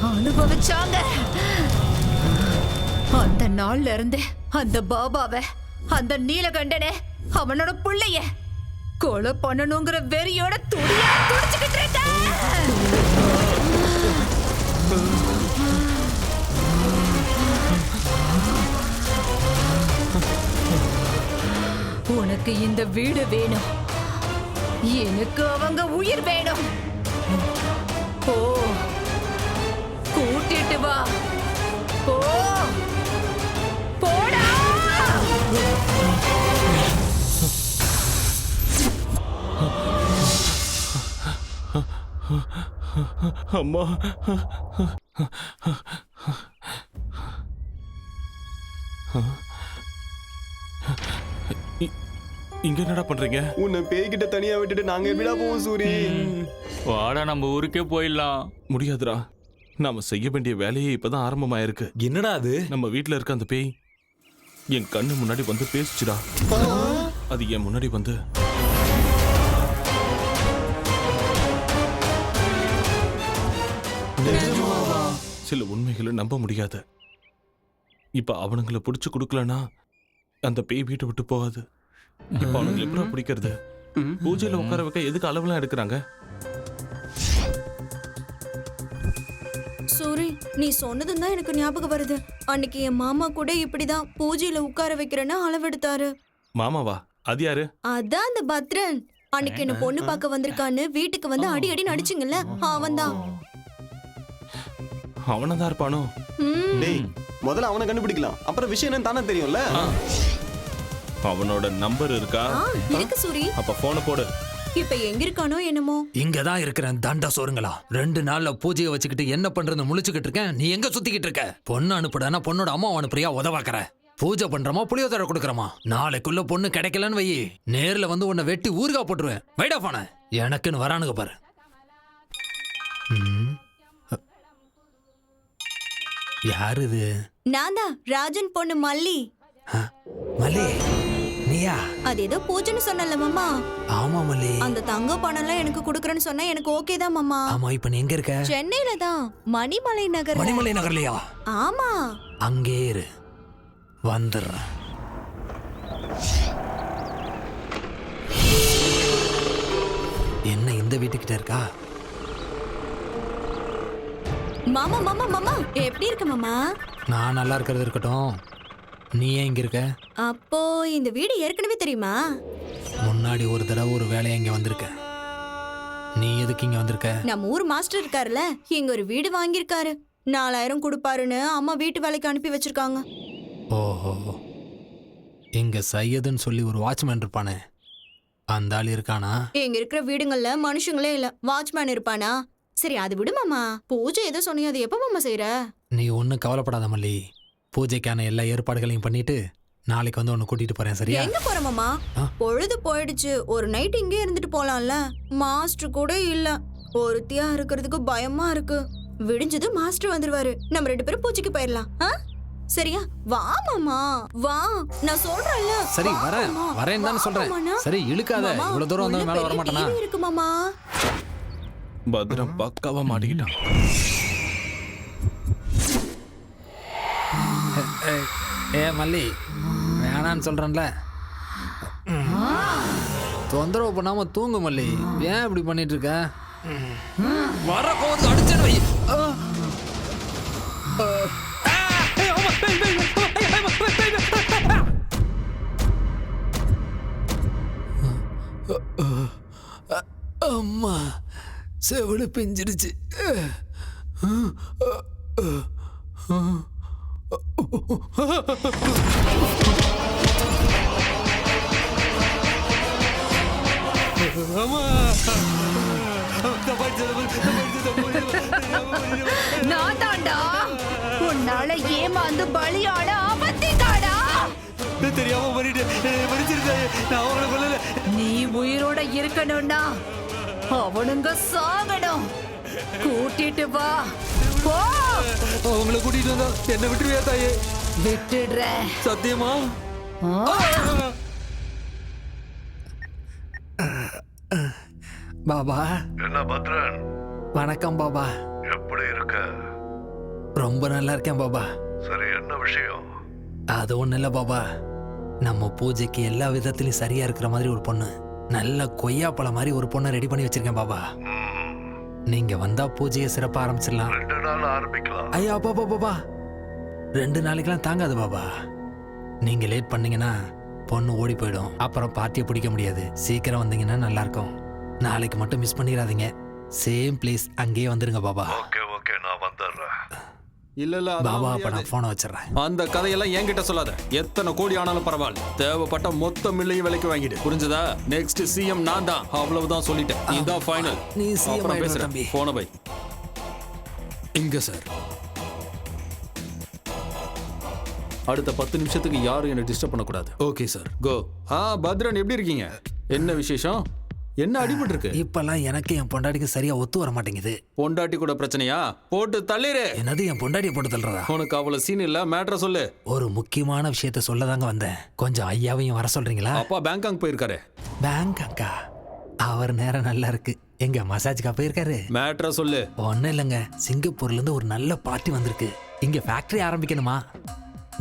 அனுபவிச்சாங்க. அந்த நாள்ல இருந்து அந்த பாபாவ, அந்த நீலகண்டனை, அவனோட புள்ளைய கொலை பண்ணணுங்கிற வெறியோட துடியா துடிச்சுக்கிட்டு இருக்க. உனக்கு இந்த வீடு வேணும், எனக்கு அவங்க உயிர் வேணும். ஓ, கூட்டிட்டு வா. போ, போடா. அம்மா, இங்க என்னடா பண்றீங்க? உன்னை பேய்கிட்ட தனியா விட்டுட்டு நாங்க எப்படிடா போவோம் சூரி? வாடா நம்ம ஊருக்கே போயிடலாம். முடியாதுடா. நாம செய்ய வேண்டிய வேலையே இப்பதான் ஆரம்பமாயிருக்கு. என்னடா அது? நம்ம வீட்டுல இருக்க அந்த பேய் என் கண்ணு முன்னாடி வந்து பேசிச்சுடா. அது என் முன்னாடி வந்து சில உண்மைகளை நம்ப முடியாது. இப்ப அவனுங்களை பிடிச்சு கொடுக்கலனா அந்த பேய் வீட்டை விட்டு போகாது. இப்ப அவனுங்களை எப்படி பிடிக்கிறது? பூஜையில உட்கார வைக்க எதுக்கு அளவுலாம் எடுக்கிறாங்க? சூரி, நீ சொன்னதும் தான் எனக்கு ஞாபகம் வருது. அன்னைக்கு என் மாமா கூட இப்படிதான் பூஜையில உட்கார வைக்கிறேன்னு அளவெடுத்தாரு. மாமாவா? அது யாரு? அதான் அந்த பத்ரன். அன்னைக்கு என்ன பொண்ணு பார்க்க வந்திருக்கான்னு வீட்டுக்கு வந்து அடி அடி நடிச்சிங்கல்ல, அவன்தான். அவனதான் இருப்பானோ? டேய், முதல்ல அவனை கண்டுபிடிக்கலாம், அப்புறம் விஷயம் என்னன்னு தானே தெரியும்ல. அவனோட நம்பர் இருக்கா? இருக்கு சூரி. அப்ப போனை போடு. இப்ப எங்க இருக்கானோ என்னமோ. இங்கதான் இருக்கிறேன். தண்டா சோறுங்களா, 2 நாள்ல பூஜையை வச்சுக்கிட்டு என்ன பண்றது முழிச்சுக்கிட்டு இருக்கேன். நீ எங்க சுத்திக்கிட்டு இருக்க? பொண்ணு அனுப்புடனா பொண்ணோட அம்மா அனுப்புறியா? உதவாக்குற. பூஜை பண்றமா புளியோதரை கொடுக்கறமா? நாளைக்குள்ள பொண்ணு கிடைக்கலன்னு வை, நேர்ல வந்து உன்னை வெட்டி ஊறுகா போட்டுருவேன். வைடா போன. எனக்குன்னு வரானுங்க பாரு. யாரு இது? நான் தான் ராஜன் பொண்ணு மல்லி. மல்லி, நீயா? அது ஏதோ பூஜைன்னு சொன்னல மாமா. ஆமா மல்லி. அந்த தங்க பணம் எல்லாம் எனக்கு குடுக்கறேன்னு சொன்னா எனக்கு ஓகே தான் மாமா. ஆமா, இப்ப நீ எங்க இருக்க? சென்னையில தான், மணிமலை நகர். மணிமலை நகர்லயா? ஆமா. அங்கே இரு, வந்துடுறேன். என்ன இந்த வீட்டுக்கிட்ட இருக்கா? மாமா மாமா மாமா, எப்படி இருக்க மாமா? நான் நல்லா இருக்கிறது இருக்கட்டும், நீ ஏன் இங்க இருக்க? அப்போ இந்த வீடு ஏற்கனவே தெரியுமா? முன்னாடி ஒரு தடவை ஒரு வேலையா இங்க வந்திருக்க. நீ எதுக்கு இங்க வந்திருக்க? நம்ம ஊர் மாஸ்டர் இருக்காருல்ல, இங்க ஒரு வீடு வாங்கியிருக்காரு. 4000 கொடுப்பாருன்னு அம்மா வீட்டு வேலைக்கு அனுப்பி வச்சிருக்காங்க. ஓஹோ, இங்க சையதுன்னு சொல்லி ஒரு வாட்ச்மேன் இருப்பானே, அந்த ஆள் இருக்கானா? இங்க இருக்கிற வீடுங்கள்ல மனுஷங்களே இல்ல, வாட்ச்மேன் இருப்பானா? சரி அது விடு மாமா. பூஜை ஏதோ சொன்னீங்க, அது எப்ப மாமா செய்யற? நீ ஒன்னும் கவலைப்படாத மல்லி. பூஜைக்கான எல்லா ஏற்பாடுகளையும் பண்ணிட்டு நாளைக்கு வந்து உன்னை கூட்டிட்டு போறேன், சரியா? எங்க போற மாமா? பொழுது போயிடுச்சு, ஒரு நைட் இங்கே இருந்துட்டு போலாம்ல. மாஸ்டர் கூட இல்ல, ஒருத்தியா இருக்கிறதுக்கு பயமா இருக்கு. விடிஞ்சது மாஸ்டர் வந்துருவாரு, நம்ம 2 பேரும் பூஜைக்கு போயிடலாம். சரியா? வா மாமா வா, நான் சொல்றேன்ல. சரி வரேன் தானே சொல்றேன். சரி இழுக்காத, இவ்வளவு தூரம் வந்து மேல வர மாட்டேனா? இருக்கு மாமா. பத்ரம் பக்காவா மாட்டிக்கிட்டான். ஏ மல்லி, வேணான்னு சொல்றேன்ல. தொந்தரவு பண்ணாம தூங்கு மல்லி. ஏன் இப்படி பண்ணிட்டு இருக்க? வர கோவத்துக்கு அடிச்சிடு வை. அம்மா செவிடு பிஞ்சிருச்சு. நான் தாண்டா உன்னால ஏமாந்து பலியான ஆபத்திக்காடா. தெரியாம நீ உயிரோட இருக்கணும்னா அவனுங்க சாகணும். கூட்டிட்டு வா போ. அவங்கள கூட்டிட்டு வந்தா என்ன விட்டுருவியா தாயே? விட்டுடுற சத்தியமா? பாபா. என்ன பத்ரன்? வணக்கம் பாபா. எப்படி இருக்க? ரொம்ப நல்லா இருக்கேன் பாபா. சரி, என்ன விஷயம்? அது ஒண்ணு இல்ல பாபா, நம்ம பூஜைக்கு எல்லா விதத்திலயும் சரியா இருக்கிற மாதிரி ஒரு பொண்ணு, நல்ல கொய்யாப்பழம் மாதிரி ஒரு பொண்ணை ரெடி பண்ணி வச்சிருக்கேன் பாபா. நீங்க வந்தா பூஜையை சிறப்பா ஆரம்பிச்சிடலாம். 2 நாள் ஆரம்பிக்கலாம். ஐயா பாபா பாபா, 2 நாளைக்கெல்லாம் தாங்காது பாபா. நீங்க லேட் பண்ணீங்கன்னா பொண்ணு ஓடி போயிடும், அப்புறம் பார்ட்டியை பிடிக்க முடியாது. சீக்கிரம் வந்தீங்கன்னா நல்லா இருக்கும். நாளைக்கு மட்டும் மிஸ் பண்ணிடாதீங்க. சேம் பிளேஸ் அங்கேயே வந்துருங்க பாபா. ஓகே ஓகே, நான் வந்துடுறேன். இல்ல பாபா, அப்ப நான் போனை வச்சிடறேன். அந்த கதையெல்லாம் என்கிட்ட சொல்லாத. எத்தனை கோடி ஆனாலும் பரவாயில்ல, தேவைப்பட்ட மொத்த மில்லையும் விலைக்கு வாங்கிடு. புரிஞ்சதா? நெக்ஸ்ட் சிஎம் நான் தான், அவ்வளவுதான் சொல்லிட்டேன். இதுதான் ஃபைனல். நீ சிஎம் பேசுறேன். தம்பி. போன பை இங்க சார். அடுத்த 10 நிமிஷத்துக்கு யாரும் என்ன டிஸ்டர்ப் பண்ணக்கூடாது. ஓகே சார், கோ. பத்ரன் எப்படி இருக்கீங்க? என்ன விசேஷம்? என்ன அடிபட்டு இருக்கு? இப்பெல்லாம் எனக்கு என் பொண்டாட்டிக்கு சரியா ஒத்து வர மாட்டேங்குது. பொண்டாட்டி கூட பிரச்சனையா? போட்டு தள்ளிரு. என்னது என் பொண்டாட்டியை போட்டு தள்ளுறதா? உனக்கு அவ்வளவு சீன் இல்ல, மேட்ரை சொல்லு. ஒரு முக்கியமான விஷயத்த சொல்லதாங்க வந்தேன். கொஞ்சம் ஐயாவையும் வர சொல்றீங்களா? அப்பா பேங்காக் போயிருக்காரு. பேங்காக்கா? அவர் நேரம் நல்லா இருக்கு. எங்க மசாஜ்க்கா போயிருக்காரு? மேட்ரை சொல்லு. ஒன்னும் இல்லைங்க, சிங்கப்பூர்ல இருந்து ஒரு நல்ல பார்ட்டி வந்திருக்கு. இங்க ஃபேக்டரி ஆரம்பிக்கணுமா?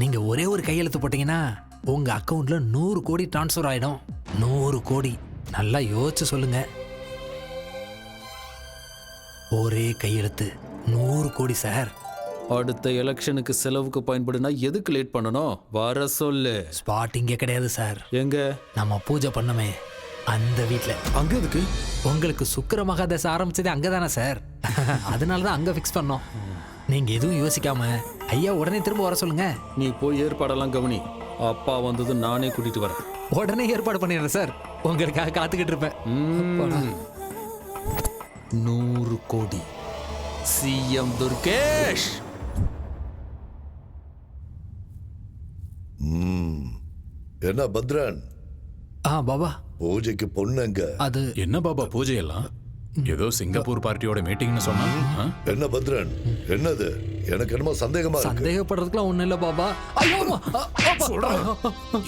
நீங்க ஒரே ஒரு கையெழுத்து போட்டீங்கன்னா உங்க அக்கவுண்ட்ல 100 கோடி டிரான்ஸ்ஃபர் ஆயிடும். 100 கோடி. நல்லா யோசிச்சு சொல்லுங்க. ஒரே கையெழுத்து 100 கோடி சார். அடுத்த எலெக்ஷனுக்கு செலவுக்கு பயன்படுனா எதுக்கு லேட் பண்ணணும்? வர சொல்லு. ஸ்பாட் இங்கே கிடையாது சார். எங்க? நம்ம பூஜை பண்ணமே அந்த வீட்ல. அங்க எதுக்கு? உங்களுக்கு சுக்கிர மகாதசை ஆரம்பிச்சதே அங்கதானே சார். அதனாலதான் அங்க ஃபிக்ஸ் பண்ணோம். நீங்க எதுவும் யோசிக்காம ஐயா உடனே திரும்ப வர சொல்லுங்க. நீ போய் ஏற்பாடெல்லாம் கவனி. அப்பா வந்தது நானே கூட்டிட்டு வரேன். உடனே ஏற்பாடு பண்ணிடுறேன் சார். உங்களுக்காக காத்துக்கிட்டு இருப்பேன். 100 கோடி. சிஎம் துர்கேஷ். என்ன பத்ரன்? பாபா, பூஜைக்கு பொண்ணுங்க. அது என்ன பாபா பூஜையெல்லாம்? ஏதோ சிங்கப்பூர் பார்ட்டியோட மீட்டிங்னு சொன்னா. என்ன பத்ரன், என்னது? எனக்கு என்னமோ சந்தேகமா இருக்கு. சந்தேகப்படுறதுக்குலாம் ஒண்ணு இல்ல பாபா. ஐயோ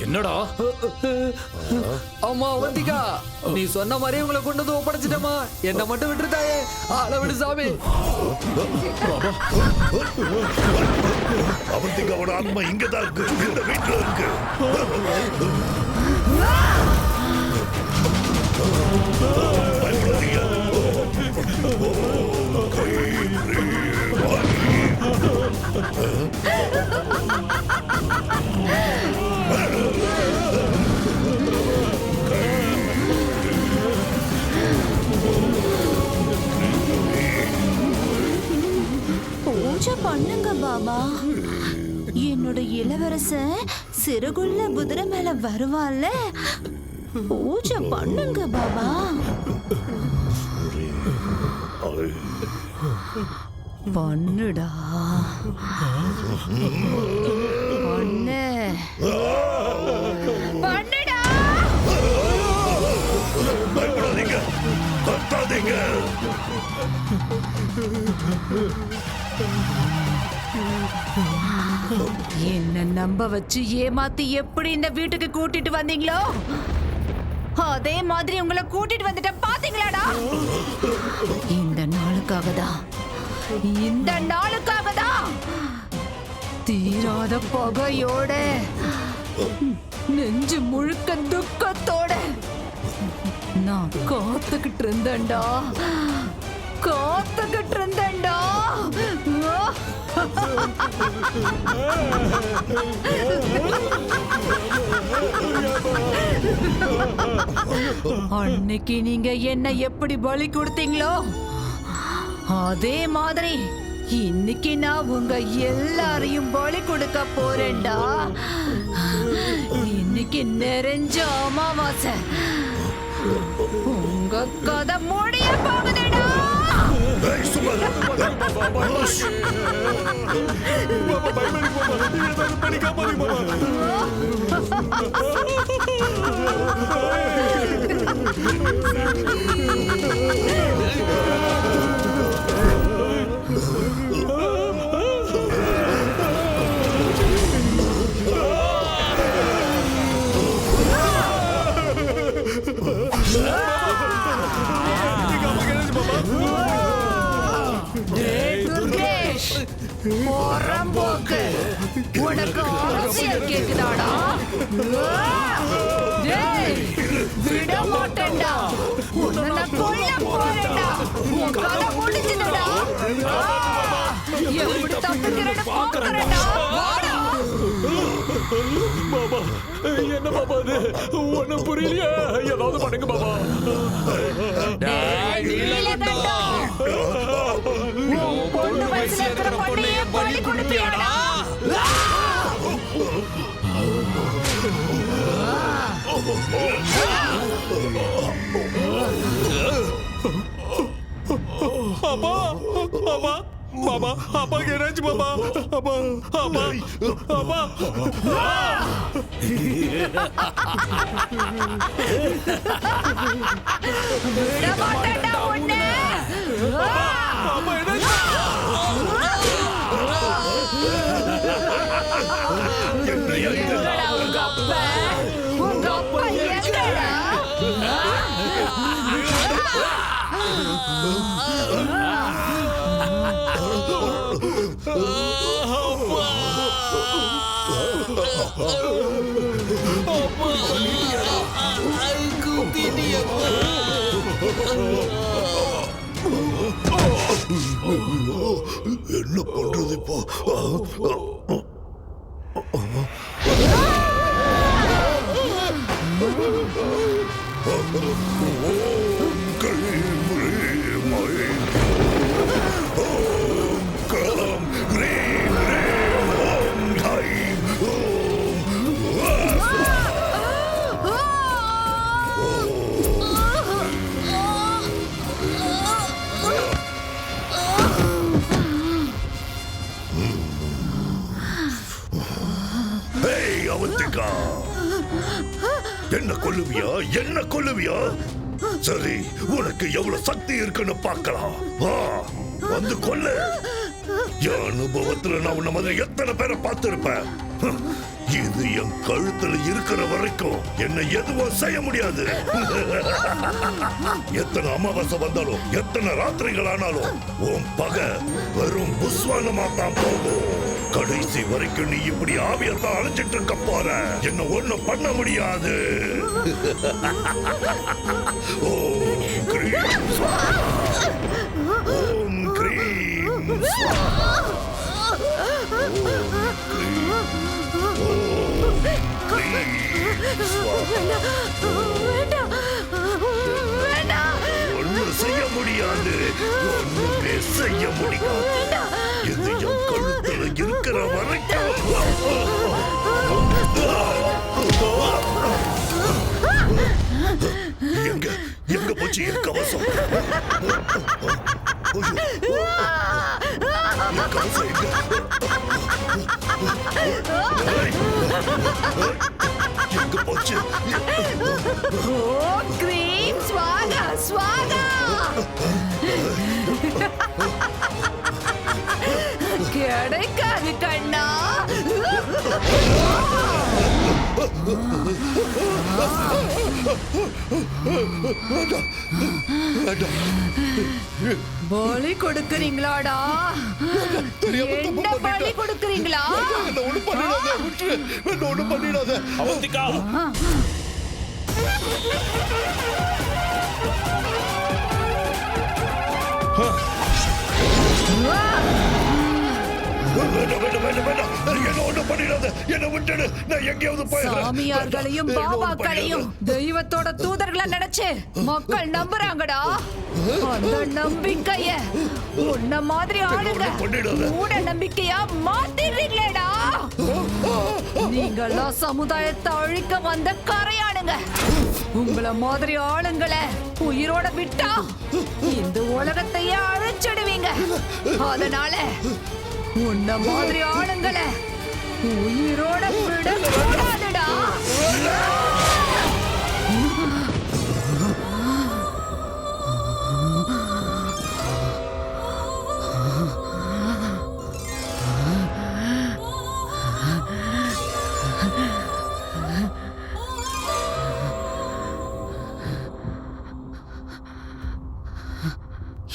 என்னடா? அம்மா வந்திகா, நீ சொன்ன மாதிரி உங்களை கொண்டு வந்து ஒப்படைச்சிட்டமா. என்ன மட்டும் விட்டுருதாயே. ஆள விடு சாமி. அவந்திகாவோட ஆத்மா இங்கதான் இருக்கு, இந்த வீட்டுல இருக்கு. பயப்படாதீங்க. பூஜை பண்ணுங்க பாபா. என்னோட இளவரசன் சிறுகுள்ள குதிரை மேல வருவாள்ல, பூஜை பண்ணுங்க பாபா. பண்ணுடா பண்ணு. பண்ணுடா. பயப்படாதீங்க, கத்தாதீங்க. என்ன நம்ப வச்சு ஏமாத்தி எப்படி இந்த வீட்டுக்கு கூட்டிட்டு வந்தீங்களோ அதே மாதிரி உங்களை கூட்டிட்டு வந்துட்ட பாத்தீங்களாடா. இந்த நாளுக்காக தான், இந்த நாளுக்காக தான் தீராத பகையோட, நெஞ்சு முழுக்க துக்கத்தோட நான் காத்துக்கிட்டு இருந்தேன்டா, காத்துக்கிட்டு இருந்தேன்டா. அன்னைக்கு நீங்க என்ன எப்படி பலி கொடுத்தீங்களோ அதே மாதிரி இன்னைக்கு நான் உங்க எல்லாரையும் பலி கொடுக்க போறேன்டா. இன்னைக்கு நிறைஞ்ச அமாவாசை, உங்க கதை முடிய போகுதுடா. துர்கேஷ், போறம்போக்கு, உனக்கு அரசியல் கேக்குதாடா? டேய், விட மாட்டேன்டா, உன்னை நான் கொல்ல போறேன்டா. உன் கதை முடிஞ்சுதுடா. எப்படி தப்பிக்கிறேன்னு பார்க்கறேன்டா. வாடா. பாபா, என்ன பாபா இது? ஒண்ணும் புரியலையா? ஏதாவது பண்ணுங்க பாபா. பொண்ணு வயசுல இருக்கிற பொண்ணையே பலி கொடுப்பியாடா? அப்பா, அப்பா, பாபா, அப்பா என்னாச்சு பாபா? அப்பா, அப்பா, அப்பா. விட மாட்டேன்டா உன்னை. அப்பா என்னாச்சு? எங்கடா உங்க அப்பா? உங்க அப்பா எங்கடா? என்ன பண்றது இப்போ? என்ன கொல்லுவியா? என்ன கொல்லுவியா? சரி, உனக்கு எவ்வளவு சக்தி இருக்குன்னு பார்க்கலாம். வா, வந்து கொல்லு. என் அனுபவத்துல நான் உன்ன மாதிரி எத்தனை பேரை பார்த்திருப்பேன். இது என் கழுத்துல இருக்கிற வரைக்கும் என்ன எதுவும் செய்ய முடியாது. எத்தனை அமாவாசை வந்தாலும், எத்தனை ராத்திரிகள் ஆனாலும் உன் பகை வெறும் புஸ்வானமா தான் போகும். கடைசி வரைக்கும் நீ இப்படி ஆவியத்தான் அழைச்சிட்டு இருக்க போற. என்ன ஒண்ணும் பண்ண முடியாது. ஓம் கிரீம் ஸ்வாஹா. ஓம் கிரீம் ஸ்வாஹா. ஒன்னும் செய்ய முடியாது. ஒண்ணுமே செய்ய முடியாது. இது என் கழுத்துல இருக்கிற வரைக்கும். எங்க எங்க போச்சு என் கவசம்? என் கவசம் எங்க? எங்க போச்சு? ஓம் கிரீம் ஸ்வாகா ஸ்வாகா. கிடைக்காது கண்ணா. பலி கொடுக்கறீங்களாடா? என்ன பலி கொடுக்கறீங்களா? ஒண்ணு பண்ணிடாத. அவந்திகா, சாமியார்களையும் பாபாக்களையும் தெய்வத்தோட தூதர்களா நினைச்சு மக்கள் நம்புறாங்கடா. அந்த நம்பிக்கைய உன்ன மாதிரி ஆளுங்க மூட நம்பிக்கையா மாத்திடுறீங்களேடா. நீங்கெல்லாம் சமுதாயத்தை அழிக்க வந்த கரையானுங்க. உங்கள மாதிரி ஆளுங்களை உயிரோட விட்டா இந்த உலகத்தையே அழிச்சிடுவீங்க. அதனால உன்ன மாதிரி ஆளுங்களை உயிரோட விடக்கூடாதுடா.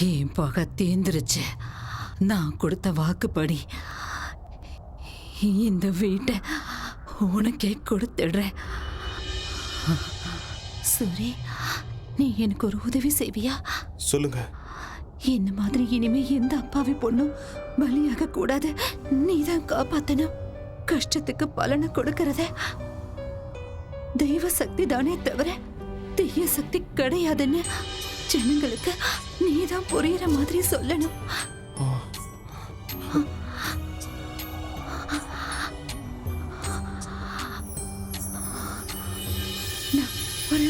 என் பகை தேர்ந்துருச்சு. நான் கொடுத்த வாக்குப்படி இந்த வீட்டை உனக்கே கொடுத்துடுறேன். சூரி, நீ எனக்கு ஒரு உதவி செய்வியா? சொல்லுங்க. இந்த மாதிரி இனிமே எந்த அப்பாவி பொண்ணும் பலியாக கூடாது. நீதான் காப்பாத்தணும். கஷ்டத்துக்கு பலனை கொடுக்கறத தெய்வ சக்தி தானே தவிர தீய சக்தி கிடையாதுன்னு ஜனங்களுக்கு நீதான் புரியுற மாதிரி சொல்லணும்.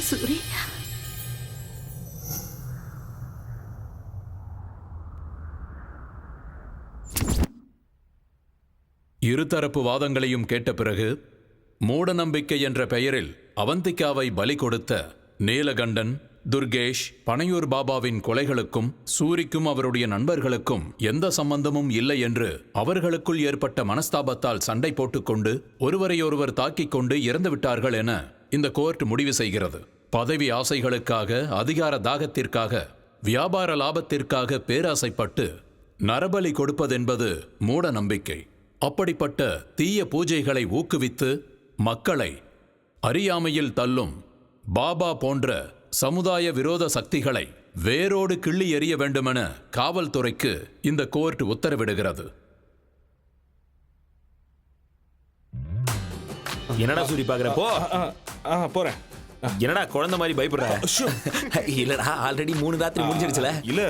சூரி, இருதரப்பு வாதங்களையும் கேட்ட பிறகு மூடநம்பிக்கை என்ற பெயரில் அவந்திகாவை பலி கொடுத்த நீலகண்டன், துர்கேஷ், பனையூர் பாபாவின் கொலைகளுக்கும் சூரிக்கும் அவருடைய நண்பர்களுக்கும் எந்த சம்பந்தமும் இல்லை என்று அவர்களுக்குள் ஏற்பட்ட மனஸ்தாபத்தால் சண்டை போட்டுக்கொண்டு ஒருவரையொருவர் தாக்கிக் கொண்டு இறந்து விட்டார்கள் என இந்த கோர்ட் முடிவு செய்கிறது. பதவி ஆசைகளுக்காக, அதிகார தாகத்திற்காக, வியாபார லாபத்திற்காக பேராசைப்பட்டு நரபலி கொடுப்பதென்பது மூட நம்பிக்கை. அப்படிப்பட்ட தீய பூஜைகளை ஊக்குவித்து மக்களை அறியாமையில் தள்ளும் பாபா போன்ற சமுதாய விரோத சக்திகளை வேரோடு கிள்ளி எறிய வேண்டுமென காவல்துறைக்கு இந்த கோர்ட் உத்தரவிடுகிறது. என்னடா சூரி பாக்குற? போ. போறேன். என்னடா குழந்தை மாதிரி பயப்படுற? இல்லடா, ஆல்ரெடி 3 ராத்திரி முடிஞ்சிருச்சுல. இல்ல,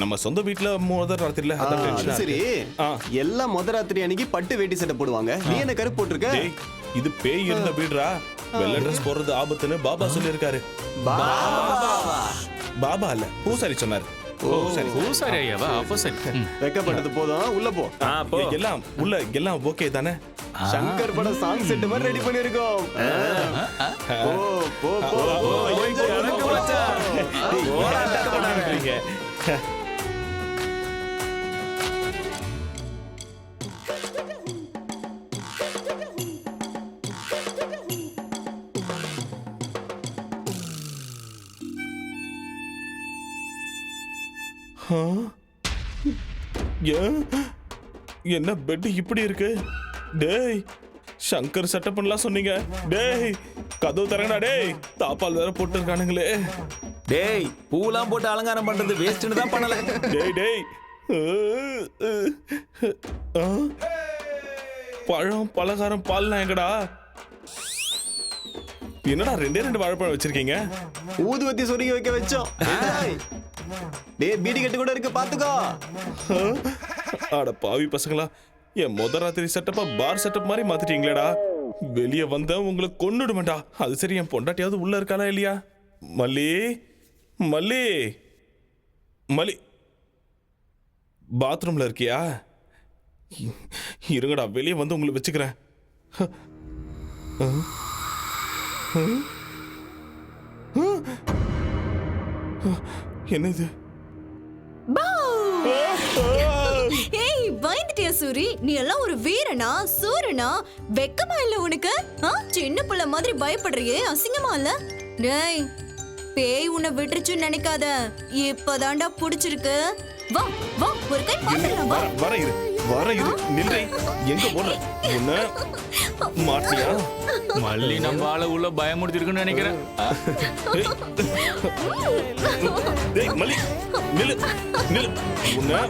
நம்ம சொந்த வீட்ல முதல் ராத்திரில. அது சரி, எல்லாம் முதல் ராத்திரி அன்னைக்கு பட்டு வேட்டி சட்டை போடுவாங்க. நீ என்ன கருப்பு போட்டுருக்க? இது பேய் இருந்த வீடுடா. வெள்ளை ட்ரெஸ் போடுறது ஆபத்துன்னு பாபா சொல்லியிருக்காரு. பாபா இல்ல, பூசாரி சொன்னாரு. பூசாரி ஐயாவா? அப்போ சரி. வெக்கப்பட்டது போதும், உள்ள போ. எல்லாம் உள்ள எல்லாம் ஓகே தானே? சங்கர் பட சாங் செட் மாதிரி ரெடி பண்ணிருக்கோம். போ போ போ. என்ன பெட் இப்படி இருக்கு? டேய், சங்கர் செட்டப் பண்ணலாம் சொன்னீங்க. டேய், கதவு தரங்கடா. டேய், தாப்பால் வேற போட்டு இருக்கானுங்களே. டேய், பூலாம் போட்டு அலங்காரம் பண்றது வேஸ்ட்னு தான் பண்ணல. டேய் டேய், பழம், பலகாரம், பால்லாம் எங்கடா? என்னடா 2 வாழைப்பழம் வச்சிருக்கீங்க? ஊதுவத்தி சொருகி வைக்க வச்சோம். டேய், பீடி கட்டு கூட இருக்கு, பாத்துக்கோ. அட பாவி பசங்களா, என் முதல் ராத்திரி செட்டப்பா பார் செட்டப் மாதிரி மாத்திட்டீங்களேடா. வெளியே வந்த உங்களை கொன்னுடுவேன்டா. அது சரி, என் பொண்டாட்டியாவது உள்ள இருக்காளா இல்லையா? மல்லி, மல்லி, மல்லி, பாத்ரூம்ல இருக்கியா? இருங்கடா, வெளியே வந்து உங்களை வச்சுக்கிறேன். என்ன இது? ஏய், பயந்துட்டியா சூரி? நீ எல்லாம் ஒரு வீரனா, சூரனா? வெக்கமா இல்ல உனக்கு? சின்ன புள்ள மாதிரி பயப்படுறியே, அசிங்கமா இல்ல? டேய், பேய் உன்னை விட்டுருச்சுன்னு நினைக்காத. இப்பதான்டா புடிச்சிருக்கு. வா வா, ஒரு கை பாத்துடலாம். வா வர இரு. வர இரு நில்லை எங்க போன உன்ன மாட்டியா மல்லி நம்ம ஆள உள்ள பயமுடுத்திருக்குன்னு நினைக்கிறேன். டேய் மல்லி நில்லு நில்லு உன்ன